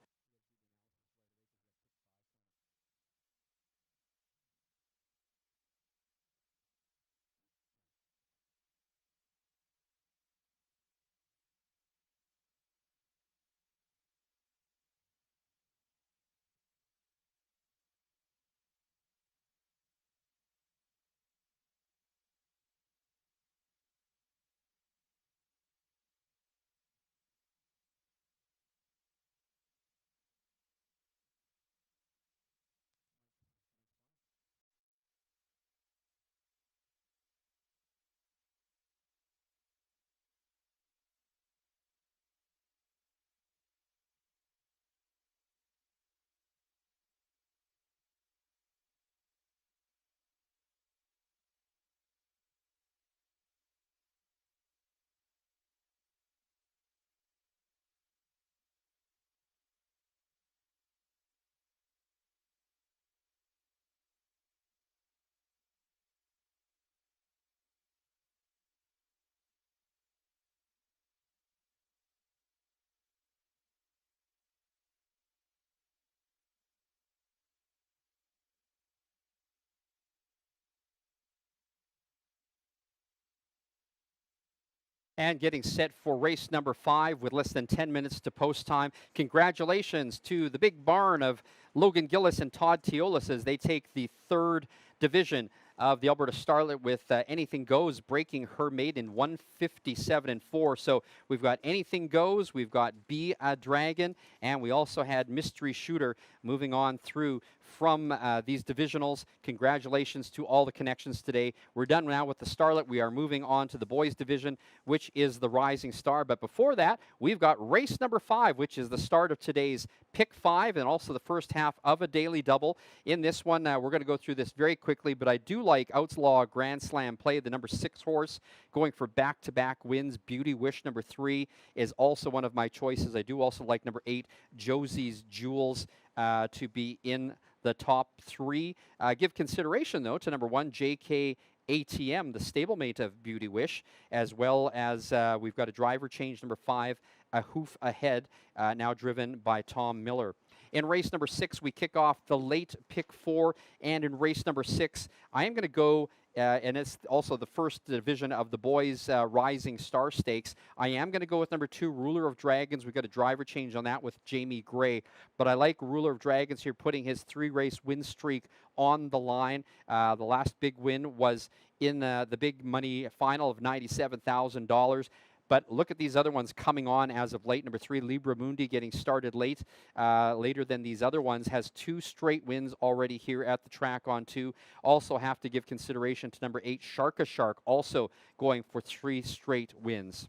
And getting set for race number 5 with less than 10 minutes to post time. Congratulations to the big barn of Logan Gillis and Todd Teolis as they take the 3rd division of the Alberta Starlet with Anything Goes breaking her maiden 157-4. So we've got Anything Goes, we've got Be a Dragon, and we also had Mystery Shooter moving on through from these divisionals. Congratulations to all the connections today. We're done now with the Starlet. We are moving on to the boys division, which is the Rising Star. But before that, we've got race number 5, which is the start of today's Pick 5 and also the first half of a daily double. In this one, we're going to go through this very quickly, but I do like Outlaw Grand Slam play, the number 6 horse, going for back-to-back wins. Beauty Wish, number 3, is also one of my choices. I do also like number 8, Josie's Jewels, to be in the top 3. Give consideration, though, to number 1, JK ATM, the stablemate of Beauty Wish, as well as we've got a driver change, number 5, A Hoof Ahead, now driven by Tom Miller. In race number 6, we kick off the late pick 4, and in race number 6, I am going to go, and it's also the first division of the boys' Rising Star Stakes. I am going to go with number 2, Ruler of Dragons. We've got a driver change on that with Jamie Gray, but I like Ruler of Dragons here, putting his 3-race win streak on the line. The last big win was in the big money final of $97,000. But look at these other ones coming on as of late. Number 3, Libra Mundi, getting started late, later than these other ones, has 2 straight wins already here at the track on 2. Also have to give consideration to number 8, Sharka Shark, also going for 3 straight wins.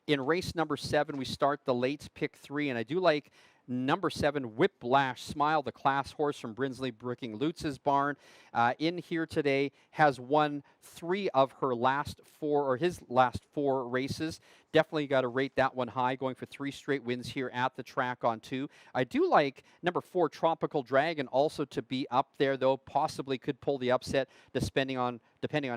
In race number 7, we start the late pick 3, and I do like number 7, Whiplash Smile, the class horse from Brinsley Bricking Lutz's barn. In here today, has won 3 of her last 4, or his last 4 races. Definitely got to rate that one high, going for 3 straight wins here at the track on 2. I do like number 4, Tropical Dragon, also to be up there, though possibly could pull the upset depending on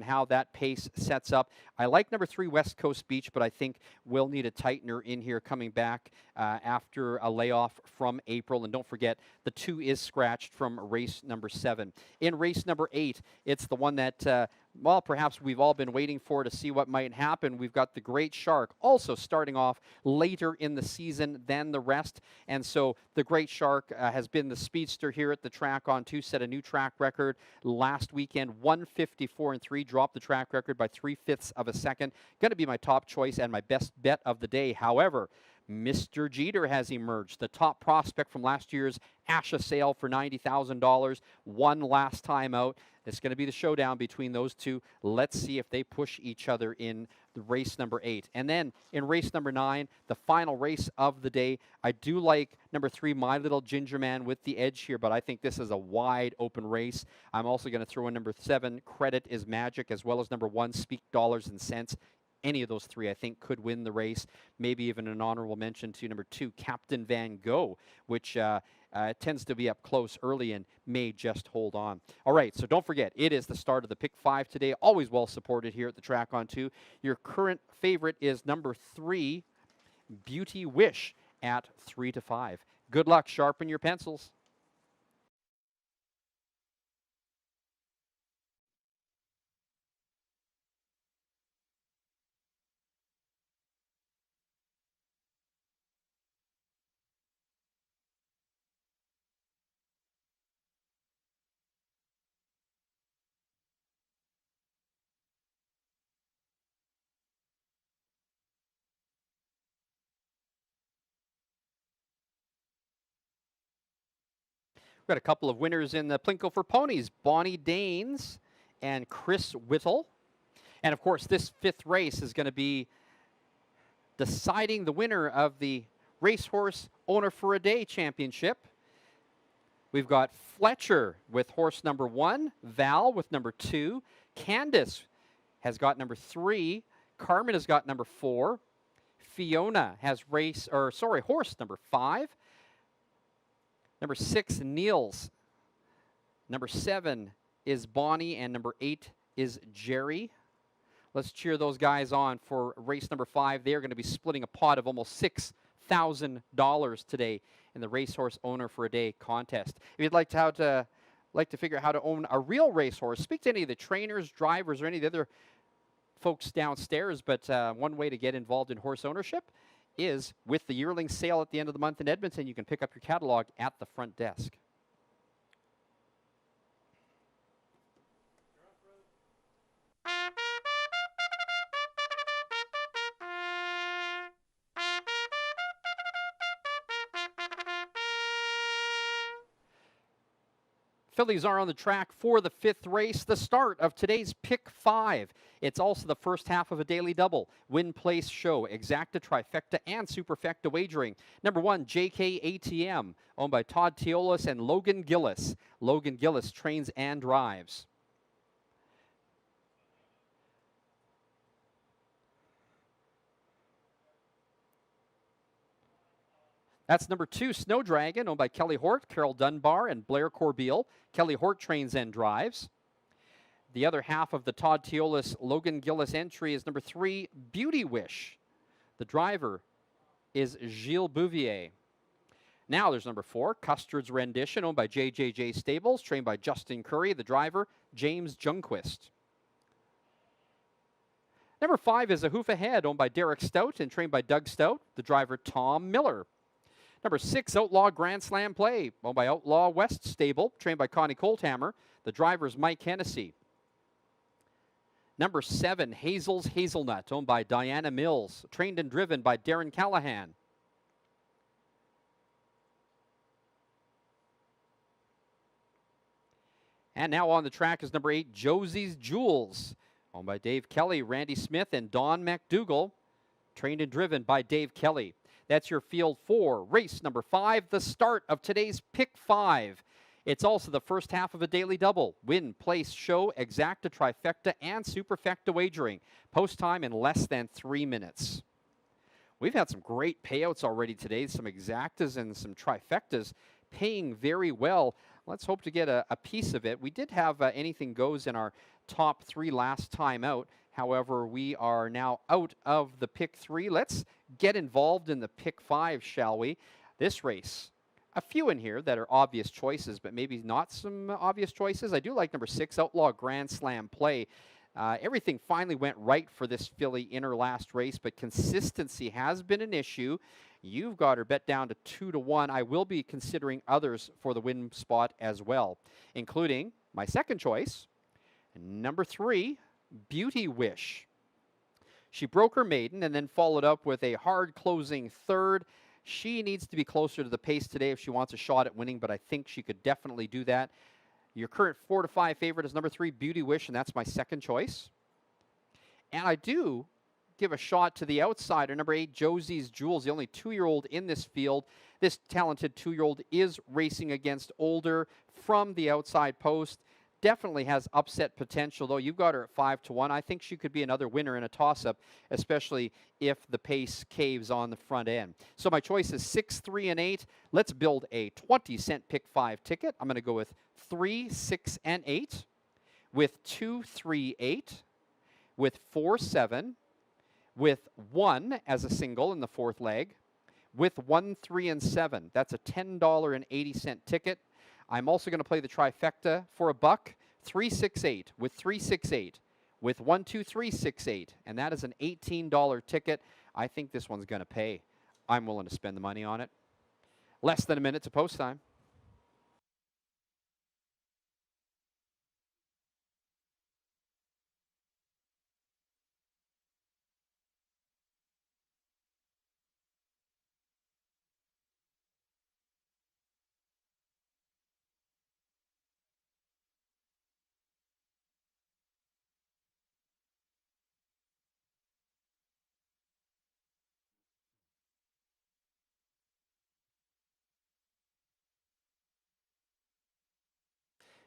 how that pace sets up. I like number 3, West Coast Beach, but I think we'll need a tightener in here coming back after a layoff from April. And don't forget, the 2 is scratched from race number 7. In race number 8, it's the one that well, perhaps we've all been waiting for to see what might happen. We've got the Great Shark also starting off later in the season than the rest. And so the Great Shark has been the speedster here at the track on 2, set a new track record last weekend, 154-3, dropped the track record by 3/5 of a second. Going to be my top choice and my best bet of the day. However, Mr. Jeter has emerged, the top prospect from last year's Asha sale for $90,000, won last time out. It's going to be the showdown between those two. Let's see if they push each other in the race number 8. And then in race number 9, the final race of the day, I do like number 3, My Little Ginger Man, with the edge here, but I think this is a wide open race. I'm also going to throw in number 7, Credit is Magic, as well as number 1, Speak Dollars and Cents. Any of those 3, I think, could win the race. Maybe even an honorable mention to number 2, Captain Van Gogh, which tends to be up close early and may just hold on. All right, so don't forget, it is the start of the Pick 5 today. Always well supported here at the track on 2. Your current favorite is number 3, Beauty Wish, at 3-5. Good luck. Sharpen your pencils. We've got a couple of winners in the Plinko for Ponies, Bonnie Danes and Chris Whittle. And of course, this 5th race is going to be deciding the winner of the Racehorse Owner for a Day Championship. We've got Fletcher with horse number 1, Val with number 2, Candace has got number 3, Carmen has got number 4, Fiona has horse number 5, number 6, Niels. Number 7 is Bonnie, and number 8 is Jerry. Let's cheer those guys on for race number 5. They're going to be splitting a pot of almost $6,000 today in the Racehorse Owner for a Day contest. If you'd like to figure out how to own a real racehorse, speak to any of the trainers, drivers, or any of the other folks downstairs, but one way to get involved in horse ownership is with the yearling sale at the end of the month in Edmonton. You can pick up your catalog at the front desk. Fillies are on the track for the 5th race, the start of today's Pick 5. It's also the first half of a daily double. Win, place, show, exacta, trifecta, and superfecta wagering. Number 1, JK ATM, owned by Todd Teolis and Logan Gillis. Logan Gillis trains and drives. That's number 2, Snow Dragon, owned by Kelly Hort, Carol Dunbar, and Blair Corbeil. Kelly Hort trains and drives. The other half of the Todd Teolis, Logan Gillis entry is number 3, Beauty Wish. The driver is Gilles Bouvier. Now there's number 4, Custard's Rendition, owned by JJJ Stables, trained by Justin Curry. The driver, James Jungquist. Number 5 is A Hoof Ahead, owned by Derek Stout and trained by Doug Stout. The driver, Tom Miller. Number 6, Outlaw Grand Slam Play, owned by Outlaw West Stable, trained by Connie Colthammer. The driver is Mike Hennessy. Number 7, Hazel's Hazelnut, owned by Diana Mills, trained and driven by Darren Callahan. And now on the track is number 8, Josie's Jewels, owned by Dave Kelly, Randy Smith, and Don McDougall, trained and driven by Dave Kelly. That's your field for race number 5, the start of today's Pick 5. It's also the first half of a daily double. Win, place, show, exacta, trifecta, and superfecta wagering. Post time in less than 3 minutes. We've had some great payouts already today, some exactas and some trifectas paying very well. Let's hope to get a piece of it. We did have anything goes in our top 3 last time out. However, we are now out of the Pick 3. Let's get involved in the Pick 5, shall we? This race, a few in here that are obvious choices, but maybe not some obvious choices. I do like number 6, Outlaw Grand Slam Play. Everything finally went right for this filly in her last race, but consistency has been an issue. You've got her bet down to 2-1. I will be considering others for the win spot as well, including my second choice, number 3, Beauty Wish. She broke her maiden and then followed up with a hard closing third. She needs to be closer to the pace today if she wants a shot at winning, but I think she could definitely do that. Your current 4-5 favorite is number 3, Beauty Wish, and that's my second choice. And I do give a shot to the outsider, number 8, Josie's Jewels, the only 2-year-old in this field. This talented 2-year-old is racing against older from the outside post. Definitely has upset potential, though. You've got her at 5-1. I think she could be another winner in a toss-up, especially if the pace caves on the front end. So my choice is 6, 3, and 8. Let's build a 20-cent Pick 5 ticket. I'm going to go with 3, 6, and 8, with 2, 3, 8, with 4, 7, with 1 as a single in the 4th leg, with 1, 3, and 7. That's a $10.80 ticket. I'm also going to play the trifecta for $1, 3, 6, 8, with 3, 6, 8, with 1, 2, 3, 6, 8, and that is an $18 ticket. I think this one's going to pay. I'm willing to spend the money on it. Less than a minute to post time.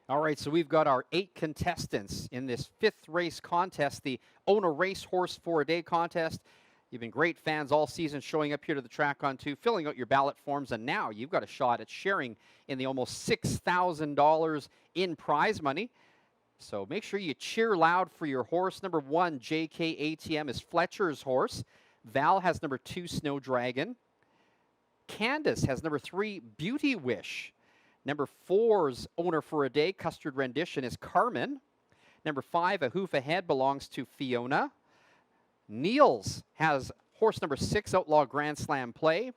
All right, so we've got our 8 contestants in this 5th race contest, the Own a Racehorse for a Day contest. You've been great fans all season showing up here to the track on 2, filling out your ballot forms, and now you've got a shot at sharing in the almost $6,000 in prize money. So make sure you cheer loud for your horse. Number 1, JK ATM, is Fletcher's horse. Val has number 2, Snow Dragon. Candace has number 3, Beauty Wish. Number 4's Owner for a Day, Custard Rendition, is Carmen. Number 5, A Hoof Ahead, belongs to Fiona. Niels has horse number 6, Outlaw Grand Slam Play.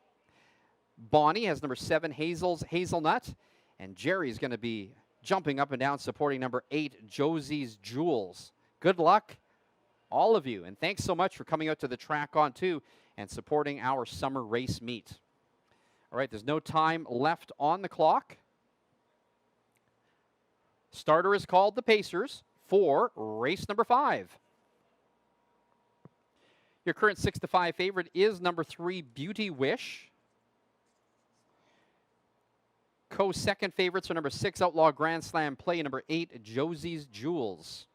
Bonnie has number 7, Hazelnut. And Jerry's going to be jumping up and down supporting number 8, Josie's Jewels. Good luck, all of you. And thanks so much for coming out to the track on 2 and supporting our summer race meet. All right, there's no time left on the clock. Starter is called the Pacers for race number 5. Your current 6-5 favorite is number 3, Beauty Wish. Co-second favorites are number 6, Outlaw Grand Slam Play, and number 8, Josie's Jewels.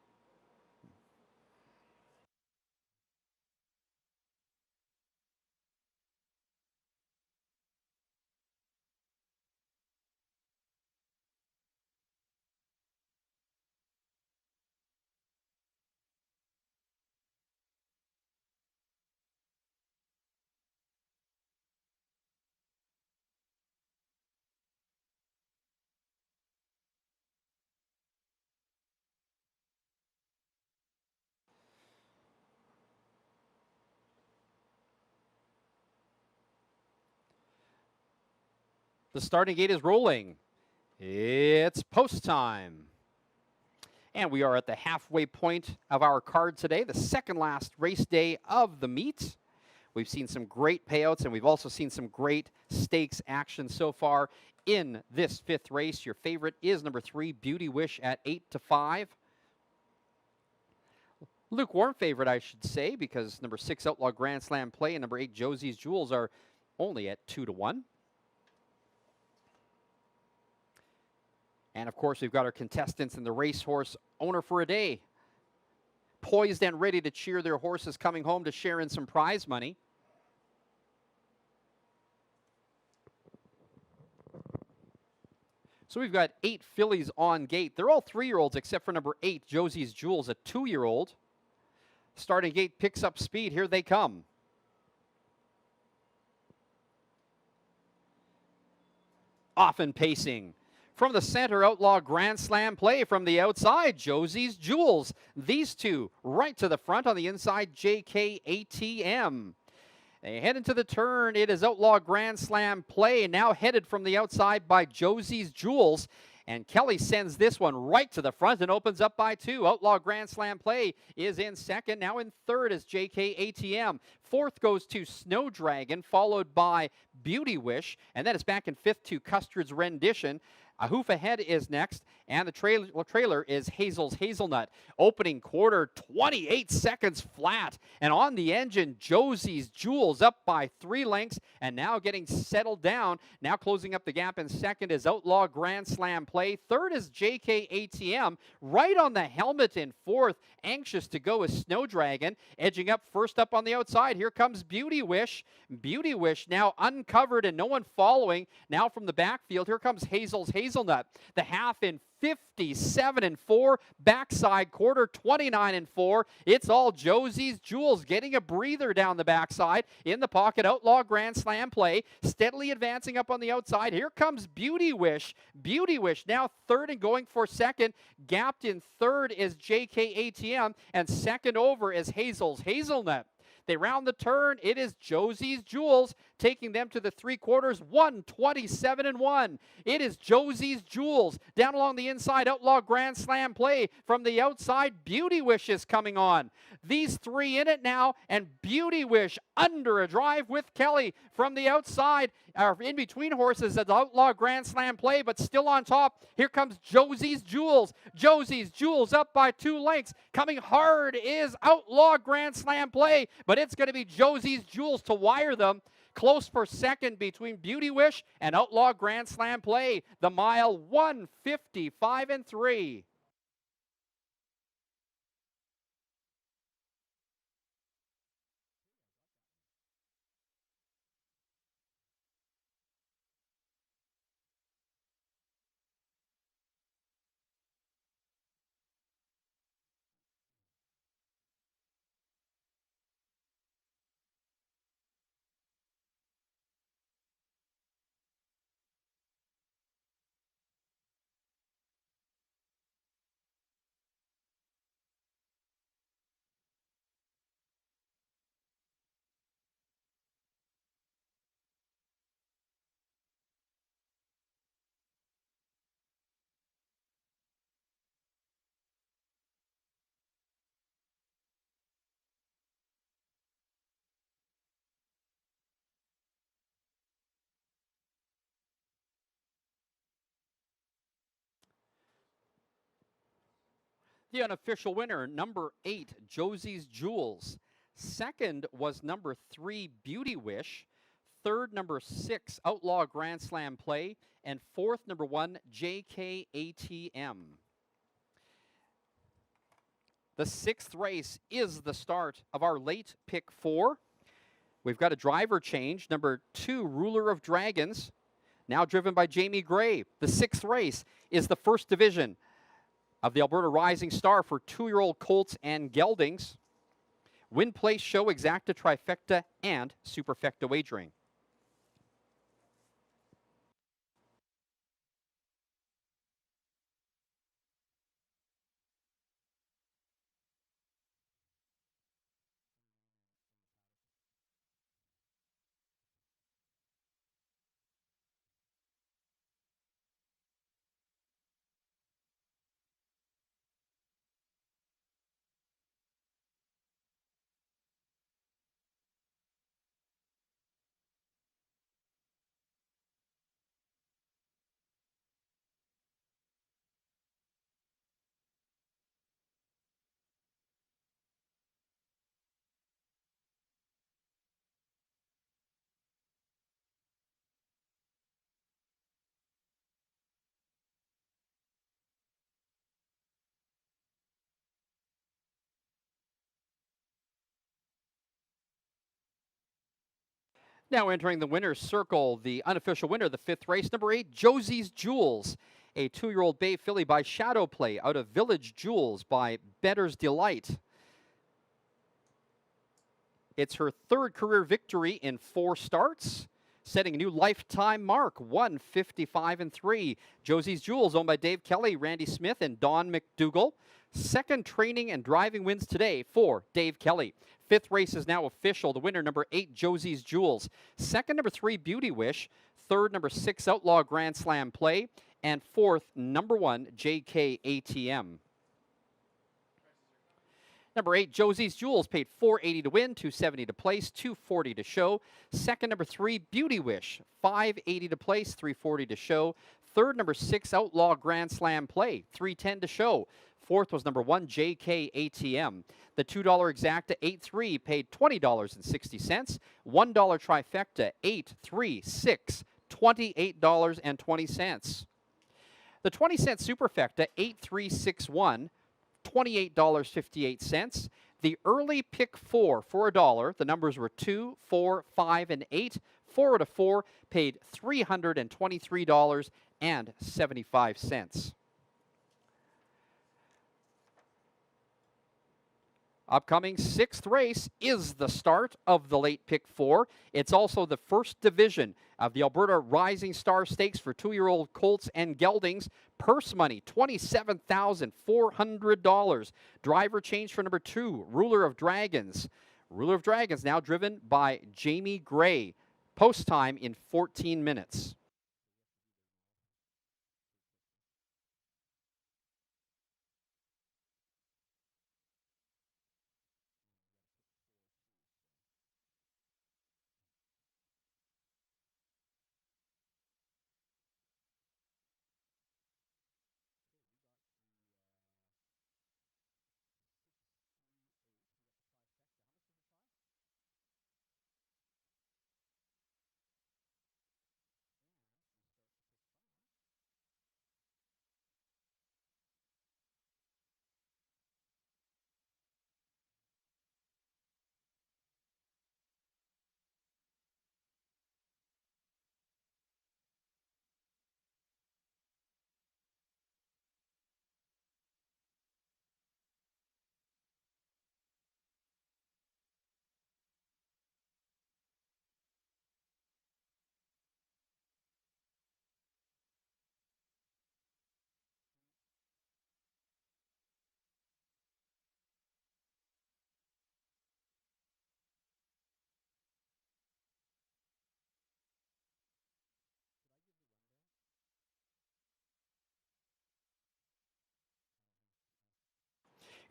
The starting gate is rolling. It's post time. And we are at the halfway point of our card today, the second last race day of the meet. We've seen some great payouts, and we've also seen some great stakes action so far in this 5th race. Your favorite is number 3, Beauty Wish at 8-5. Lukewarm favorite, I should say, because number 6, Outlaw Grand Slam Play, and number 8, Josie's Jewels are only at 2-1. And, of course, we've got our contestants in the racehorse owner for a day, poised and ready to cheer their horses coming home to share in some prize money. So we've got 8 fillies on gate. They're all 3-year-olds except for number 8, Josie's Jewels, a 2-year-old. Starting gate picks up speed. Here they come. Often pacing. From the center, Outlaw Grand Slam Play. From the outside, Josie's Jewels. These two right to the front on the inside, JKATM. They head into the turn. It is Outlaw Grand Slam Play, now headed from the outside by Josie's Jewels. And Kelly sends this one right to the front and opens up by 2. Outlaw Grand Slam Play is in second. Now in third is JKATM. Fourth goes to Snow Dragon, followed by Beauty Wish. And then it's back in fifth to Custard's Rendition. A hoof ahead is next, and the trailer is Hazel's Hazelnut. Opening quarter, 28 seconds flat. And on the engine, Josie's Jewels up by 3 lengths, and now getting settled down. Now closing up the gap in second is Outlaw Grand Slam Play. Third is JKATM. Right on the helmet in fourth, anxious to go is Snow Dragon. Edging up first up on the outside, here comes Beauty Wish. Beauty Wish now uncovered and no one following. Now from the backfield, here comes Hazel's Hazelnut. The half in 57-4, backside quarter 29-4. It's all Josie's Jewels getting a breather down the backside. In the pocket, Outlaw Grand Slam Play, steadily advancing up on the outside. Here comes Beauty Wish. Beauty Wish now third and going for second. Gapped in third is JKATM, and second over is Hazel's Hazelnut. They round the turn. It is Josie's Jewels taking them to the 3/4, 127-1. It is Josie's Jewels down along the inside. Outlaw Grand Slam Play from the outside. Beauty Wish is coming on. These 3 in it now, and Beauty Wish under a drive with Kelly from the outside. In between horses at the Outlaw Grand Slam Play, but still on top. Here comes Josie's Jewels. Josie's Jewels up by 2 lengths. Coming hard is Outlaw Grand Slam Play, but it's going to be Josie's Jewels to wire them. Close for second between Beauty Wish and Outlaw Grand Slam Play. The mile 155-3. The unofficial winner, number 8, Josie's Jewels. Second was number 3, Beauty Wish. Third, number 6, Outlaw Grand Slam Play. And fourth, number 1, JKATM. The 6th race is the start of our late pick 4. We've got a driver change. Number 2, Ruler of Dragons, now driven by Jamie Gray. The 6th race is the first division of the Alberta Rising Star for 2-year-old colts and geldings. Win, place, show, exacta, trifecta, and superfecta wagering. Now entering the winner's circle, the unofficial winner, the 5th race, number 8, Josie's Jewels, a 2-year-old bay filly by Shadow Play out of Village Jewels by Better's Delight. It's her 3rd career victory in 4 starts, setting a new lifetime mark, 155-3. Josie's Jewels, owned by Dave Kelly, Randy Smith, and Don McDougall. 2nd training and driving wins today for Dave Kelly. 5th race is now official. The winner, number 8, Josie's Jewels. 2nd, number 3, Beauty Wish. 3rd, number 6, Outlaw Grand Slam Play. And 4th, number 1, JKATM. Number 8, Josie's Jewels, paid $4.80 to win, $2.70 to place, $2.40 to show. 2nd, number 3, Beauty Wish, $5.80 to place, $3.40 to show. 3rd, number 6, Outlaw Grand Slam Play, $3.10 to show. 4th was number 1, JKATM. The $2 exacta, 8.3, paid $20.60. $1 trifecta, 8, 3, 6, $28.20. The 20-cent superfecta, 8.361. $28.58. The early pick 4 for $1. The numbers were 2, 4, 5, and 8. 4 out of 4 paid $323.75. Upcoming 6th race is the start of the late pick 4. It's also the first division of the Alberta Rising Star Stakes for 2-year-old colts and geldings. Purse money, $27,400. Driver change for number 2, Ruler of Dragons. Ruler of Dragons now driven by Jamie Gray. Post time in 14 minutes.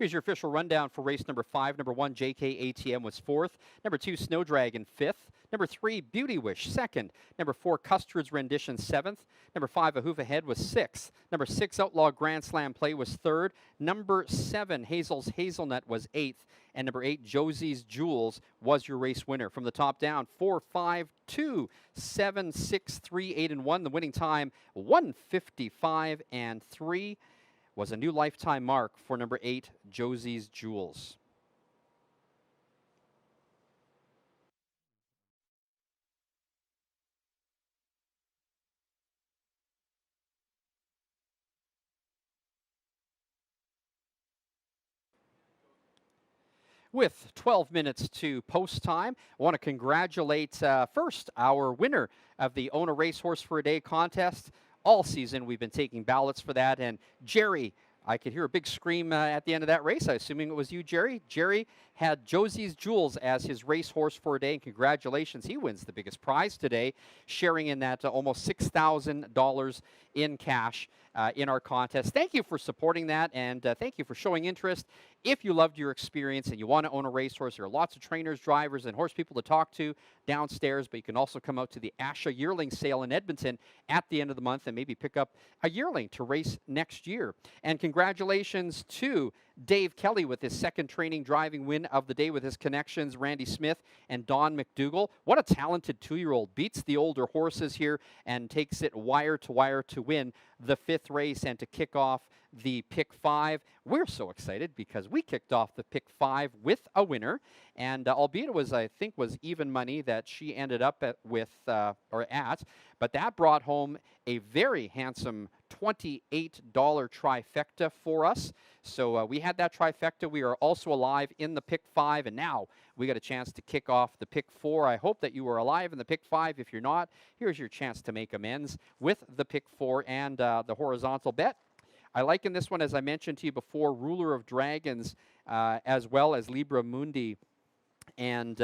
Here's your official rundown for race number 5. Number 1, JK ATM was 4th. Number 2, Snow Dragon 5th. Number 3, Beauty Wish 2nd. Number 4, Custard's Rendition 7th. Number 5, A Hoof Ahead was 6th. Number 6, Outlaw Grand Slam Play was 3rd. Number 7, Hazel's Hazelnut was 8th. And number 8, Josie's Jewels was your race winner. From the top down, 4, 5, 2, 7, 6, 3, 8, and 1. The winning time, 1:55 and 3. Was a new lifetime mark for number 8, Josie's Jewels. With 12 minutes to post time, I want to congratulate first our winner of the Own a Racehorse for a Day contest. All season we've been taking ballots for that, and Jerry, I could hear a big scream at the end of that race. I'm assuming it was you, Jerry. Jerry had Josie's Jewels as his racehorse for a day, and congratulations. He wins the biggest prize today, sharing in that almost $6,000 in cash in our contest. Thank you for supporting that, and thank you for showing interest. If you loved your experience and you want to own a racehorse, there are lots of trainers, drivers, and horse people to talk to downstairs, but you can also come out to the Asha Yearling Sale in Edmonton at the end of the month and maybe pick up a yearling to race next year. And congratulations to Dave Kelly with his second training driving win of the day with his connections, Randy Smith and Don McDougall. What a talented 2-year-old. Beats the older horses here and takes it wire to win the 5th race and to kick off the Pick 5. We're so excited because we kicked off the Pick 5 with a winner, and albeit it was, I think, was even money that she ended up at but that brought home a very handsome $28 trifecta for us. So we had that trifecta. We are also alive in the Pick 5, and now we got a chance to kick off the Pick 4. I hope that you are alive in the Pick 5. If you're not, here's your chance to make amends with the Pick 4 and the horizontal bet. I liken this one, as I mentioned to you before, Ruler of Dragons, as well as Libra Mundi, and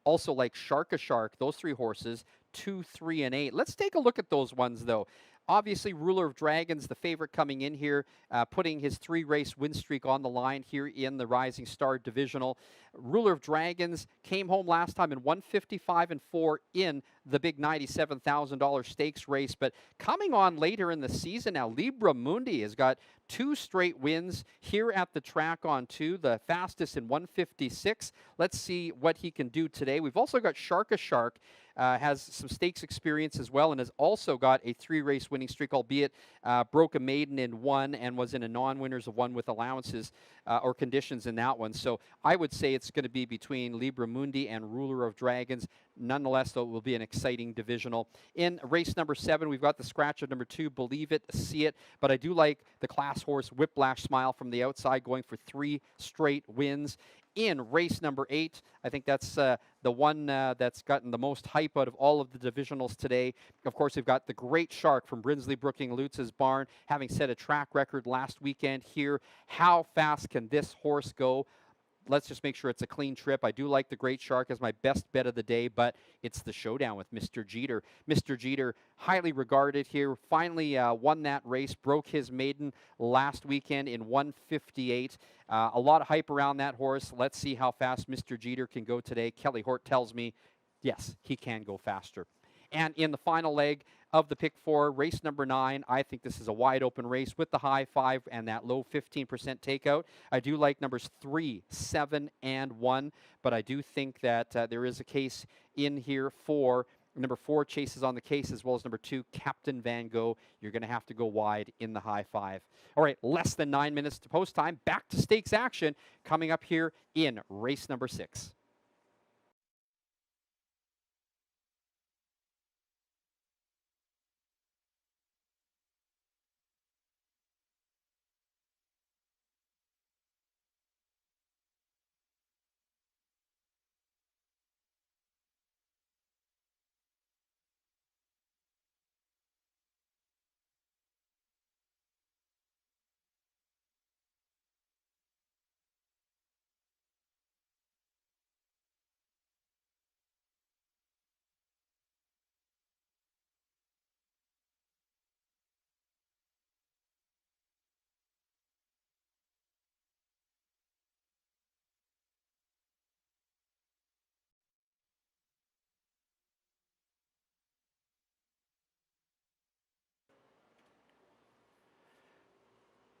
also like Shark. Those 3 horses, 2, 3, and 8. Let's take a look at those ones, though. Obviously, Ruler of Dragons, the favorite coming in here, putting his 3-race win streak on the line here in the Rising Star Divisional. Ruler of Dragons came home last time in 155 and 4 in the big $97,000 stakes race. But coming on later in the season now, Libra Mundi has got 2 straight wins here at the track on 2, the fastest in 156. Let's see what he can do today. We've also got Shark. Has some stakes experience as well and has also got a 3-race winning streak, albeit broke a maiden in 1 and was in a non-winners of 1 with allowances or conditions in that one. So I would say it's going to be between Libra Mundi and Ruler of Dragons. Nonetheless, though, it will be an exciting divisional. In race number 7, we've got the scratch of number 2, Believe It, See It. But I do like the class horse Whiplash Smile from the outside, going for 3 straight wins. In race number 8, I think that's the one that's gotten the most hype out of all of the divisionals today. Of course, we've got the Great Shark from Brinsley Brooking Lutz's barn, having set a track record last weekend here. How fast can this horse go? Let's just make sure it's a clean trip. I do like the Great Shark as my best bet of the day, but it's the showdown with Mr. Jeter. Mr. Jeter, highly regarded here, finally won that race, broke his maiden last weekend in 158. A lot of hype around that horse. Let's see how fast Mr. Jeter can go today. Kelly Hort tells me, yes, he can go faster. And in the final leg of the Pick 4, race number 9, I think this is a wide open race with the high 5 and that low 15% takeout. I do like numbers 3, 7, and 1, but I do think that there is a case in here for number 4, Chases on the Case, as well as number 2, Captain Van Gogh. You're going to have to go wide in the high 5. All right, less than 9 minutes to post time. Back to stakes action coming up here in race number 6.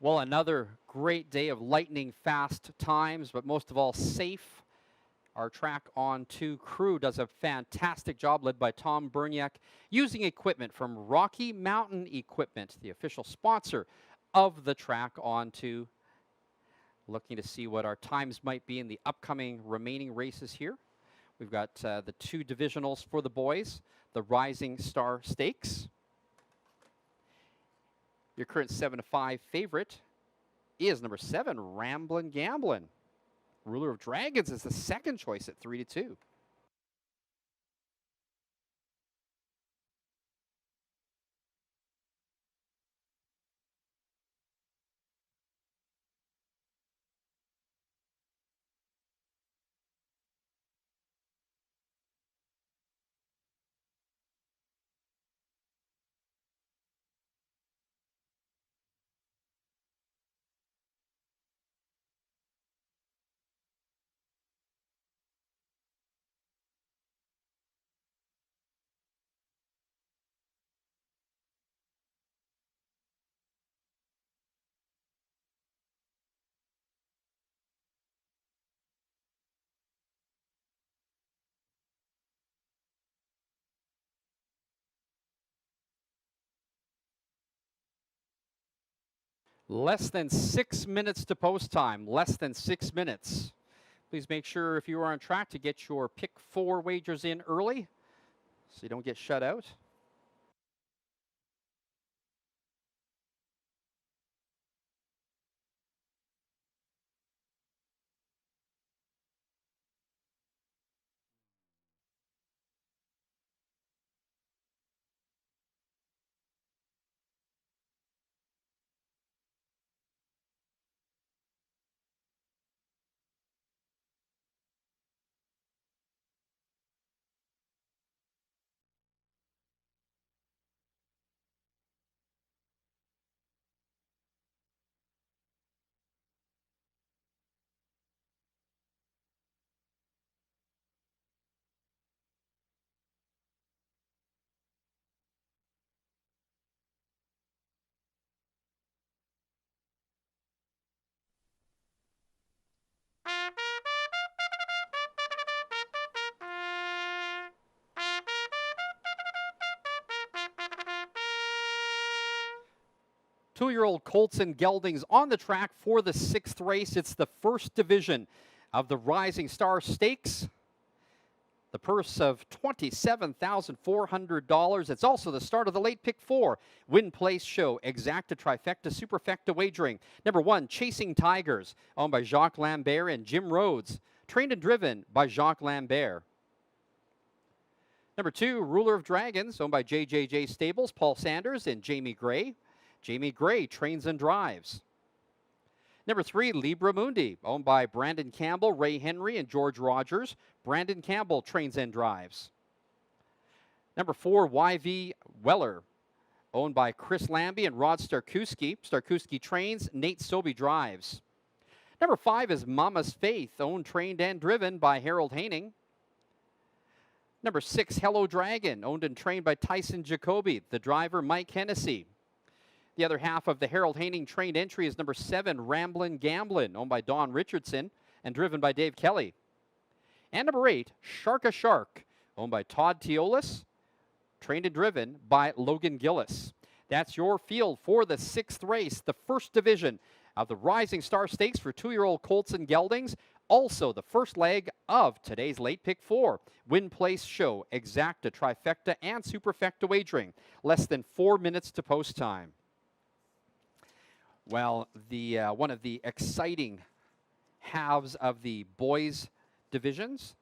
Well, another great day of lightning fast times, but most of all safe. Our track on 2 crew does a fantastic job, led by Tom Berniak, using equipment from Rocky Mountain Equipment, the official sponsor of the track on 2. Looking to see what our times might be in the upcoming remaining races here. We've got the 2 divisionals for the boys, the Rising Star Stakes. Your current 7-5 favorite is number 7, Ramblin' Gamblin'. Ruler of Dragons is the second choice at 3-2. Less than 6 minutes to post time, less than 6 minutes. Please make sure if you are on track to get your pick 4 wagers in early so you don't get shut out. Two-year-old Colts and Geldings on the track for the 6th race. It's the first division of the Rising Star Stakes. The purse of $27,400. It's also the start of the late pick 4 Win Place Show Exacta Trifecta Superfecta Wagering. Number 1, Chasing Tigers, owned by Jacques Lambert and Jim Rhodes. Trained and driven by Jacques Lambert. Number 2, Ruler of Dragons, owned by JJJ Stables, Paul Sanders and Jamie Gray. Jamie Gray trains and drives. Number 3, Libra Mundi, owned by Brandon Campbell, Ray Henry, and George Rogers. Brandon Campbell trains and drives. Number 4, YV Weller, owned by Chris Lambie and Rod Starkowski. Starkowski trains, Nate Sobey drives. Number 5 is Mama's Faith, owned, trained, and driven by Harold Haining. Number 6, Hello Dragon, owned and trained by Tyson Jacoby. The driver, Mike Hennessy. The other half of the Harold Haining trained entry is number 7, Ramblin' Gamblin', owned by Don Richardson and driven by Dave Kelly. And number 8, Shark a Shark, owned by Todd Teolis, trained and driven by Logan Gillis. That's your field for the 6th race, the first division of the Rising Star Stakes for 2-year-old Colts and Geldings. Also the first leg of today's late pick 4 Win Place Show Exacta Trifecta and Superfecta Wagering. Less than 4 minutes to post time. Well, the one of the exciting halves of the boys divisions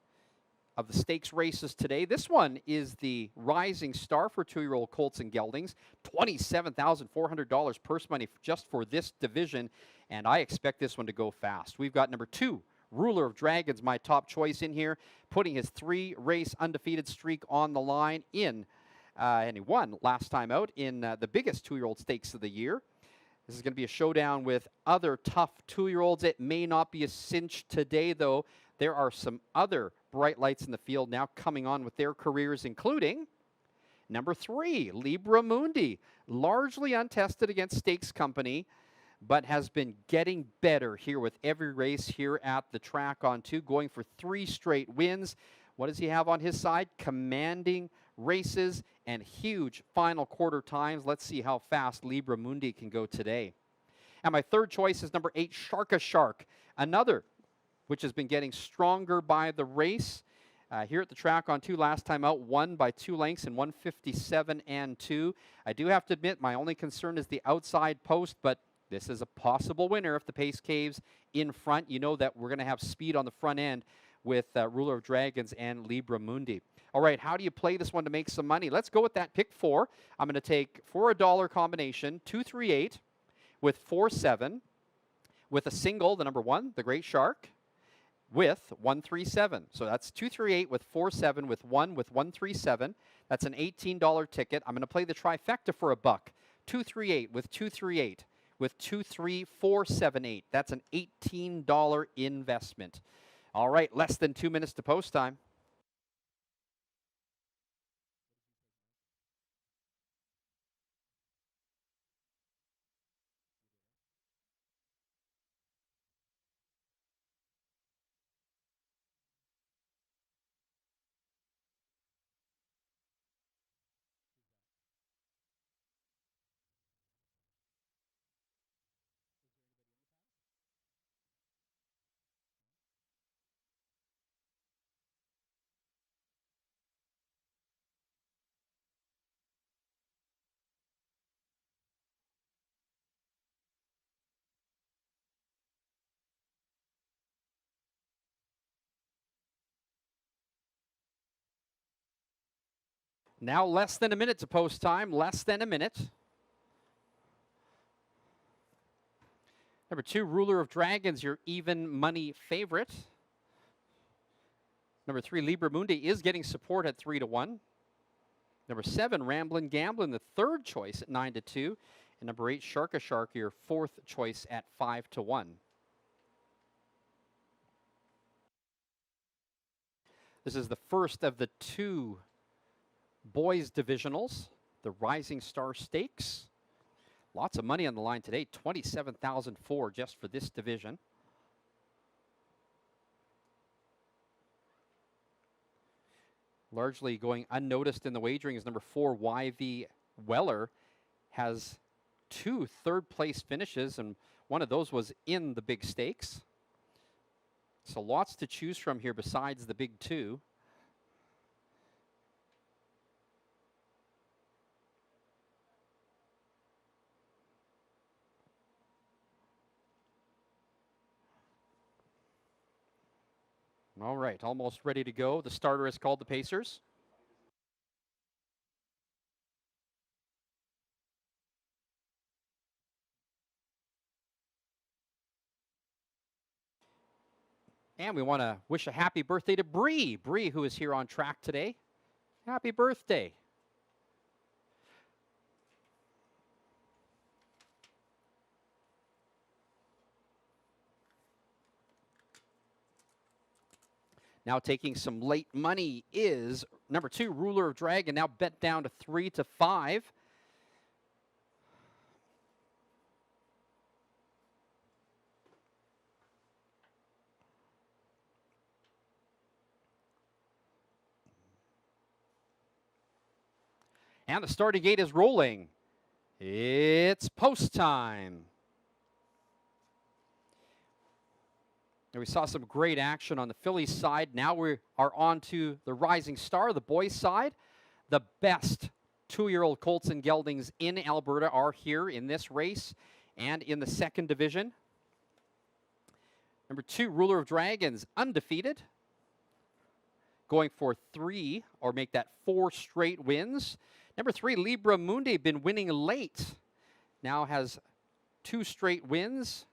of the stakes races today. This one is the Rising Star for 2-year-old Colts and Geldings. $27,400 purse money just for this division, and I expect this one to go fast. We've got number 2, Ruler of Dragons, my top choice in here, putting his 3-race undefeated streak on the line in, and he won last time out in the biggest 2-year-old stakes of the year. This is going to be a showdown with other tough 2-year-olds. It may not be a cinch today, though. There are some other bright lights in the field now coming on with their careers, including number 3, Libra Mundi, largely untested against Stakes Company, but has been getting better here with every race here at the track on 2, going for 3 straight wins. What does he have on his side? Commanding races and huge final quarter times. Let's see how fast Libra Mundi can go today. And my third choice is number 8, Shark, another which has been getting stronger by the race. Here at the track on 2, last time out, won by 2 lengths in 157 and 2. I do have to admit, my only concern is the outside post, but this is a possible winner if the pace caves in front. You know that we're going to have speed on the front end with Ruler of Dragons and Libra Mundi. All right, how do you play this one to make some money? Let's go with that pick 4. I'm going to take, for $1 combination, 238 with 47, with a single, the number 1, the Great Shark, with 137. So that's 238 with 47 with 1 with 137. That's an $18 ticket. I'm going to play the trifecta for $1. 238 with 238 with 23478. That's an $18 investment. All right, less than 2 minutes to post time. Now less than a minute to post time, less than a minute. Number 2, Ruler of Dragons, your even money favorite. Number 3, Libra Mundi is getting support at 3-1. Number 7, Ramblin' Gamblin', the third choice at 9-2. And number 8, Shark, your fourth choice at 5-1. This is the first of the 2 boys divisionals, the Rising Star Stakes. Lots of money on the line today, $27,004 just for this division. Largely going unnoticed in the wagering is number 4, YV Weller, has 2 third-place finishes, and one of those was in the big stakes. So lots to choose from here besides the big 2. All right, almost ready to go. The starter is called the Pacers. And we want to wish a happy birthday to Bree. Bree, who is here on track today. Happy birthday. Now taking some late money is number 2, Ruler of Dragon, now bet down to 3-5. And the starting gate is rolling. It's post time. And we saw some great action on the Phillies side. Now we are on to the Rising Star, the boys side. The best 2-year-old colts and geldings in Alberta are here in this race and in the second division. Number 2, Ruler of Dragons, undefeated. Going for 3 or make that 4 straight wins. Number 3, Libra Mundi, been winning late. Now has 2 straight wins,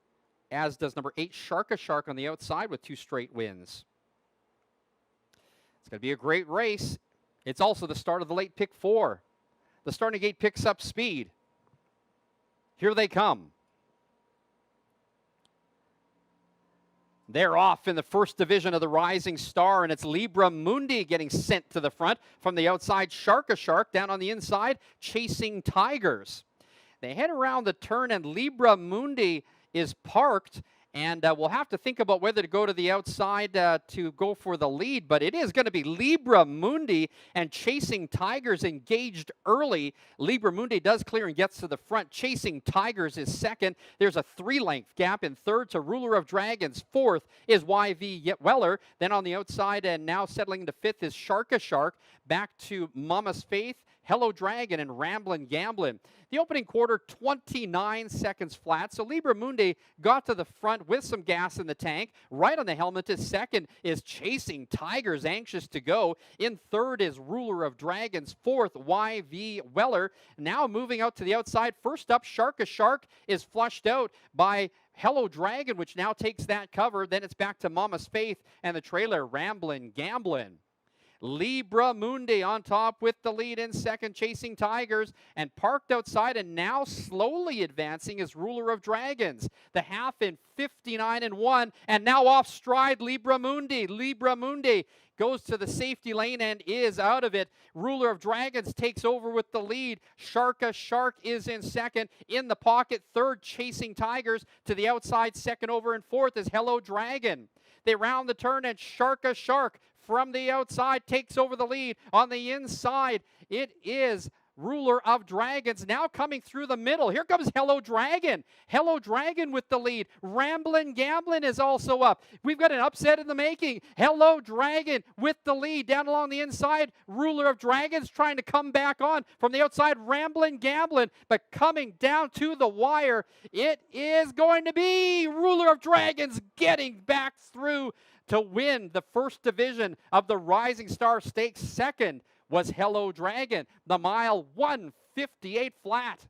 as does number 8, Shark on the outside with 2 straight wins. It's going to be a great race. It's also the start of the late pick 4. The starting gate picks up speed. Here they come. They're off in the first division of the Rising Star, and it's Libra Mundi getting sent to the front. From the outside, Shark down on the inside, chasing Tigers. They head around the turn, and Libra Mundi is parked. And we'll have to think about whether to go to the outside to go for the lead. But it is going to be Libra Mundi and Chasing Tigers engaged early. Libra Mundi does clear and gets to the front. Chasing Tigers is second. There's a 3-length gap in third to Ruler of Dragons. Fourth is YV Weller. Then on the outside and now settling into fifth is Sharka Shark. Back to Mama's Faith, Hello Dragon, and Ramblin' Gamblin'. The opening quarter, 29 seconds flat. So Libra Mundi got to the front with some gas in the tank. Right on the helmet is second is Chasing Tigers, anxious to go. In third is Ruler of Dragons. Fourth, YV Weller. Now moving out to the outside. First up, Sharka Shark is flushed out by Hello Dragon, which now takes that cover. Then it's back to Mama's Faith and the trailer, Ramblin' Gamblin'. Libra Mundi on top with the lead in second, Chasing Tigers, and parked outside and now slowly advancing is Ruler of Dragons. The half in 59-1, and now off stride Libra Mundi. Libra Mundi goes to the safety lane and is out of it. Ruler of Dragons takes over with the lead. Sharka Shark is in second. In the pocket, third, Chasing Tigers. To the outside, second over, and fourth is Hello Dragon. They round the turn, and Sharka Shark from the outside takes over the lead. On the inside, it is Ruler of Dragons now coming through the middle. Here comes Hello Dragon. Hello Dragon with the lead. Ramblin' Gamblin' is also up. We've got an upset in the making. Hello Dragon with the lead. Down along the inside, Ruler of Dragons trying to come back on. From the outside, Ramblin' Gamblin', but coming down to the wire, it is going to be Ruler of Dragons getting back through to win the first division of the Rising Star Stakes. Second was Hello Dragon. The mile, 1:58 flat.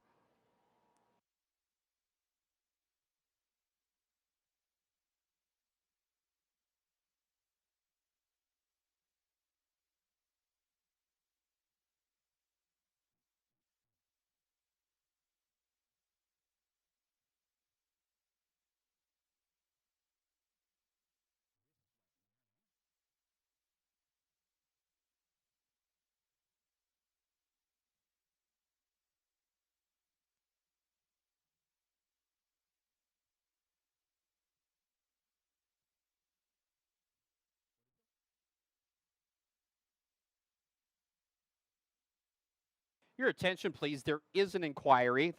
Your attention, please. There is an inquiry.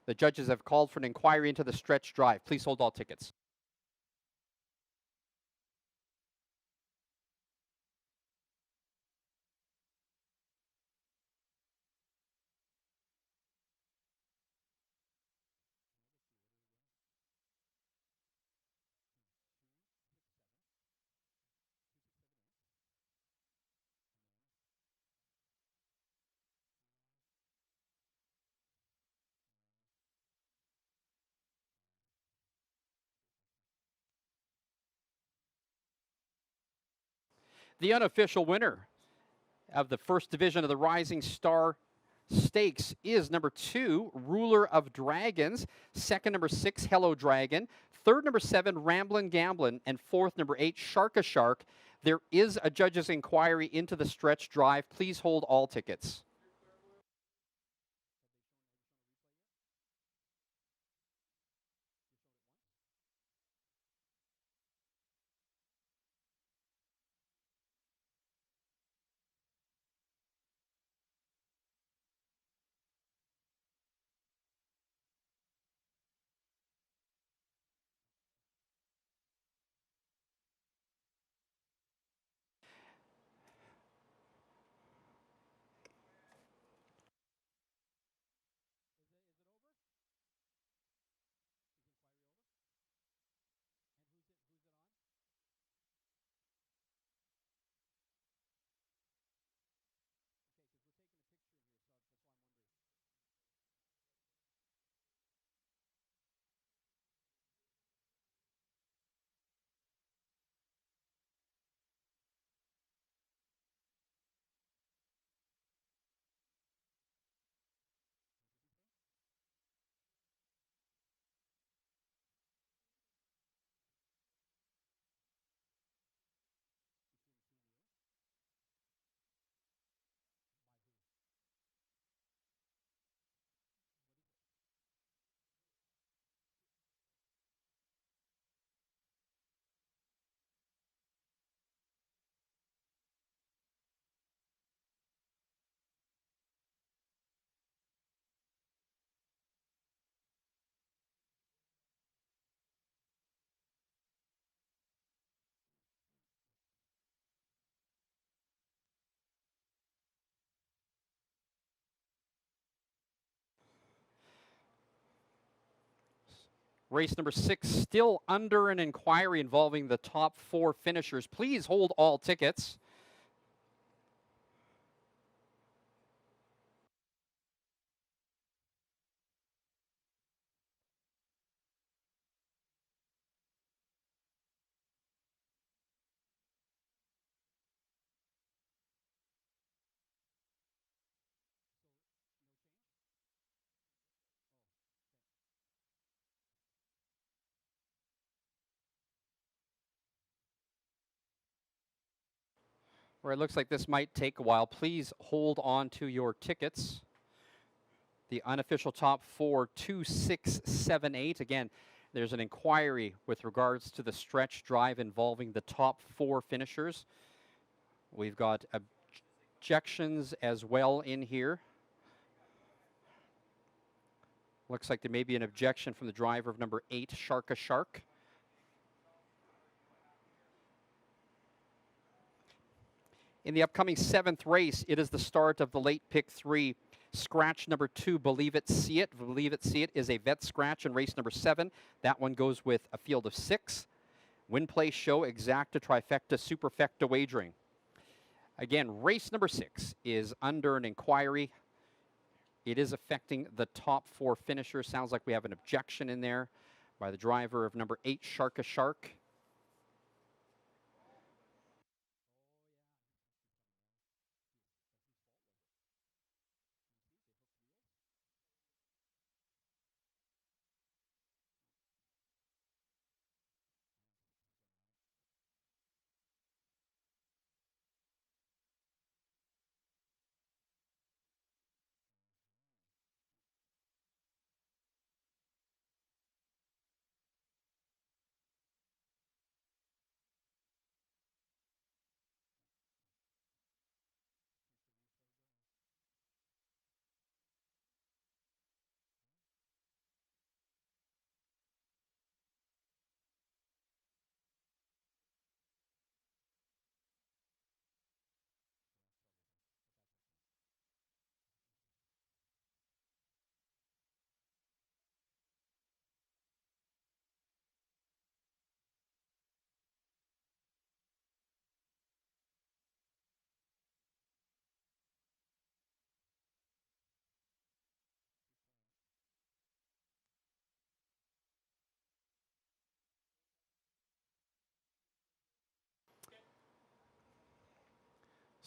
The judges have called for an inquiry into the stretch drive. Please hold all tickets. The unofficial winner of the first division of the Rising Star Stakes is number 2, Ruler of Dragons. Second, number 6, Hello Dragon. Third, number 7, Ramblin' Gamblin'. And fourth, number 8, Sharka Shark. There is a judge's inquiry into the stretch drive. Please hold all tickets. Race number 6 still under an inquiry involving the top 4 finishers. Please hold all tickets. Where it looks like this might take a while, please hold on to your tickets. The unofficial top 4, 2, 6, 7, 8. Again, there's an inquiry with regards to the stretch drive involving the top 4 finishers. We've got objections as well in here. Looks like there may be an objection from the driver of number 8, Sharka Shark. In the upcoming 7th race, it is the start of the late pick 3. Scratch number 2, Believe It, See It. Believe It, See It is a vet scratch in race number 7. That one goes with a field of 6. Win, play, show, exacta, trifecta, superfecta wagering. Again, race number 6 is under an inquiry. It is affecting the top 4 finishers. Sounds like we have an objection in there by the driver of number 8, Sharka Shark.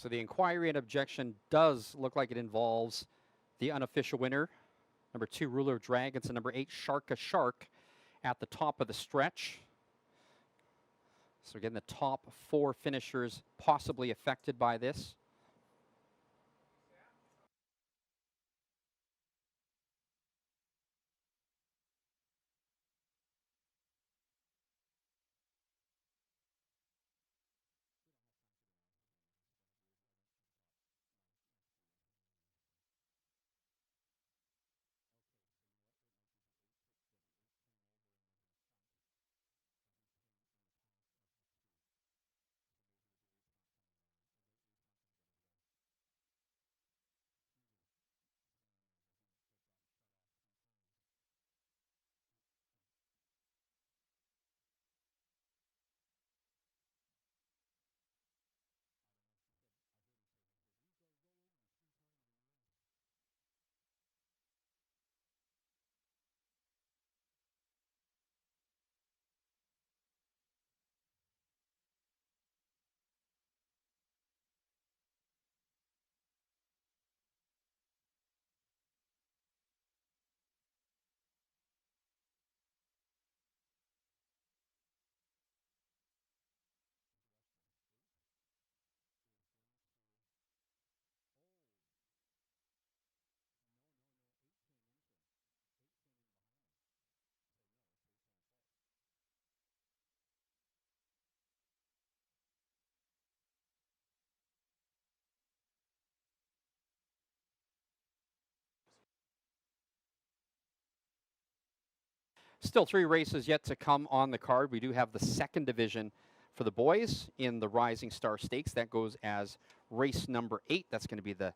So the inquiry and objection does look like it involves the unofficial winner, number 2, Ruler of Dragons, and number 8, Sharka Shark, at the top of the stretch. So again, the top 4 finishers possibly affected by this. Still 3 races yet to come on the card. We do have the 2nd division for the boys in the Rising Star Stakes. That goes as race number 8. That's going to be the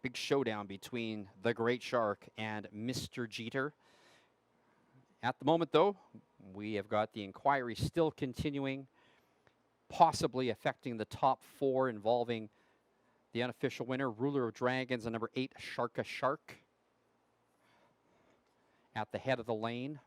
big showdown between the Great Shark and Mr. Jeter. At the moment, though, we have got the inquiry still continuing, possibly affecting the top 4, involving the unofficial winner, Ruler of Dragons, and number 8, Sharka Shark, at the head of the lane.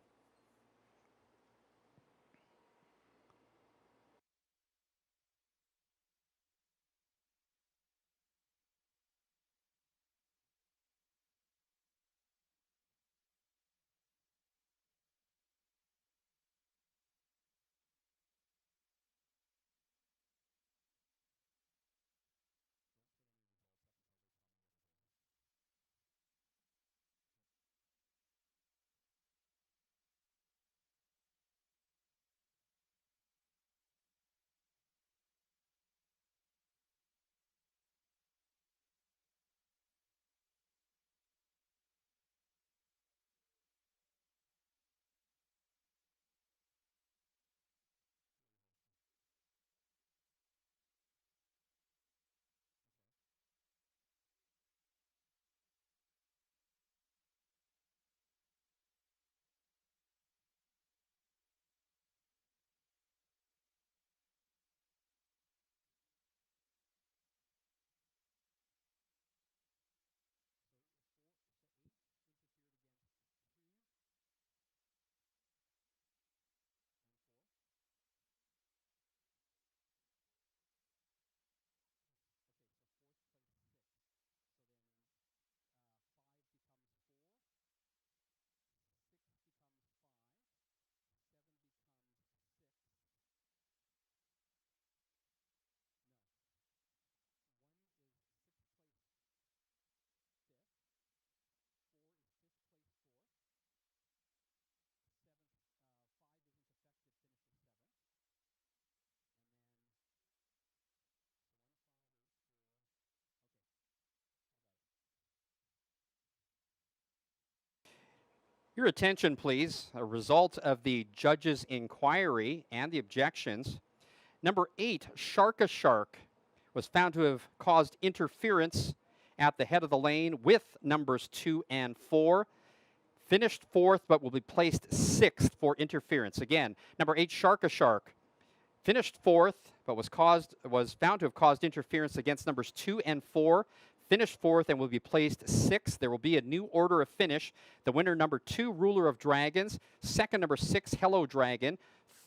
Your attention, please. A result of the judge's inquiry and the objections. Number 8, Sharka Shark, was found to have caused interference at the head of the lane with numbers 2 and 4. Finished 4th, but will be placed 6th for interference. Again, number 8, Sharka Shark, finished 4th, but was found to have caused interference against numbers 2 and 4. Finished 4th and will be placed 6th. There will be a new order of finish. The winner, number 2, Ruler of Dragons. Second, number 6, Hello Dragon.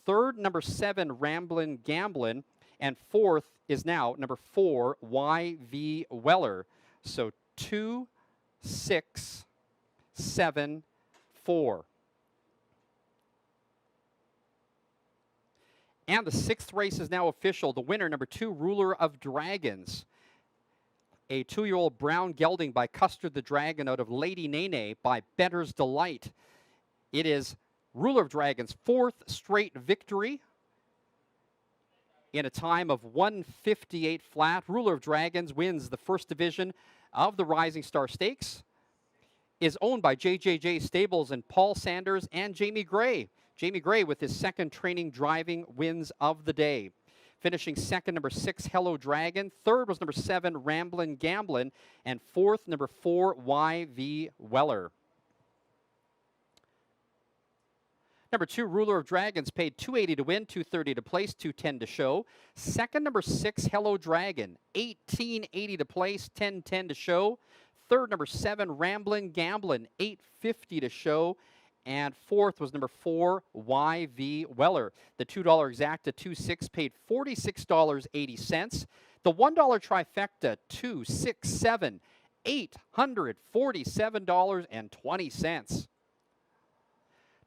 Third, number 7, Ramblin' Gamblin'. And 4th is now number 4, YV Weller. So 2, 6, 7, 4. And the 6th race is now official. The winner, number 2, Ruler of Dragons. A 2-year-old brown gelding by Custard the Dragon out of Lady Nene by Better's Delight. It is Ruler of Dragons' 4th straight victory in a time of 1:58 flat. Ruler of Dragons wins the first division of the Rising Star Stakes. Is owned by JJJ Stables and Paul Sanders and Jamie Gray. Jamie Gray with his second training driving wins of the day. Finishing second, number 6, Hello Dragon. Third was number 7, Ramblin' Gamblin'. And 4th, number 4, YV Weller. Number 2, Ruler of Dragons, paid $280 to win, $230 to place, $210 to show. Second, number 6, Hello Dragon, $18.80 to place, $10.10 to show. Third, number 7, Ramblin' Gamblin', $8.50 to show. And 4th was number 4, YV Weller. The $2 exacta 2-6 paid $46.80. The $1 trifecta 2, 6, 7, $847.20.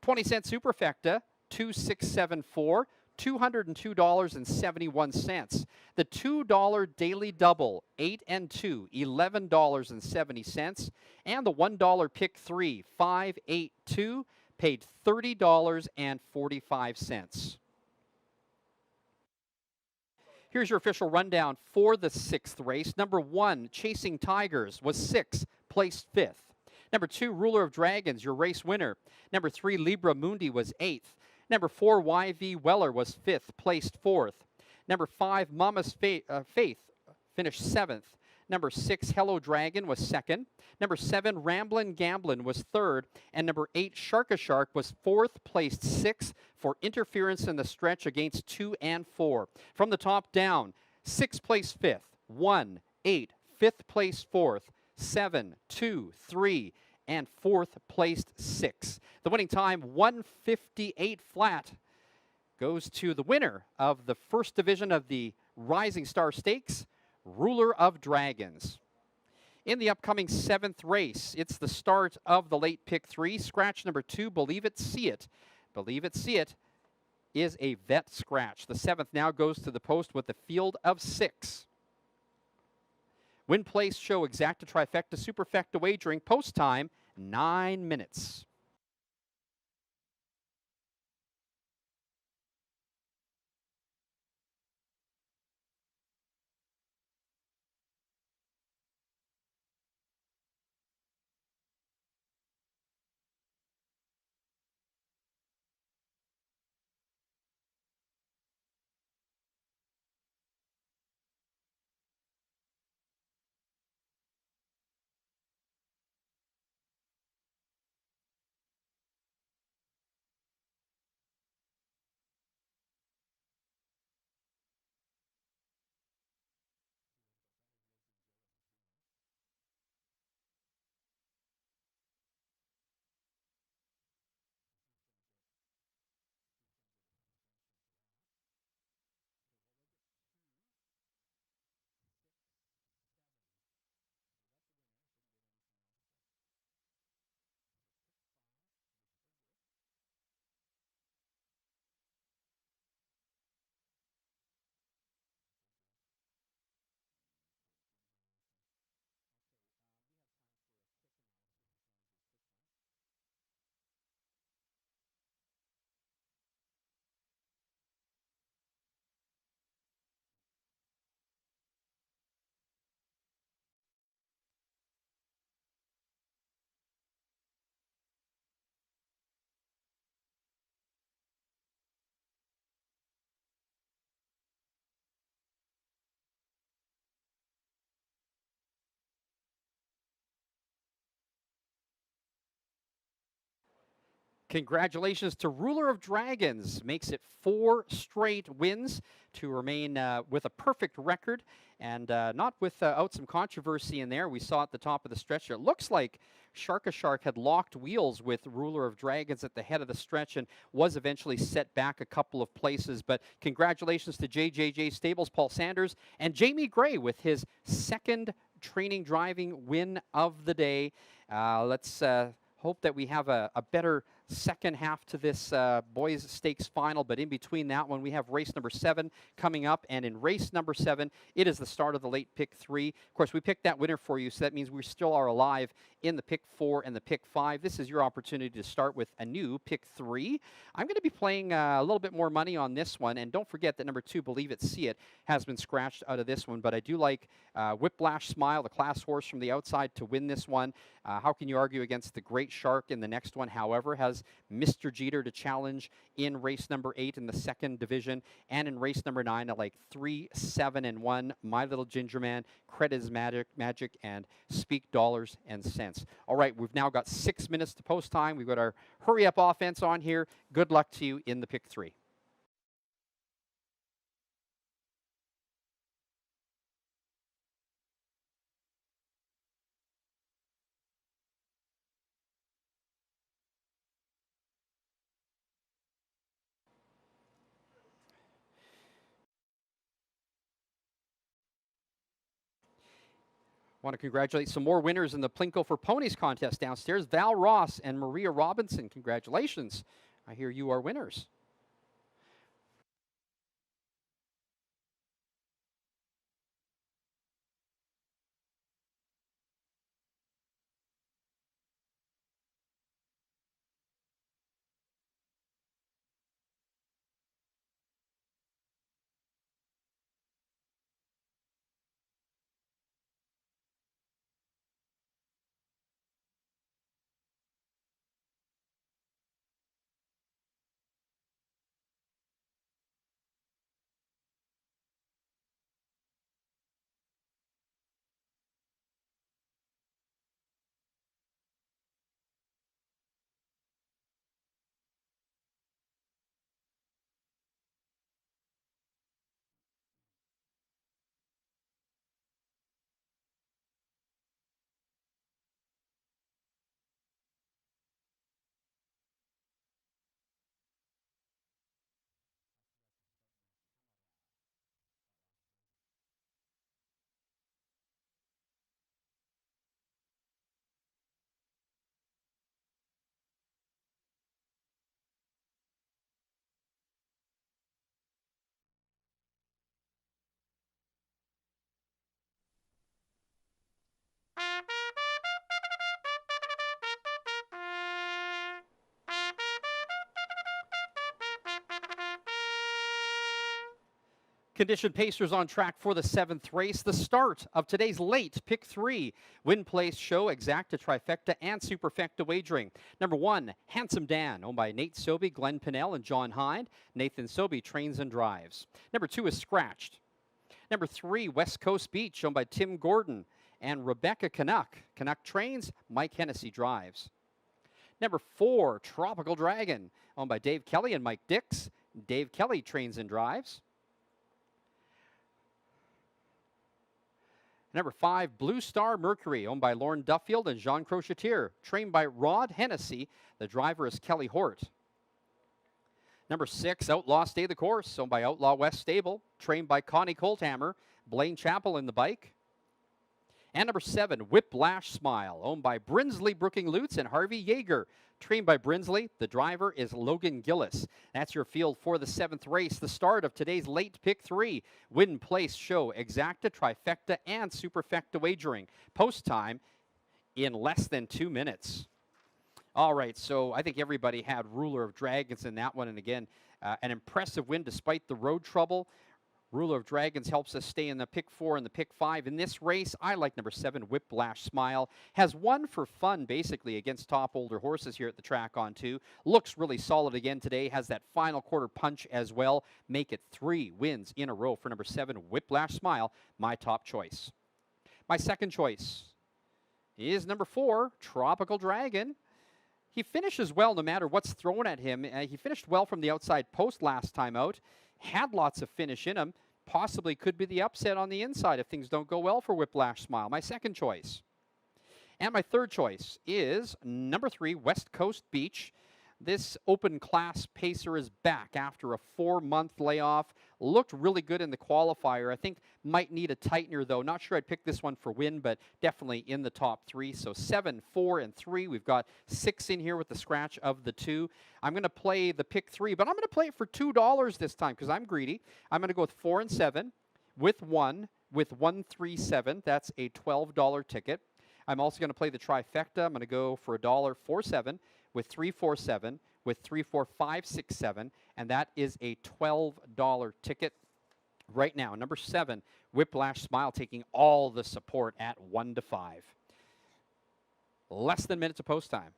20-cent superfecta 2, 6, 7, 4, $202.71. The $2 daily double 8 and 2, $11.70. And the $1 pick 3, 5, 8, 2, paid $30.45. Here's your official rundown for the 6th race. Number 1, Chasing Tigers, was 6th, placed 5th. Number 2, Ruler of Dragons, your race winner. Number 3, Libra Mundi, was 8th. Number 4, YV Weller, was 5th, placed 4th. Number 5, Mama's Faith, finished 7th. Number 6, Hello Dragon, was second. Number 7, Ramblin' Gamblin', was third. And number 8, Sharka Shark, was fourth, placed sixth for interference in the stretch against 2 and 4. From the top down, 6th place fifth, 1, 8, 5th place fourth, 7, 2, 3, and 4th placed 6. The winning time, 1:58 flat, goes to the winner of the first division of the Rising Star Stakes, Ruler of Dragons. In the upcoming 7th race, it's the start of the late pick 3, scratch number 2, Believe It, See It. Believe It, See It is a vet scratch. The 7th now goes to the post with the field of 6. Win, place, show, exacta, trifecta, superfecta wagering. Post time, 9 minutes. Congratulations to Ruler of Dragons. Makes it 4 straight wins to remain with a perfect record and not without some controversy in there. We saw at the top of the stretch. It looks like Sharka Shark had locked wheels with Ruler of Dragons at the head of the stretch and was eventually set back a couple of places. But congratulations to JJJ Stables, Paul Sanders, and Jamie Gray with his second training driving win of the day. Let's hope that we have a better second half to this boys stakes final, but in between that one we have race number 7 coming up, and in race number 7 it is the start of the late pick 3. Of course, we picked that winner for you, so that means we still are alive in the pick 4 and the pick 5. This is your opportunity to start with a new pick 3. I'm going to be playing a little bit more money on this one, and don't forget that number 2, Believe It, See It, has been scratched out of this one, but I do like Whiplash Smile, the class horse from the outside, to win this one. How can you argue against the Great Shark in the next one? However, has Mr. Jeter to challenge in race number 8 in the second division, and in race number 9 I like 3, 7, and 1, My Little Ginger Man, Credit is Magic, and Speak Dollars and Cents. All right, we've now got 6 minutes to post time. We've got our hurry up offense on here. Good luck to you in the pick 3. Want to congratulate some more winners in the Plinko for Ponies contest downstairs. Val Ross and Maria Robinson, congratulations. I hear you are winners. Condition Pacers on track for the 7th race. The start of today's late pick 3. Win, place, show, exacta, trifecta, and superfecta wagering. Number 1, Handsome Dan, owned by Nate Sobey, Glenn Pinnell, and John Hind. Nathan Sobey trains and drives. Number 2 is Scratched. Number 3, West Coast Beach, owned by Tim Gordon and Rebecca Canuck. Canuck trains, Mike Hennessy drives. Number 4, Tropical Dragon, owned by Dave Kelly and Mike Dix. Dave Kelly trains and drives. Number 5, Blue Star Mercury, owned by Lauren Duffield and Jean Crochetier, trained by Rod Hennessy. The driver is Kelly Hort. Number 6, Outlaw Stay the Course, owned by Outlaw West Stable, trained by Connie Colthammer, Blaine Chappell in the bike. And number 7, Whiplash Smile, owned by Brinsley Brooking Lutz and Harvey Yeager. Trained by Brinsley, the driver is Logan Gillis. That's your field for the 7th race, the start of today's late pick 3. Win, place, show, exacta, trifecta, and superfecta wagering. Post time in less than 2 minutes. All right, so I think everybody had Ruler of Dragons in that one. And again, an impressive win despite the road trouble. Ruler of Dragons helps us stay in the pick 4 and the pick 5. In this race, I like number 7, Whiplash Smile. Has won for fun, basically, against top older horses here at the track on 2. Looks really solid again today. Has that final quarter punch as well. Make it 3 wins in a row for number 7, Whiplash Smile, my top choice. My second choice is number 4, Tropical Dragon. He finishes well no matter what's thrown at him. He finished well from the outside post last time out. Had lots of finish in him. Possibly could be the upset on the inside if things don't go well for Whiplash Smile. My second choice. And my third choice is number 3, West Coast Beach. This open class pacer is back after a 4-month layoff. Looked really good in the qualifier. I think might need a tightener, though. Not sure I'd pick this one for win, but definitely in the top 3. So 7, 4, and 3. We've got 6 in here with the scratch of the 2. I'm going to play the pick 3, but I'm going to play it for $2 this time because I'm greedy. I'm going to go with 4 and 7, with 1, with 137. That's a $12 ticket. I'm also going to play the trifecta. I'm going to go for $1.47 with 347, with 34567, and that is a $12 ticket right now. Number 7, Whiplash Smile, taking all the support at 1 to 5. Less than minutes of post time.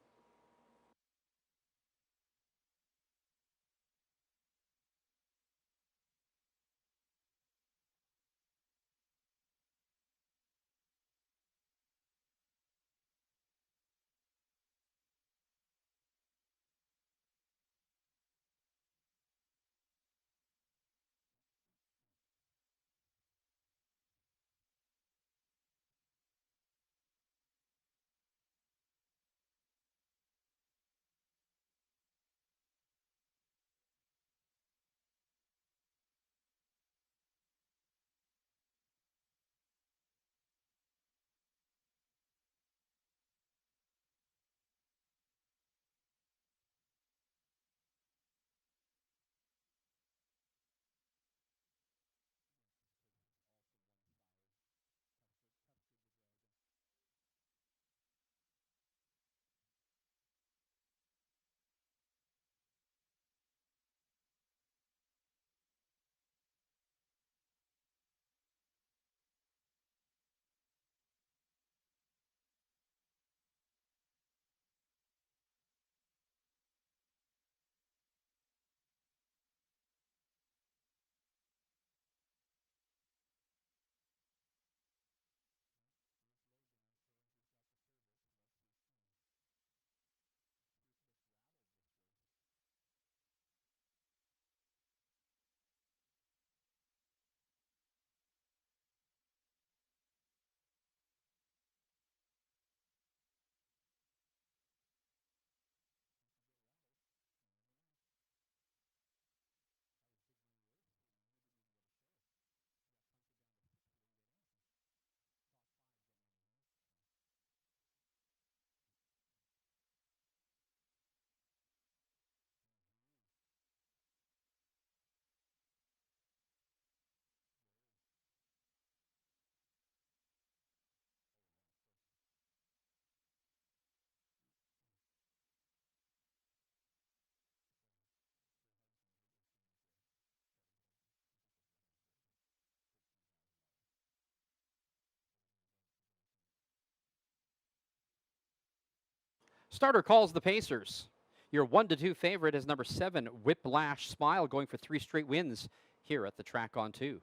Starter calls the Pacers. Your 1-2 favorite is number 7, Whiplash Smile, going for 3 straight wins here at the track on 2.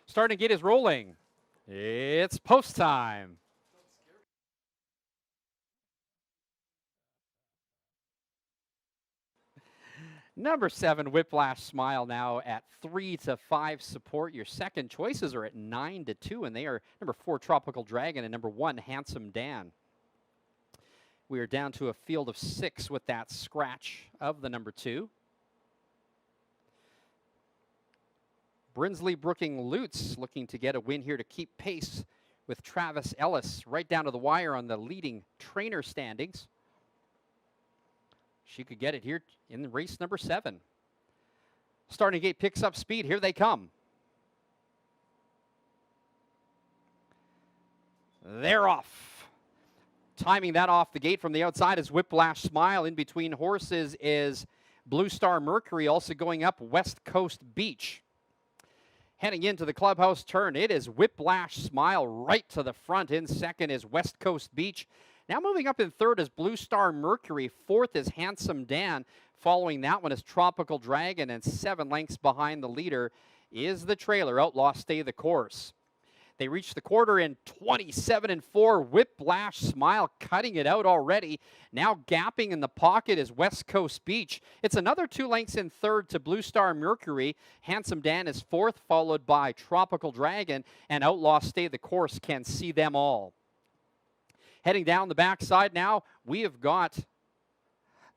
Starting to get his rolling. It's post time. Number 7, Whiplash Smile, now at 3-5 support. Your second choices are at 9-2, and they are number 4, Tropical Dragon, and number 1, Handsome Dan. We are down to a field of 6 with that scratch of the number 2. Brinsley Brooking Lutz looking to get a win here to keep pace with Travis Ellis right down to the wire on the leading trainer standings. She could get it here in race number 7. Starting gate picks up speed. Here they come. They're off. Timing that off the gate from the outside is Whiplash Smile. In between horses is Blue Star Mercury, also going up West Coast Beach. Heading into the clubhouse turn, it is Whiplash Smile right to the front. In second is West Coast Beach. Now moving up in third is Blue Star Mercury. Fourth is Handsome Dan. Following that one is Tropical Dragon. And 7 lengths behind the leader is the trailer, Outlaw Stay the Course. They reach the quarter in 27-4. Whiplash Smile cutting it out already. Now gapping in the pocket is West Coast Beach. It's another 2 lengths in third to Blue Star Mercury. Handsome Dan is fourth, followed by Tropical Dragon. And Outlaw Stay the Course can see them all. Heading down the backside now, we have got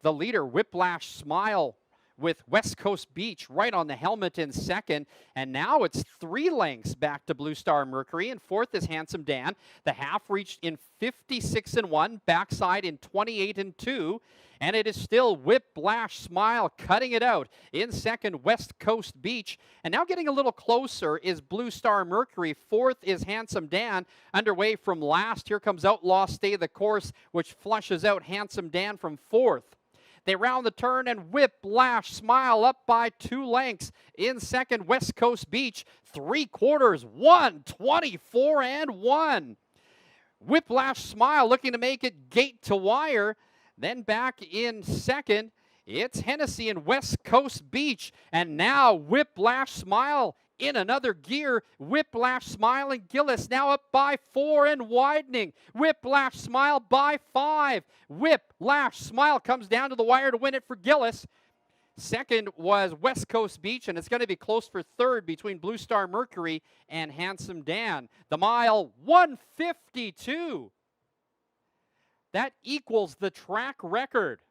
the leader, Whiplash Smile, with West Coast Beach right on the helmet in second. And now it's 3 lengths back to Blue Star Mercury. And fourth is Handsome Dan. The half reached in 56-1, backside in 28-2. And it is still Whiplash Smile cutting it out. In second, West Coast Beach. And now getting a little closer is Blue Star Mercury. Fourth is Handsome Dan. Underway from last. Here comes Outlaw Stay the Course, which flushes out Handsome Dan from fourth. They round the turn and Whiplash Smile up by 2 lengths. In second, West Coast Beach. 3/4, 1:24-1. Whiplash Smile looking to make it gate to wire. Then back in second, it's Hennessy and West Coast Beach. And now Whiplash Smile in another gear. Whiplash Smile and Gillis now up by 4 and widening. Whiplash Smile by 5. Whiplash Smile comes down to the wire to win it for Gillis. Second was West Coast Beach, and it's going to be close for third between Blue Star Mercury and Handsome Dan. The mile, 1:52. That equals the track record.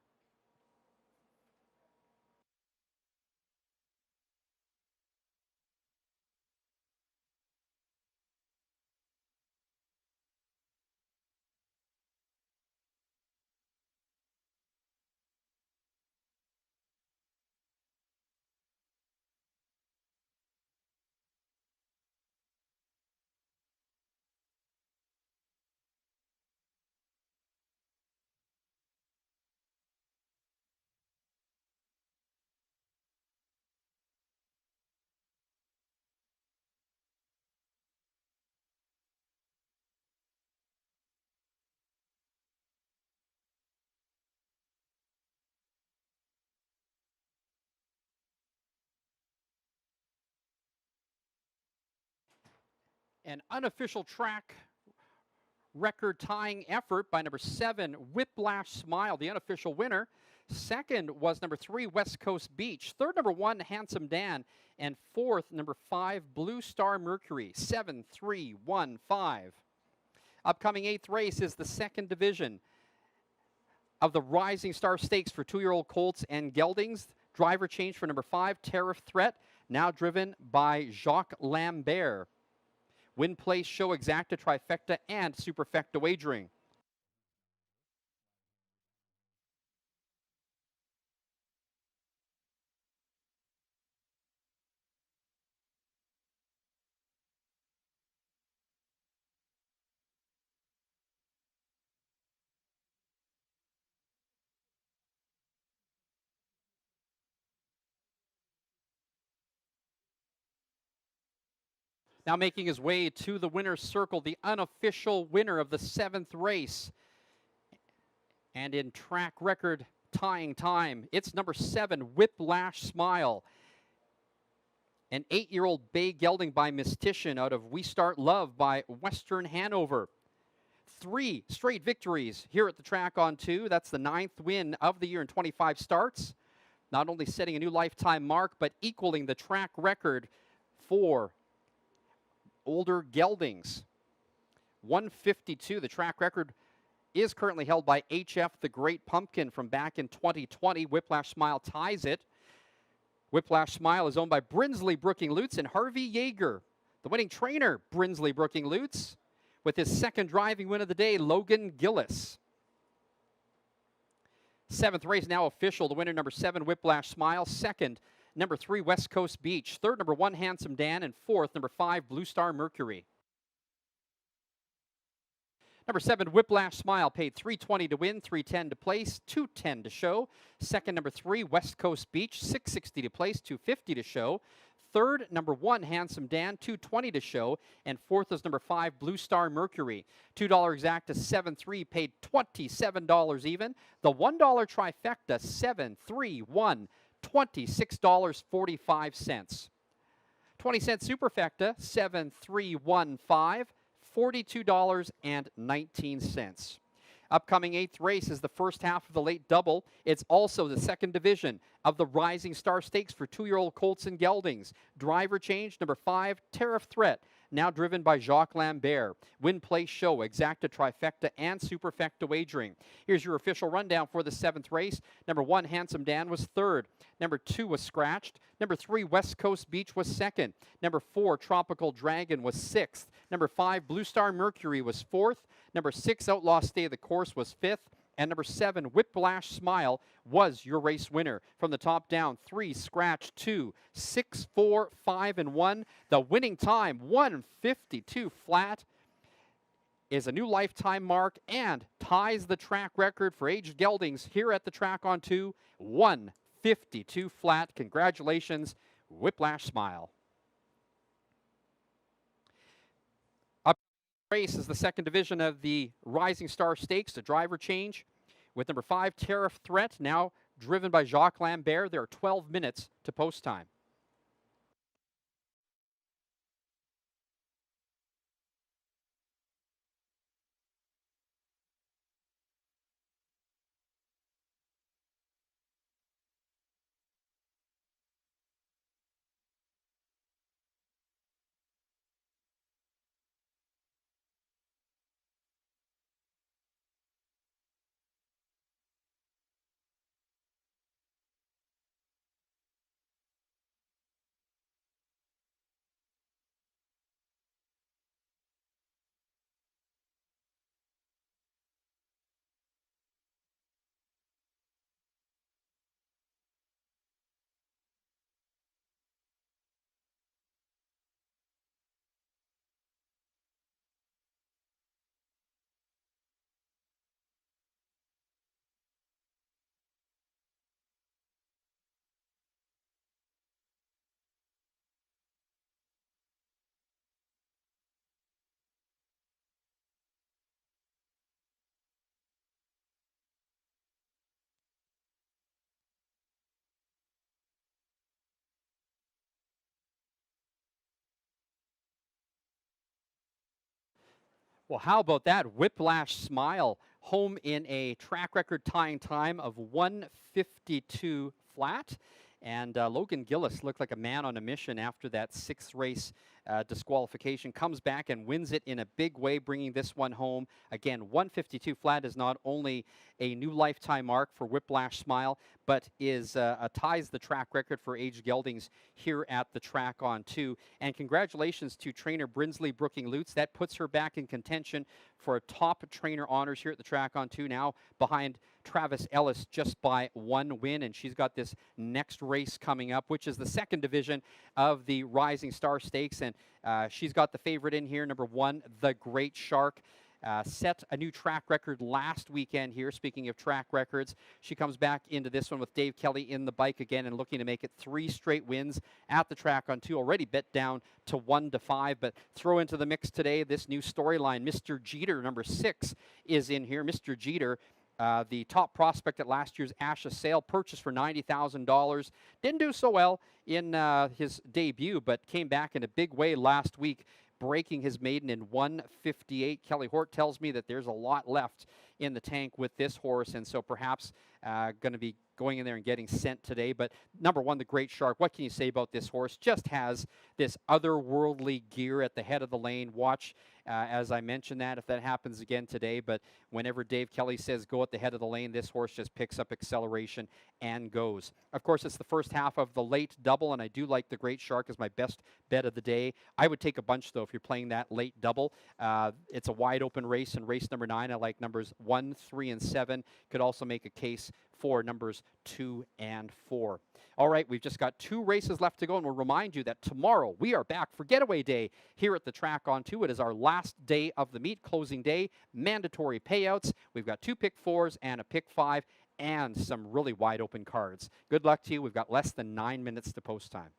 An unofficial track record-tying effort by number 7, Whiplash Smile, the unofficial winner. Second was number 3, West Coast Beach. Third, number 1, Handsome Dan. And fourth, number 5, Blue Star Mercury. 7-3-1-5. Upcoming 8th race is the second division of the Rising Star Stakes for 2-year-old colts and geldings. Driver change for number 5, Tariff Threat. now driven by Jacques Lambert. Win, place, show, exacta, trifecta, and superfecta wagering. Now making his way to the winner's circle, the unofficial winner of the 7th race. And in track record tying time, it's number 7, Whiplash Smile. An 8-year-old bay gelding by Mystician out of We Start Love by Western Hanover. 3 straight victories here at the track on 2. That's the 9th win of the year in 25 starts. Not only setting a new lifetime mark, but equaling the track record for older geldings. 152, the track record is currently held by HF the Great Pumpkin from back in 2020. Whiplash Smile ties it. Whiplash Smile is owned by Brinsley Brooking Lutz and Harvey Yeager. The winning trainer, Brinsley Brooking Lutz, with his 2nd driving win of the day, Logan Gillis. 7th race now official. The winner, number 7, Whiplash Smile. 2nd, number 3, West Coast Beach. 3rd, number 1, Handsome Dan. And 4th, number 5, Blue Star Mercury. Number 7, Whiplash Smile, paid $320 to win, $310 to place, $210 to show. 2nd, number 3, West Coast Beach, $660 to place, $250 to show. 3rd, number 1, Handsome Dan, $220 to show. And 4th is number 5, Blue Star Mercury. $2 exacta, 7-3, paid $27 even. The $1 trifecta, 7-3-1, $26.45. 20-cent superfecta, 7-3-1-5. $42.19. Upcoming 8th race is the first half of the late double. It's also the 2nd division of the Rising Star Stakes for 2-year-old colts and geldings. Driver change, number 5, Tariff Threat, now driven by Jacques Lambert. Win, place, show, exacta, trifecta, and superfecta wagering. Here's your official rundown for the 7th race. Number 1, Handsome Dan was 3rd. Number 2 was Scratched. Number 3, West Coast Beach was 2nd. Number 4, Tropical Dragon was 6th. Number 5, Blue Star Mercury was 4th. Number 6, Outlaw Stay of the Course was 5th. And number 7, Whiplash Smile, was your race winner. From the top down, 3, Scratch, 2, 6, 4, 5, and 1. The winning time, 1:52 flat, is a new lifetime mark and ties the track record for aged geldings here at the track on 2, 1:52 flat. Congratulations, Whiplash Smile. Race is the 2nd division of the Rising Star Stakes, a driver change with number 5, Tariff Threat, now driven by Jacques Lambert. There are 12 minutes to post time. Well, how about that? Whiplash Smile, home in a track record tying time of 1:52 flat. And Logan Gillis looked like a man on a mission after that 6th race disqualification, comes back and wins it in a big way, bringing this one home. Again, 152 flat is not only a new lifetime mark for Whiplash Smile, but is ties the track record for age geldings here at the track on 2. And congratulations to trainer Brinsley Brooking Lutz. That puts her back in contention for top trainer honors here at the track on 2, now behind Travis Ellis just by 1 win. And she's got this next race coming up, which is the second division of the Rising Star Stakes. And she's got the favorite in here, number 1, The Great Shark. Set a new track record last weekend here. Speaking of track records, she comes back into this one with Dave Kelly in the bike again and looking to make it 3 straight wins at the track on 2. Already bet down to 1-5, but throw into the mix today this new storyline. Mr. Jeter, number 6, is in here. Mr. Jeter, the top prospect at last year's Asha sale, purchased for $90,000. Didn't do so well in his debut, but came back in a big way last week, breaking his maiden in 1:58. Kelly Hort tells me that there's a lot left in the tank with this horse, and so perhaps going to be going in there and getting sent today. But number 1, The Great Shark, what can you say about this horse? Just has this otherworldly gear at the head of the lane. Watch, as I mentioned that, if that happens again today. But whenever Dave Kelly says go at the head of the lane, this horse just picks up acceleration and goes. Of course, it's the first half of the late double, and I do like The Great Shark as my best bet of the day. I would take a bunch, though, if you're playing that late double. It's a wide open race, and race number 9, I like numbers 1, 3, and 7. Could also make a case for numbers 2 and 4. All right, we've just got 2 races left to go, and we'll remind you that tomorrow we are back for Getaway Day here at the track on 2. It is our last day of the meet, closing day, mandatory payouts. We've got 2 pick 4s and a pick 5 and some really wide open cards. Good luck to you. We've got less than 9 minutes to post time.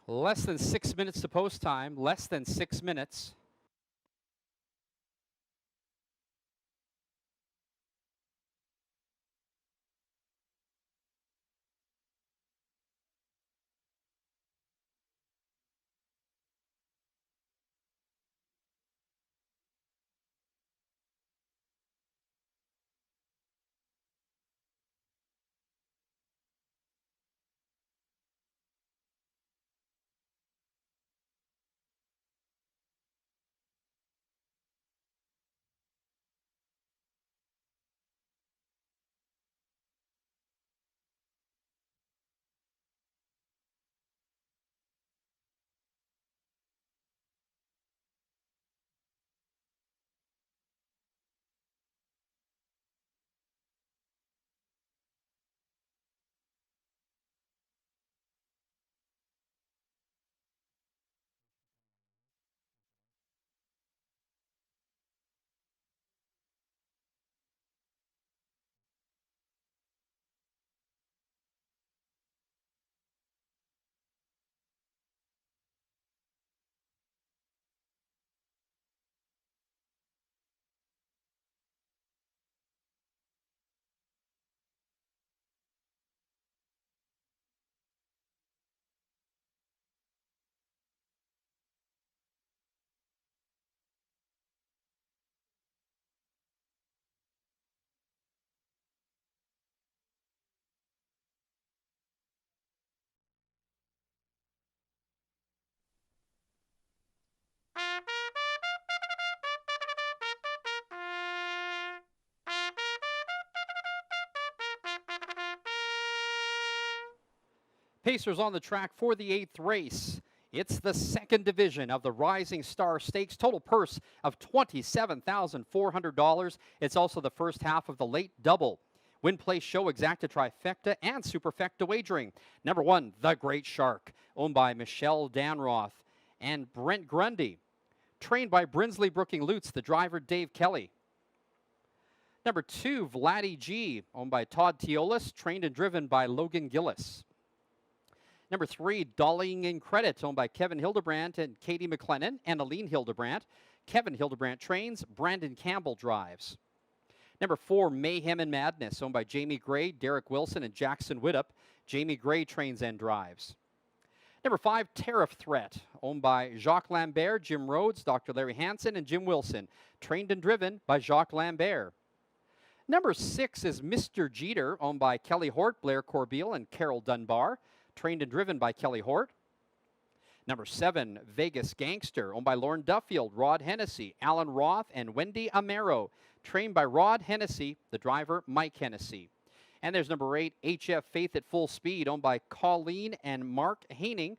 Less than 6 minutes to post time. Less than 6 minutes. Pacers on the track for the 8th race. It's the second division of the Rising Star Stakes. Total purse of $27,400. It's also the first half of the late double. Win, play, show, exacta, trifecta, and superfecta wagering. Number 1, The Great Shark, owned by Michelle Danroth and Brent Grundy. Trained by Brinsley Brooking Lutz, the driver Dave Kelly. Number 2, Vladdy G, owned by Todd Teolis, trained and driven by Logan Gillis. Number 3, Dollying in Credit, owned by Kevin Hildebrandt and Katie McLennan and Aline Hildebrandt. Kevin Hildebrandt trains, Brandon Campbell drives. Number 4, Mayhem and Madness, owned by Jamie Gray, Derek Wilson, and Jackson Widdop. Jamie Gray trains and drives. Number 5, Tariff Threat, owned by Jacques Lambert, Jim Rhodes, Dr. Larry Hansen, and Jim Wilson. Trained and driven by Jacques Lambert. Number 6 is Mr. Jeter, owned by Kelly Hort, Blair Corbeil, and Carol Dunbar. Trained and driven by Kelly Hort. Number 7, Vegas Gangster, owned by Lauren Duffield, Rod Hennessy, Alan Roth, and Wendy Amaro. Trained by Rod Hennessy, the driver Mike Hennessy. And there's number 8, HF Faith at Full Speed, owned by Colleen and Mark Haining.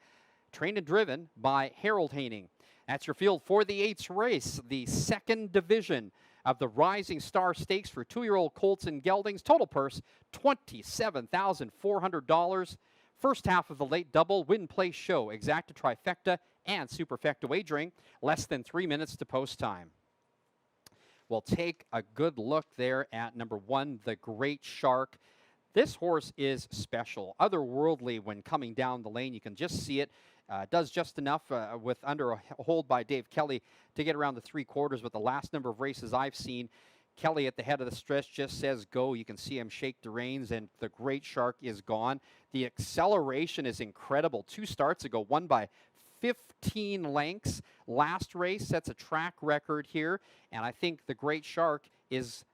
Trained and driven by Harold Haining. That's your field for the 8th race, the second division of the Rising Star Stakes for 2-year-old colts and geldings. Total purse, $27,400. First half of the late double, win, play, show, exacta, trifecta, and superfecta wagering. Less than 3 minutes to post time. We'll take a good look there at number 1, The Great Shark. This horse is special, otherworldly when coming down the lane. You can just see it. Does just enough with under a hold by Dave Kelly to get around the 3/4. But the last number of races I've seen, Kelly at the head of the stretch just says go. You can see him shake the reins, and The Great Shark is gone. The acceleration is incredible. 2 starts ago, won by 15 lengths. Last race sets a track record here, and I think The Great Shark is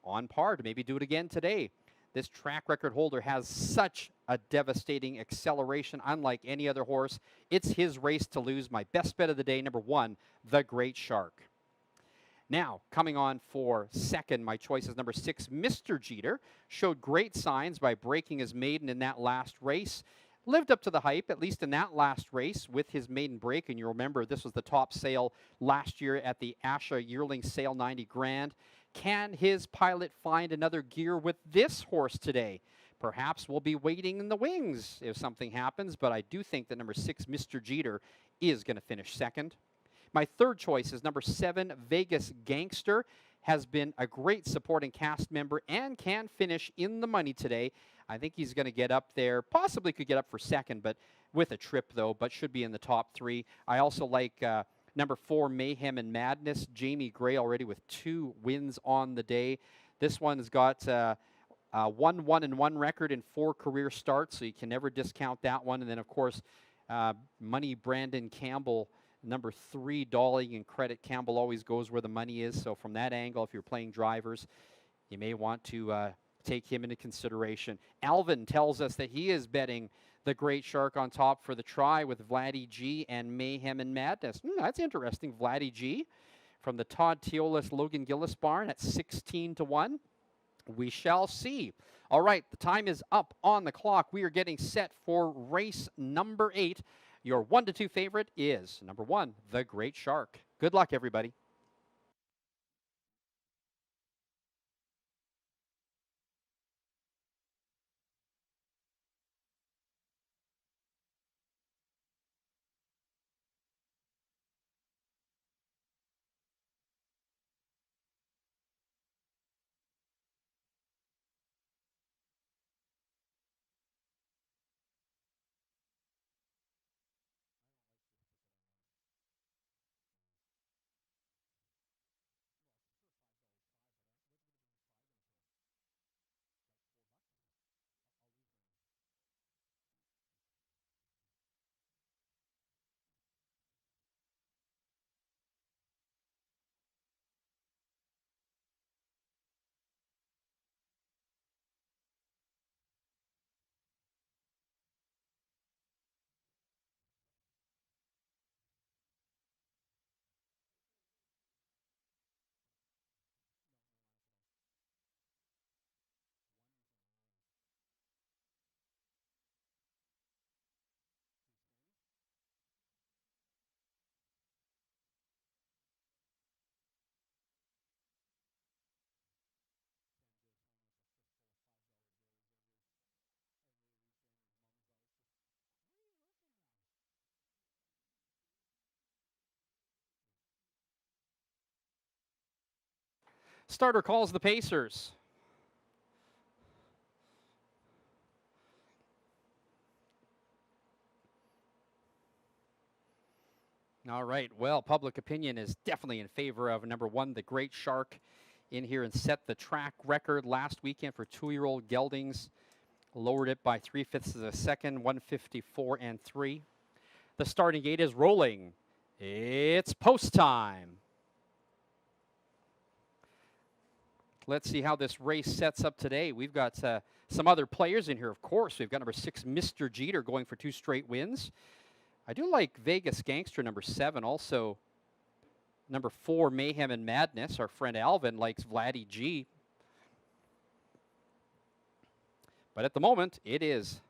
on par to maybe do it again today. This track record holder has such a devastating acceleration, unlike any other horse. It's his race to lose. My best bet of the day, number 1, The Great Shark. Now, coming on for second, my choice is number 6, Mr. Jeter. Showed great signs by breaking his maiden in that last race. Lived up to the hype, at least in that last race, with his maiden break. And you remember, this was the top sale last year at the Asha Yearling Sale 90 Grand. Can his pilot find another gear with this horse today? Perhaps we'll be waiting in the wings if something happens, but I do think that number 6, Mr. Jeter, is going to finish second. My third choice is number 7, Vegas Gangster. Has been a great supporting cast member and can finish in the money today. I think he's going to get up there, possibly could get up for second, but with a trip though, but should be in the top 3. I also like number 4, Mayhem and Madness. Jamie Gray already with 2 wins on the day. This one's got a 1-1-1 record in 4 career starts, so you can never discount that one. And then, of course, Money Brandon Campbell, number 3, Dolly and Credit. Campbell always goes where the money is. So from that angle, if you're playing drivers, you may want to take him into consideration. Alvin tells us that he is betting The Great Shark on top for the try with Vladdy G and Mayhem and Madness. That's interesting. Vladdy G from the Todd Teolis Logan Gillis barn at 16-1. We shall see. All right, the time is up on the clock. We are getting set for race number 8. Your 1-2 favorite is number 1, The Great Shark. Good luck, everybody. Starter calls the Pacers. All right, well, public opinion is definitely in favor of number 1, the Great Shark, in here and set the track record last weekend for 2-year-old geldings. Lowered it by 3/5 of a second, 154 and 3. The starting gate is rolling. It's post time. Let's see how this race sets up today. We've got some other players in here, of course. We've got number 6, Mr. Jeter, going for 2 straight wins. I do like Vegas Gangster, number 7. Also, number 4, Mayhem and Madness. Our friend Alvin likes Vladdy G. But at the moment, it is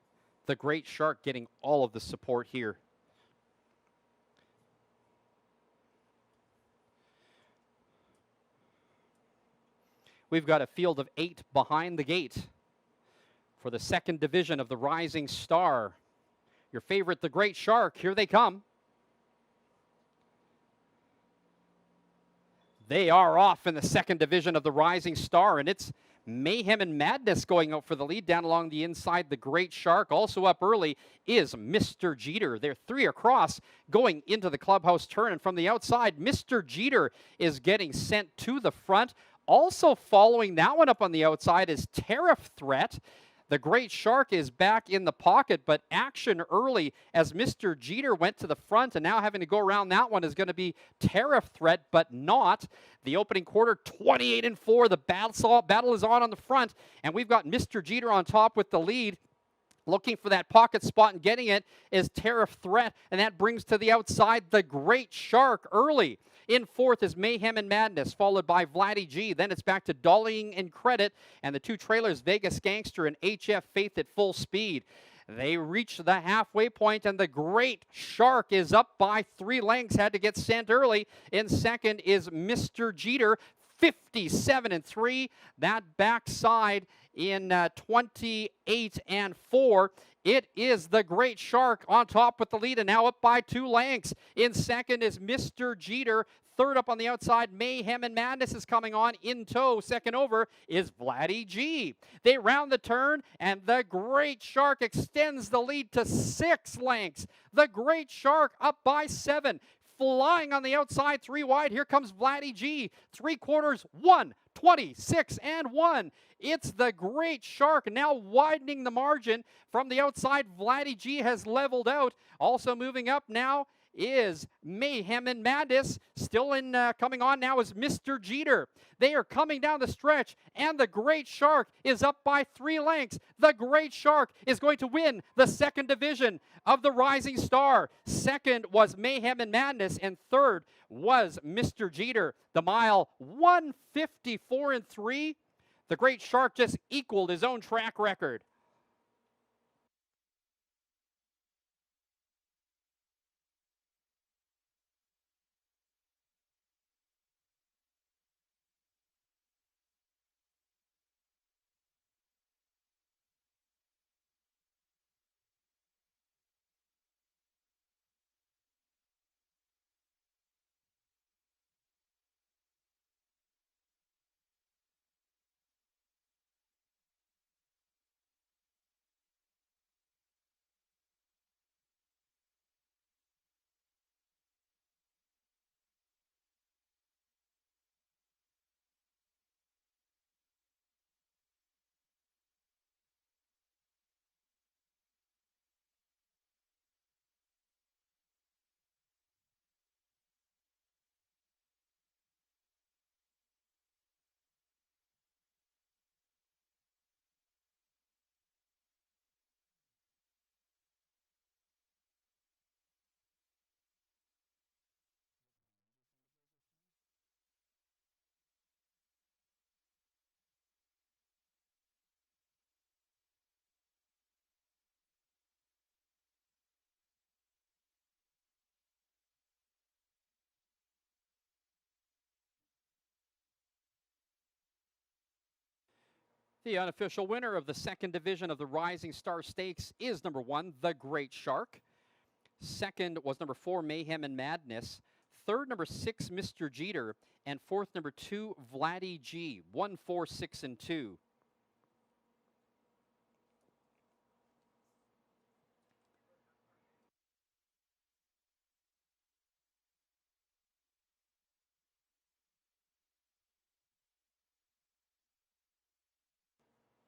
the Great Shark getting all of the support here. We've got a field of 8 behind the gate for the 2nd division of the Rising Star. Your favorite, the Great Shark, here they come. They are off in the 2nd division of the Rising Star, and it's Mayhem and Madness going out for the lead down along the inside. The Great Shark also up early is Mr. Jeter. They're 3 across going into the clubhouse turn, and from the outside, Mr. Jeter is getting sent to the front. Also following that one up on the outside is Tariff Threat. The Great Shark is back in the pocket, but action early as Mr. Jeter went to the front, and now having to go around that one is going to be Tariff Threat, but not. The opening quarter, 28 and 4. The battle is on the front, and we've got Mr. Jeter on top with the lead. Looking for that pocket spot and getting it is Tariff Threat, and that brings to the outside the Great Shark early. In 4th is Mayhem and Madness, followed by Vladdy G. Then it's back to Dollying and Credit, and the 2 trailers, Vegas Gangster and HF Faith, at full speed. They reach the halfway point, and the Great Shark is up by 3 lengths. Had to get sent early. In 2nd is Mr. Jeter, 57 and 3. That backside in 28 and 4. It is the Great Shark on top with the lead, and now up by 2 lengths. In 2nd is Mr. Jeter. 3rd up on the outside, Mayhem and Madness is coming on in tow. 2nd over is Vladdy G. They round the turn, and the Great Shark extends the lead to 6 lengths. The Great Shark up by 7. Flying on the outside, 3 wide. Here comes Vladdy G. 3/4, 1, 26 and 1. It's the Great Shark now widening the margin. From the outside, Vladdy G has leveled out. Also moving up now is Mayhem and Madness. Still in coming on now is Mr. Jeter. They are coming down the stretch, and the Great Shark is up by 3 lengths. The Great Shark is going to win the 2nd division of the Rising Star. 2nd was Mayhem and Madness, and 3rd was Mr. Jeter. The mile, 154 and 3. The Great Shark just equaled his own track record. The unofficial winner of the 2nd division of the Rising Star Stakes is number 1, the Great Shark. 2nd was number 4, Mayhem and Madness. Third, number 6, Mr. Jeter. And fourth, number 2, Vladdy G. 1, 4, 6, and 2.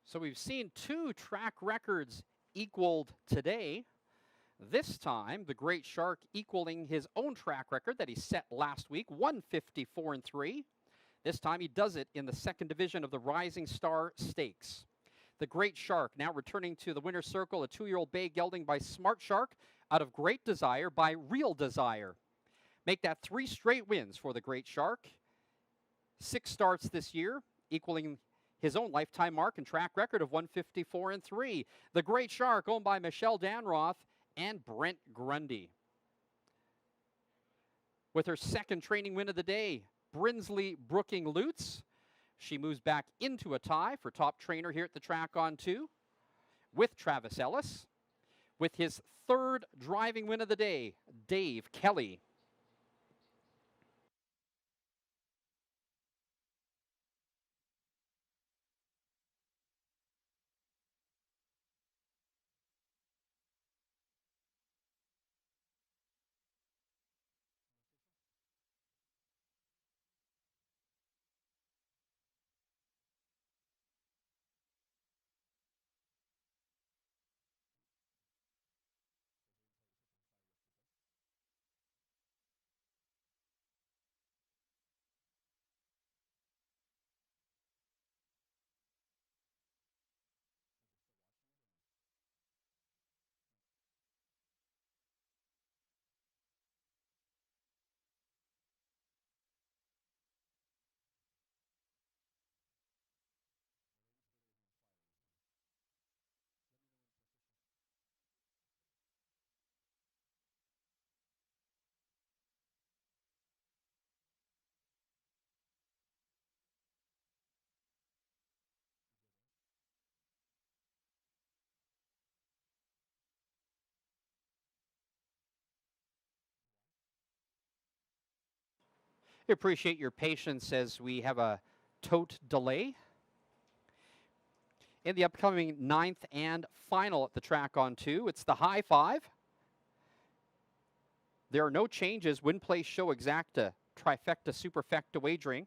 So we've seen 2 track records equaled today. This time, the Great Shark equaling his own track record that he set last week, 154-3. This time he does it in the second division of the Rising Star Stakes. The Great Shark now returning to the winner's circle, a 2-year-old bay gelding by Smart Shark out of Great Desire by Real Desire. Make that 3 straight wins for the Great Shark. 6 starts this year, equaling his own lifetime mark and track record of 154-3. The Great Shark, owned by Michelle Danroth and Brent Grundy. With her second training win of the day, Brinsley Brooking Lutz. She moves back into a tie for top trainer here at the track on 2 with Travis Ellis. With his third driving win of the day, Dave Kelly. I appreciate your patience as we have a tote delay. In the upcoming 9th and final at the track on 2, it's the high 5. There are no changes. Win, place, show, exacta, trifecta, superfecta wagering.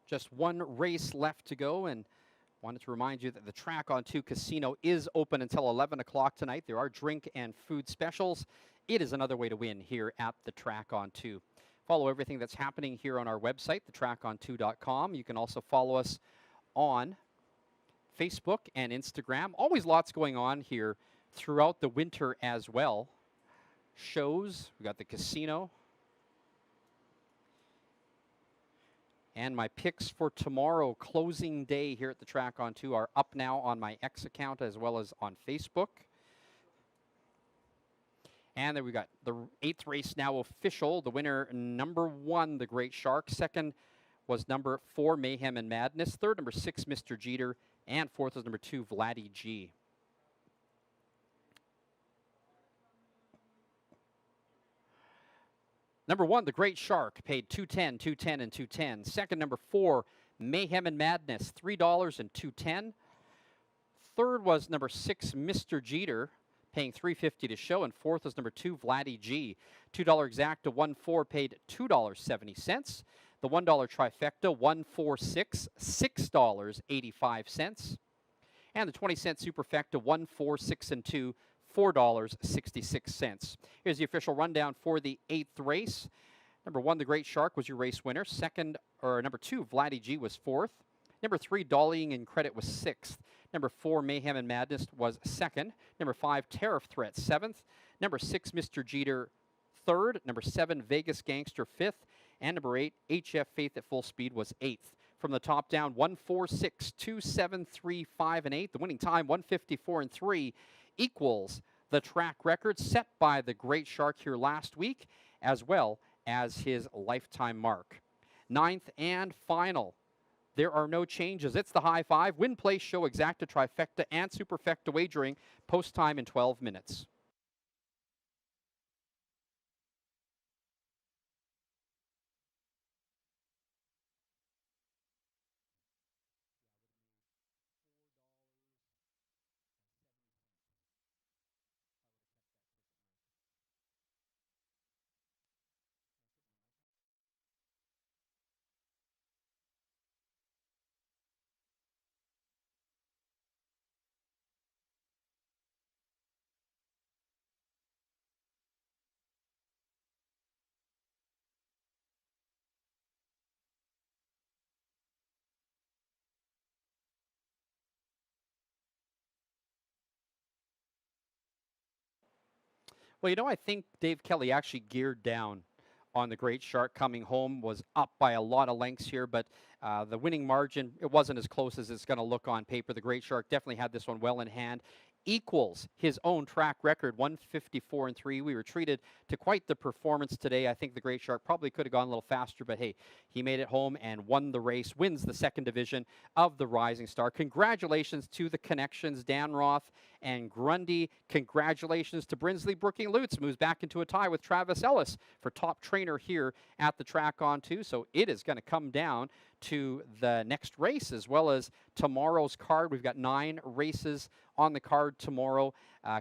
Just one race left to go, and wanted to remind you that the track on 2 casino is open until 11 o'clock tonight. There are drink and food specials. It is another way to win here at the track on 2. Follow everything that's happening here on our website, thetracon2.com. You can also follow us on Facebook and Instagram. Always lots going on here throughout the winter as well. Shows, we got the casino. And my picks for tomorrow, closing day here at the track on 2, are up now on my X account as well as on Facebook. And then we got the 8th race now official. The winner, number 1, the Great Shark. Second was number 4, Mayhem and Madness. Third, number 6, Mr. Jeter. And fourth was number 2, Vladdy G. Number 1, the Great Shark, paid $2.10, $2.10, and $2.10. Second, number 4, Mayhem and Madness, $3 and $2.10. third was number 6, Mr. Jeter, paying $3.50 to show, and fourth was number 2, Vladdy G. $2 exacta, 1-4 paid $2.70. The $1 trifecta, 1-4-6, $6.85. And the 20-cent superfecta, 1-4-6 and 2, $4.66. Here's the official rundown for the 8th race. Number 1, the Great Shark, was your race winner. Number 2, Vladdy G, was 4th. Number 3, Dollying and Credit, was 6th. Number 4, Mayhem and Madness, was 2nd. Number 5, Tariff Threat, 7th. Number 6, Mr. Jeter, 3rd. Number 7, Vegas Gangster, 5th. And number 8, HF Faith at Full Speed, was 8th. From the top down, 1-4-6, 2-7-3, 5 and 8. The winning time, 1:54 and 3, equals the track record set by the Great Shark here last week, as well as his lifetime mark. 9th and final. There are no changes. It's the high five, win, place, show, exacta, trifecta, and superfecta wagering. Post time in 12 minutes. Well, you know, I think Dave Kelly actually geared down on the Great Shark coming home, was up by a lot of lengths here, but the winning margin, it wasn't as close as it's going to look on paper. The Great Shark definitely had this one well in hand. Equals his own track record, 1:54 and 3. We were treated to quite the performance today. I think the Great Shark probably could have gone a little faster, but hey, he made it home and won the race, wins the 2nd division of the Rising Star. Congratulations to the connections, Dan Roth and Grundy. Congratulations to Brinsley Brooking Lutz, moves back into a tie with Travis Ellis for top trainer here at the track on 2. So it is going to come down to the next race as well as tomorrow's card. We've got 9 races on the card tomorrow.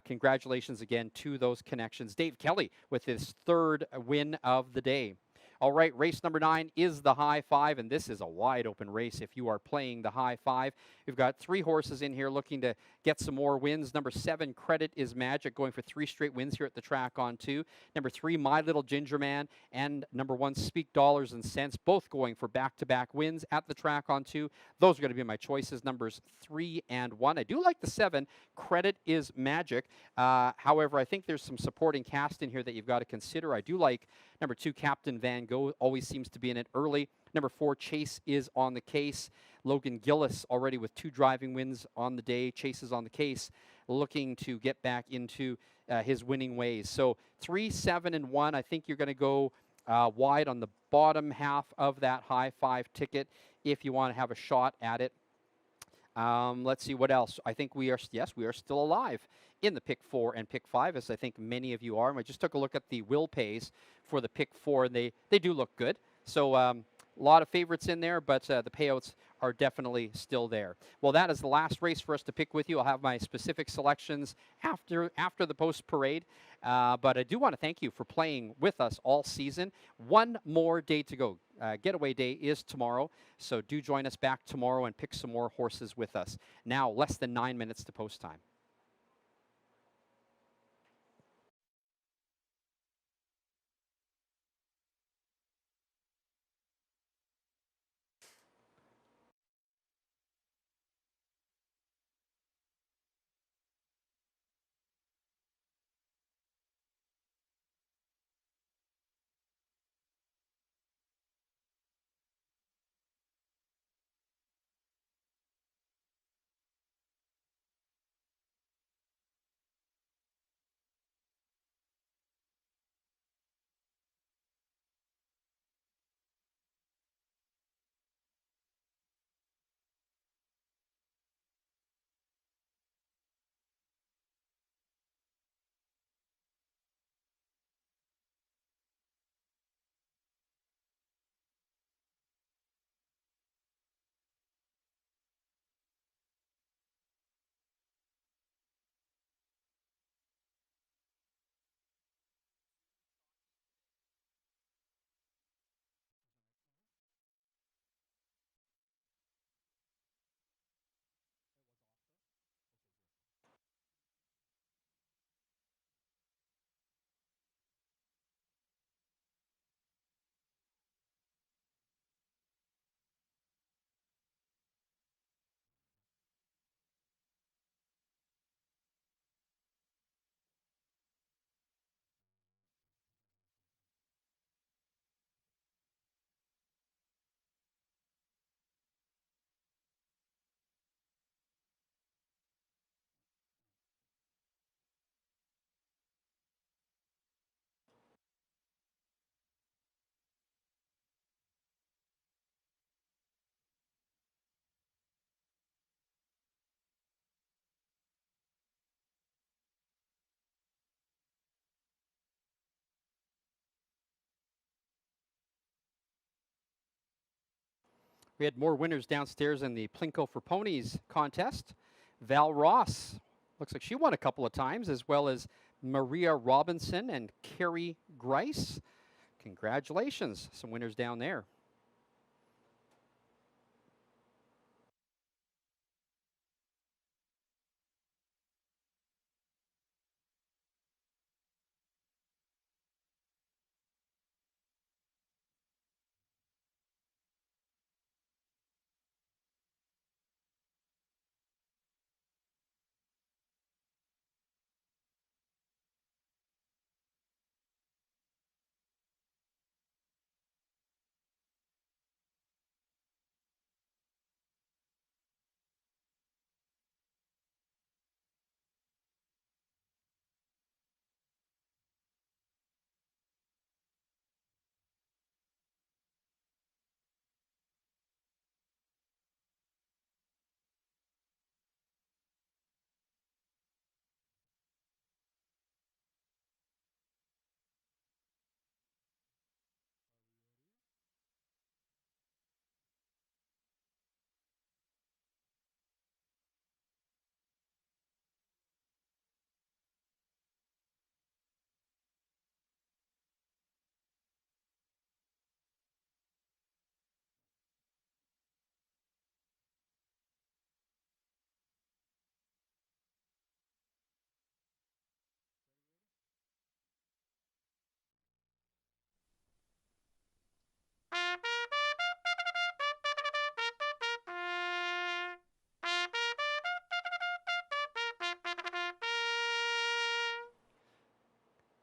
Congratulations again to those connections. Dave Kelly with his 3rd win of the day. All right, race number 9 is the high five, and this is a wide open race if you are playing the high five. We've got 3 horses in here looking to get some more wins. Number 7, Credit is Magic, going for 3 straight wins here at the track on 2. Number 3, My Little Ginger Man, and number 1, Speak Dollars and Cents, both going for back-to-back wins at the track on 2. Those are going to be my choices, numbers 3 and 1. I do like the 7, Credit is Magic. However, I think there's some supporting cast in here that you've got to consider. I do like number 2, Captain Van Gogh, always seems to be in it early. Number 4, Chase is on the case. Logan Gillis already with 2 driving wins on the day. Chase is on the case, looking to get back into his winning ways. So 3, 7, and 1. I think you're going to go wide on the bottom half of that high five ticket if you want to have a shot at it. Let's see what else. I think we are still alive in the pick 4 and pick 5, as I think many of you are. And I just took a look at the will pays for the pick 4, and they do look good. So a lot of favorites in there, but the payouts are definitely still there. Well, that is the last race for us to pick with you. I'll have my specific selections after the post parade. But I do want to thank you for playing with us all season. One more day to go. Getaway day is tomorrow, so do join us back tomorrow and pick some more horses with us. Now, less than 9 minutes to post time. We had more winners downstairs in the Plinko for Ponies contest. Val Ross, looks like she won a couple of times, as well as Maria Robinson and Carrie Grice. Congratulations, some winners down there.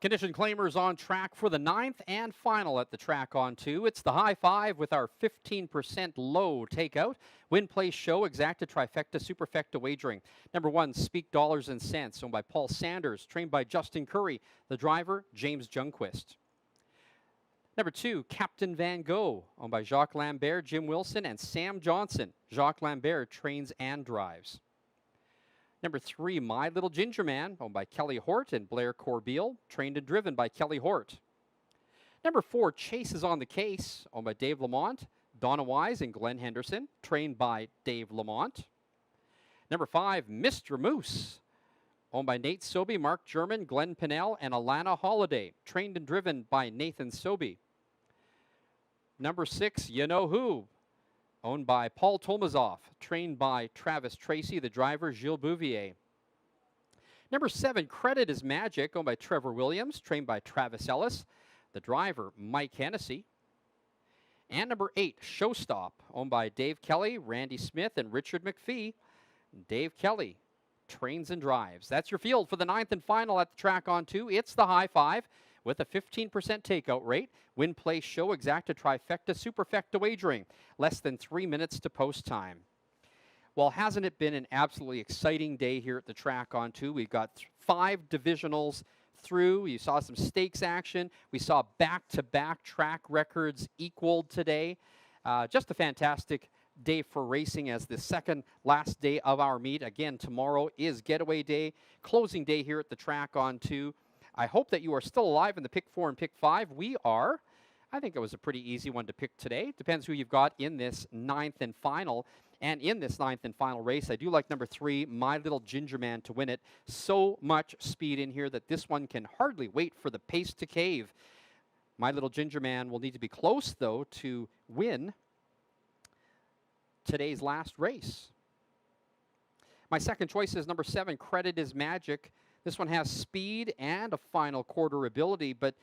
Condition claimers on track for the 9th and final at the track on 2. It's the high five with our 15% low takeout. Win, place, show, exacta, trifecta, superfecta wagering. Number 1, Speak Dollars and Cents, owned by Paul Sanders, trained by Justin Curry. The driver, James Jungquist. Number 2, Captain Van Gogh, owned by Jacques Lambert, Jim Wilson, and Sam Johnson. Jacques Lambert trains and drives. Number 3, My Little Ginger Man, owned by Kelly Hort and Blair Corbeil, trained and driven by Kelly Hort. Number 4, Chase is on the Case, owned by Dave Lamont, Donna Wise and Glenn Henderson, trained by Dave Lamont. Number 5, Mr. Moose, owned by Nate Sobey, Mark German, Glenn Pinnell, and Alana Holiday, trained and driven by Nathan Sobey. Number 6, You Know Who, owned by Paul Tolmazoff, trained by Travis Tracy, the driver, Gilles Bouvier. Number 7, Credit is Magic, owned by Trevor Williams, trained by Travis Ellis, the driver, Mike Hennessy. And number 8, Showstop, owned by Dave Kelly, Randy Smith, and Richard McPhee. Dave Kelly trains and drives. That's your field for the 9th and final at the track on 2. It's the high five with a 15% takeout rate. Win, place, show, exacta, trifecta, superfecta wagering. Less than 3 minutes to post time. Well, hasn't it been an absolutely exciting day here at the track on 2? We've got 5 divisionals through. You saw some stakes action. We saw back-to-back track records equaled today. Just a fantastic day for racing as the second last day of our meet. Again, tomorrow is getaway day, closing day here at the track on 2. I hope that you are still alive in the pick 4 and pick 5. We are. I think it was a pretty easy one to pick today. Depends who you've got in this 9th and final. And in this 9th and final race, I do like number 3, My Little Ginger Man, to win it. So much speed in here that this one can hardly wait for the pace to cave. My Little Ginger Man will need to be close, though, to win today's last race. My second choice is number 7, Credit is Magic. This one has speed and a final quarter ability, but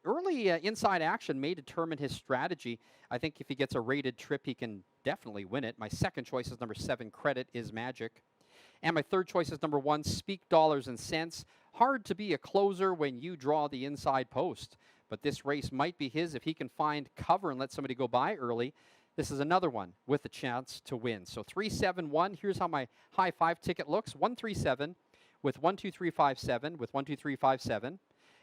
early inside action may determine his strategy. I think if he gets a rated trip, he can definitely win it. My second choice is number 7, Credit is Magic. And my third choice is number 1, Speak Dollars and Cents. Hard to be a closer when you draw the inside post, but this race might be his if he can find cover and let somebody go by early. This is another one with a chance to win. So 3-7-1. Here's how my high five ticket looks. 1-3-7 with 1-2-3-5-7 with 1-2-3-5-7.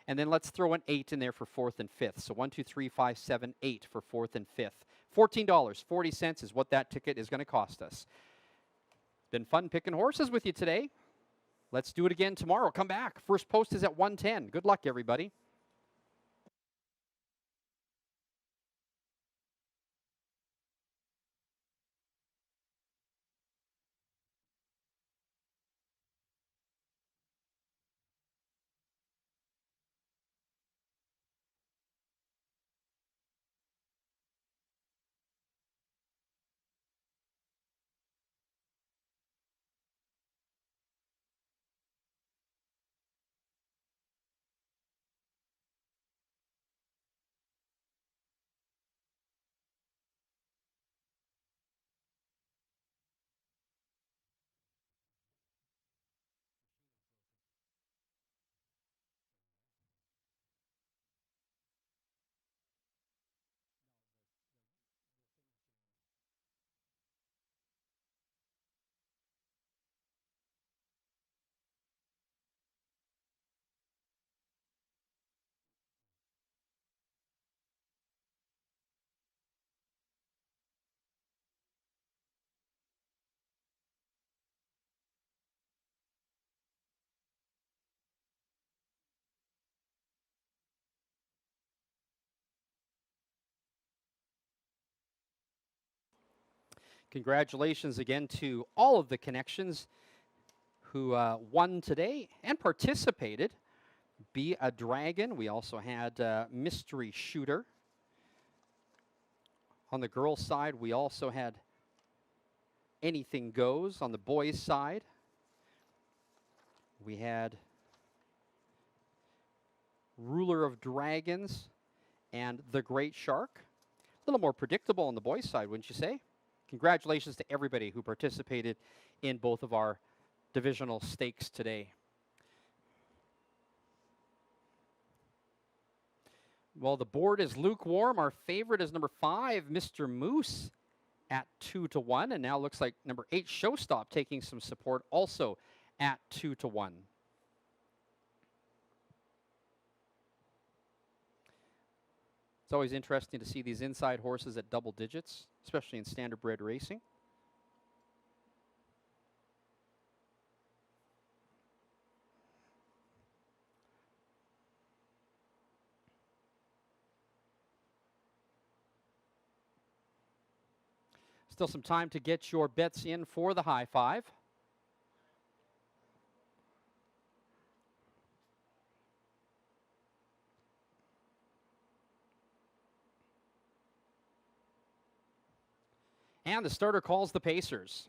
And then let's throw an 8 in there for 4th and 5th. So 1-2-3-5-7, 8 for 4th and 5th. $14.40 is what that ticket is going to cost us. Been fun picking horses with you today. Let's do it again tomorrow. Come back. First post is at 1:10. Good luck, everybody. Congratulations again to all of the connections who won today and participated. Be a Dragon. We also had Mystery Shooter. On the girls' side, we also had Anything Goes. On the boys' side, we had Ruler of Dragons and The Great Shark. A little more predictable on the boys' side, wouldn't you say? Congratulations to everybody who participated in both of our divisional stakes today. Well, the board is lukewarm. Our favorite is number 5, Mr. Moose, at 2-1. And now looks like number 8, Showstop, taking some support also at 2-1. It's always interesting to see these inside horses at double digits, especially in standard bred racing. Still some time to get your bets in for the high five. And the starter calls the Pacers.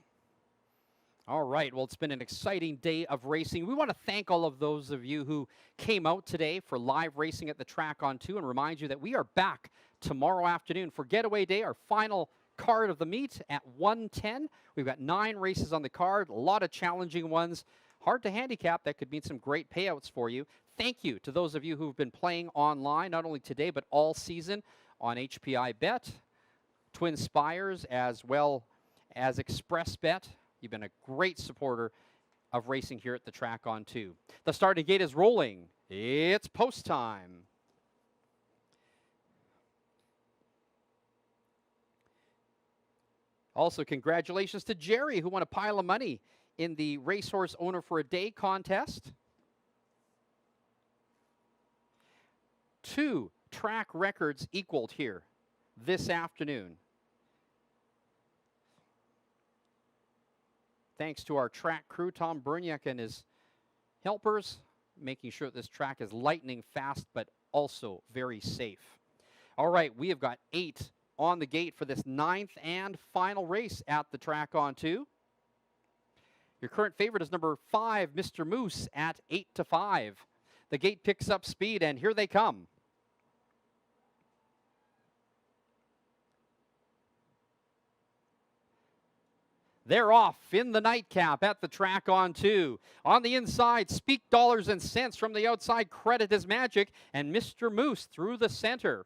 All right, well, it's been an exciting day of racing. We want to thank all of those of you who came out today for live racing at the track on 2 and remind you that we are back tomorrow afternoon for Getaway Day, our final card of the meet at 1:10. We've got 9 races on the card, a lot of challenging ones. Hard to handicap. That could mean some great payouts for you. Thank you to those of you who've been playing online, not only today, but all season on HPI Bet, Twin Spires, as well as Express Bet. You've been a great supporter of racing here at the track on 2. The starting gate is rolling. It's post time. Also, congratulations to Jerry, who won a pile of money in the Racehorse Owner for a Day contest. 2 track records equaled here this afternoon. Thanks to our track crew, Tom Berniak and his helpers, making sure that this track is lightning fast, but also very safe. All right, we have got 8 on the gate for this 9th and final race at the track on 2. Your current favorite is number 5, Mr. Moose, at 8-5. The gate picks up speed, and here they come. They're off in the nightcap at the track on 2. On the inside, Speak Dollars and Cents. From the outside, Credit is Magic, and Mr. Moose through the center.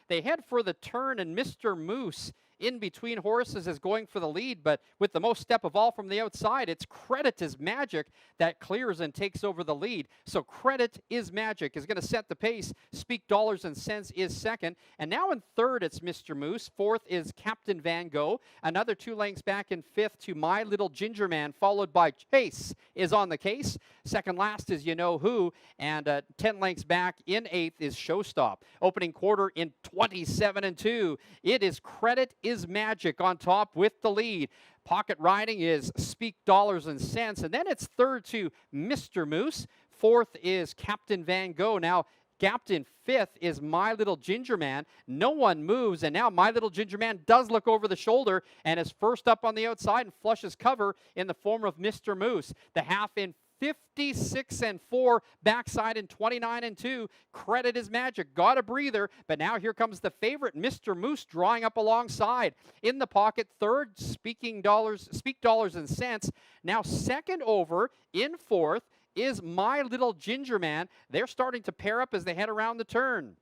They head for the turn, and Mr. Moose in between horses is going for the lead, but with the most step of all from the outside, it's Credit is Magic that clears and takes over the lead. So Credit is Magic is going to set the pace. Speak Dollars and Cents is second. And now in third, it's Mr. Moose. Fourth is Captain Van Gogh. Another 2 lengths back in fifth to My Little Ginger Man, followed by Chase is on the case. Second last is You Know Who. And 10 lengths back in eighth is Showstop. Opening quarter in 27-2. It is Credit is Magic on top with the lead. Pocket riding is Speak Dollars and Cents. And then it's third to Mr. Moose. Fourth is Captain Van Gogh. Now, gapped in fifth is My Little Ginger Man. No one moves, and now My Little Ginger Man does look over the shoulder and is first up on the outside and flushes cover in the form of Mr. Moose. The half in 56-4, backside in 29-2. Credit is Magic. Got a breather, but now here comes the favorite, Mr. Moose, drawing up alongside. In the pocket, third, Speak Dollars and Cents. Now second over in fourth is My Little Ginger Man. They're starting to pair up as they head around the turn.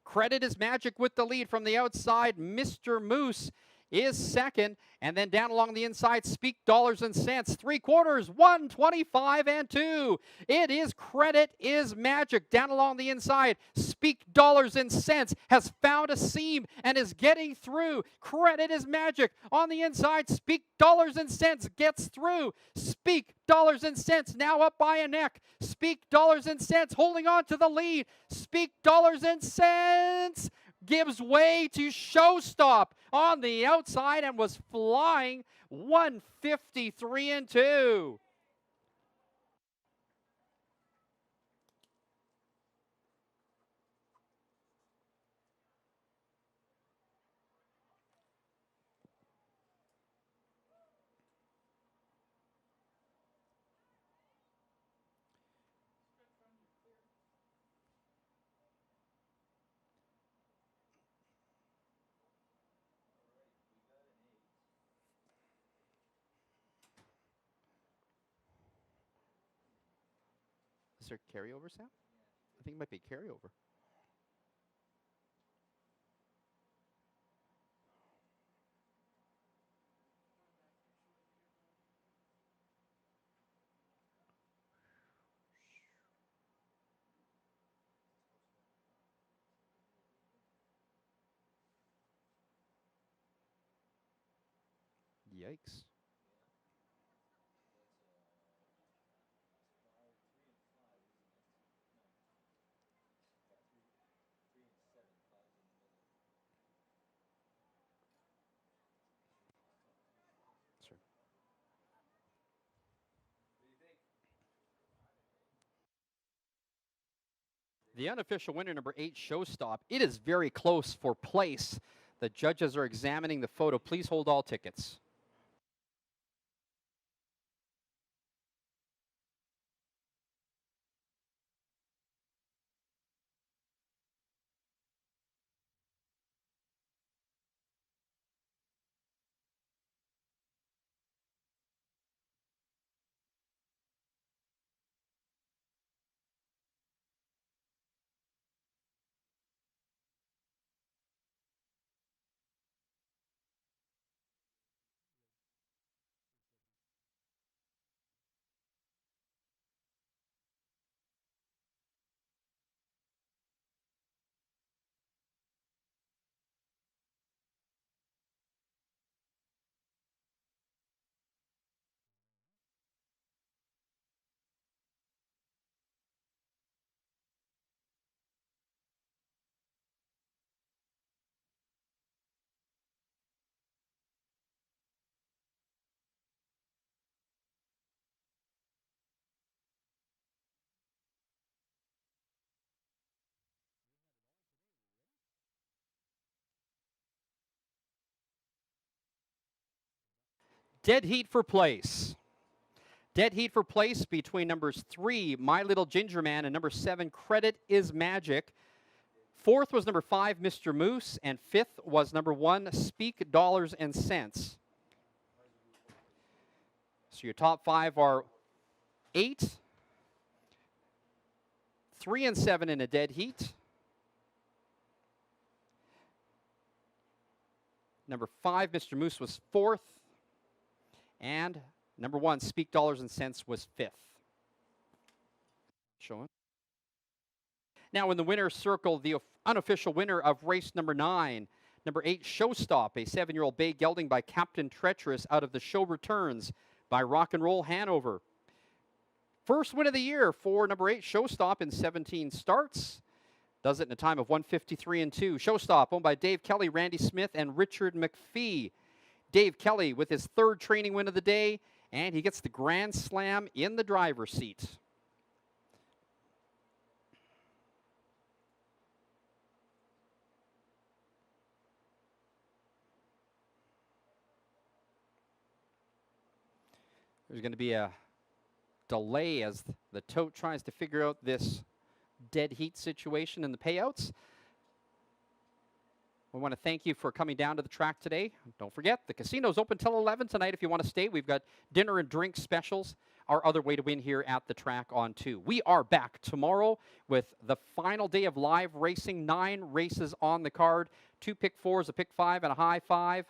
Credit is Magic with the lead from the outside. Mr. Moose is second, and then down along the inside, Speak Dollars and Cents. 3/4, 125-2. It is Credit is Magic. Down along the inside, Speak Dollars and Cents has found a seam and is getting through. Credit is Magic on the inside. Speak Dollars and Cents gets through. Speak Dollars and Cents now up by a neck. Speak Dollars and Cents holding on to the lead. Speak Dollars and Cents gives way to Showstop on the outside and was flying 153 and 2. Is there carryover, Sam? I think it might be carryover. Yikes. Sure. The unofficial winner, number 8, Showstop. It is very close for place. The judges are examining the photo. Please hold all tickets. Dead heat for place. Dead heat for place between numbers 3, My Little Ginger Man, and number 7, Credit is Magic. 4th was number 5, Mr. Moose, and 5th was number 1, Speak Dollars and Cents. So your top 5 are 8, 3 and 7 in a dead heat. Number 5, Mr. Moose, was 4th. And number 1, Speak Dollars and Cents, was 5th. Showing. Now in the winner's circle, the unofficial winner of race number 9, number 8, Showstop, a 7-year-old bay gelding by Captain Treacherous out of the Show Returns by Rock and Roll Hanover. First win of the year for number 8, Showstop, in 17 starts. Does it in a time of 153 and 2. Showstop, owned by Dave Kelly, Randy Smith, and Richard McPhee. Dave Kelly with his 3rd training win of the day, and he gets the Grand Slam in the driver's seat. There's going to be a delay as the tote tries to figure out this dead heat situation and the payouts. We want to thank you for coming down to the track today. Don't forget, the casino's open till 11 tonight if you want to stay. We've got dinner and drink specials, our other way to win here at the track on 2. We are back tomorrow with the final day of live racing. 9 races on the card, 2 pick 4s, a pick 5, and a high 5.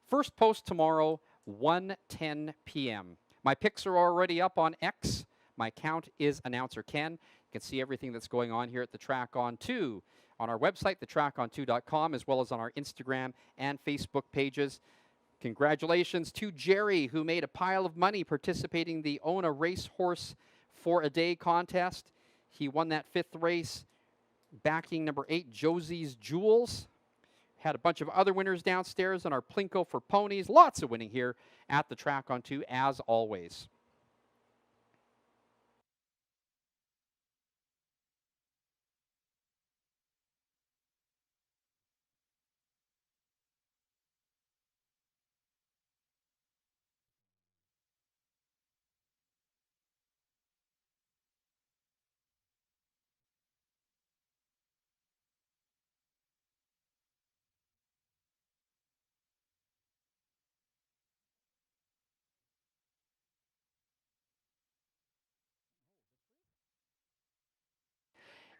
First post tomorrow, 1:10 p.m. My picks are already up on X. My account is Announcer Ken. You can see everything that's going on here at the track on 2 on our website, thetracon2.com, as well as on our Instagram and Facebook pages. Congratulations to Jerry, who made a pile of money participating in the Own a Racehorse for a Day contest. He won that 5th race, backing number 8, Josie's Jewels. Had a bunch of other winners downstairs on our Plinko for ponies. Lots of winning here at the Track on 2, as always.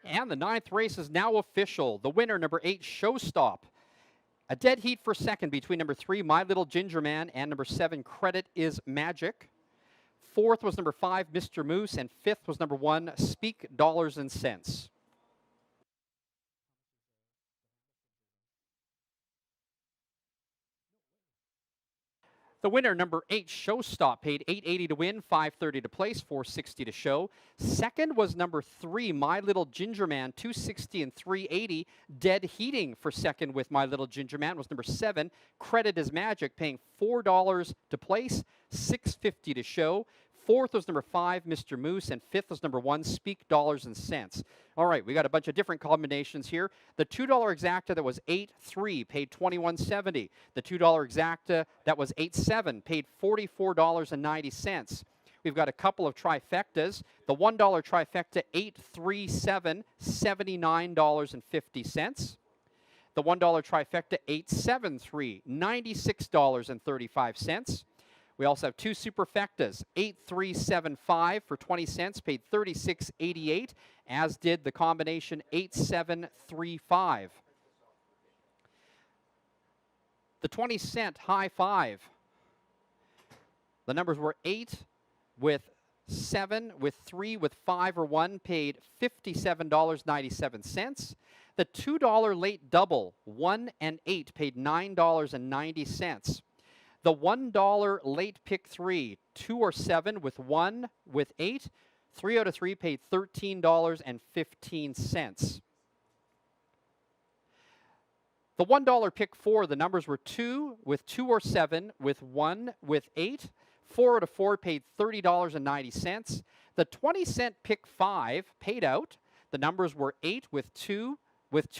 And the 9th race is now official. The winner, number 8, Showstop. A dead heat for second between number 3, My Little Ginger Man, and number 7, Credit is Magic. 4th was number 5, Mr. Moose, and 5th was number 1, Speak Dollars and Cents. The winner, number 8, Showstop, paid $8.80 to win, $5.30 to place, $4.60 to show. Second was number 3, My Little Ginger Man, $2.60 and $3.80. Dead heating for second with My Little Ginger Man was number 7, Credit is Magic, paying $4 to place, $6.50 to show. 4th was number 5, Mr. Moose, and 5th was number 1, Speak Dollars and Cents. All right, we got a bunch of different combinations here. The $2 exacta that was 8.3 paid $21.70. The $2 exacta that was 8.7 paid $44.90. We've got a couple of trifectas. The $1 trifecta, 8.37, $79.50. The $1 trifecta, 8.73, $96.35. We also have two superfectas, 8375 for 20 cents, paid $36.88, as did the combination 8735. The 20-cent high five, the numbers were 8 with 7 with 3 with 5 or 1, paid $57.97. The $2 late double, 1 and 8, paid $9.90. The $1 late pick 3, 2 or 7 with 1 with 8, 3 out of 3 paid $13.15. The $1 pick 4, the numbers were 2 with 2 or 7 with 1 with 8, 4 out of 4 paid $30.90. The 20-cent pick 5 paid out. The numbers were 8 with 2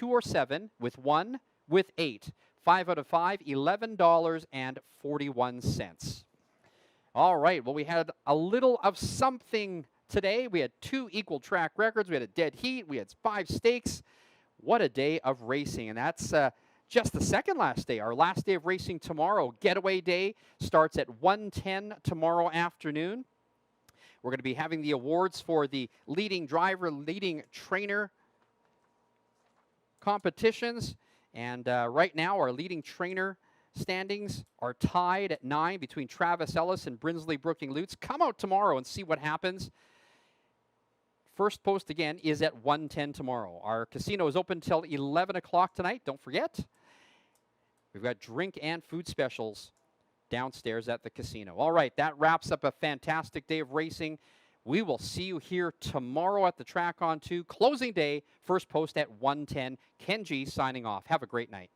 or 7 with 1 with 8. 5 out of 5, $11.41. All right, well, we had a little of something today. We had 2 equal track records. We had a dead heat. We had 5 stakes. What a day of racing. And that's just the second last day. Our last day of racing tomorrow. Getaway day starts at 1:10 tomorrow afternoon. We're going to be having the awards for the leading driver, leading trainer competitions. And right now, our leading trainer standings are tied at 9 between Travis Ellis and Brinsley Brooking Lutz. Come out tomorrow and see what happens. First post, again, is at 1:10 tomorrow. Our casino is open till 11 o'clock tonight. Don't forget. We've got drink and food specials downstairs at the casino. All right, that wraps up a fantastic day of racing. We will see you here tomorrow at the Track on 2. Closing day, first post at 1:10. Ken G signing off. Have a great night.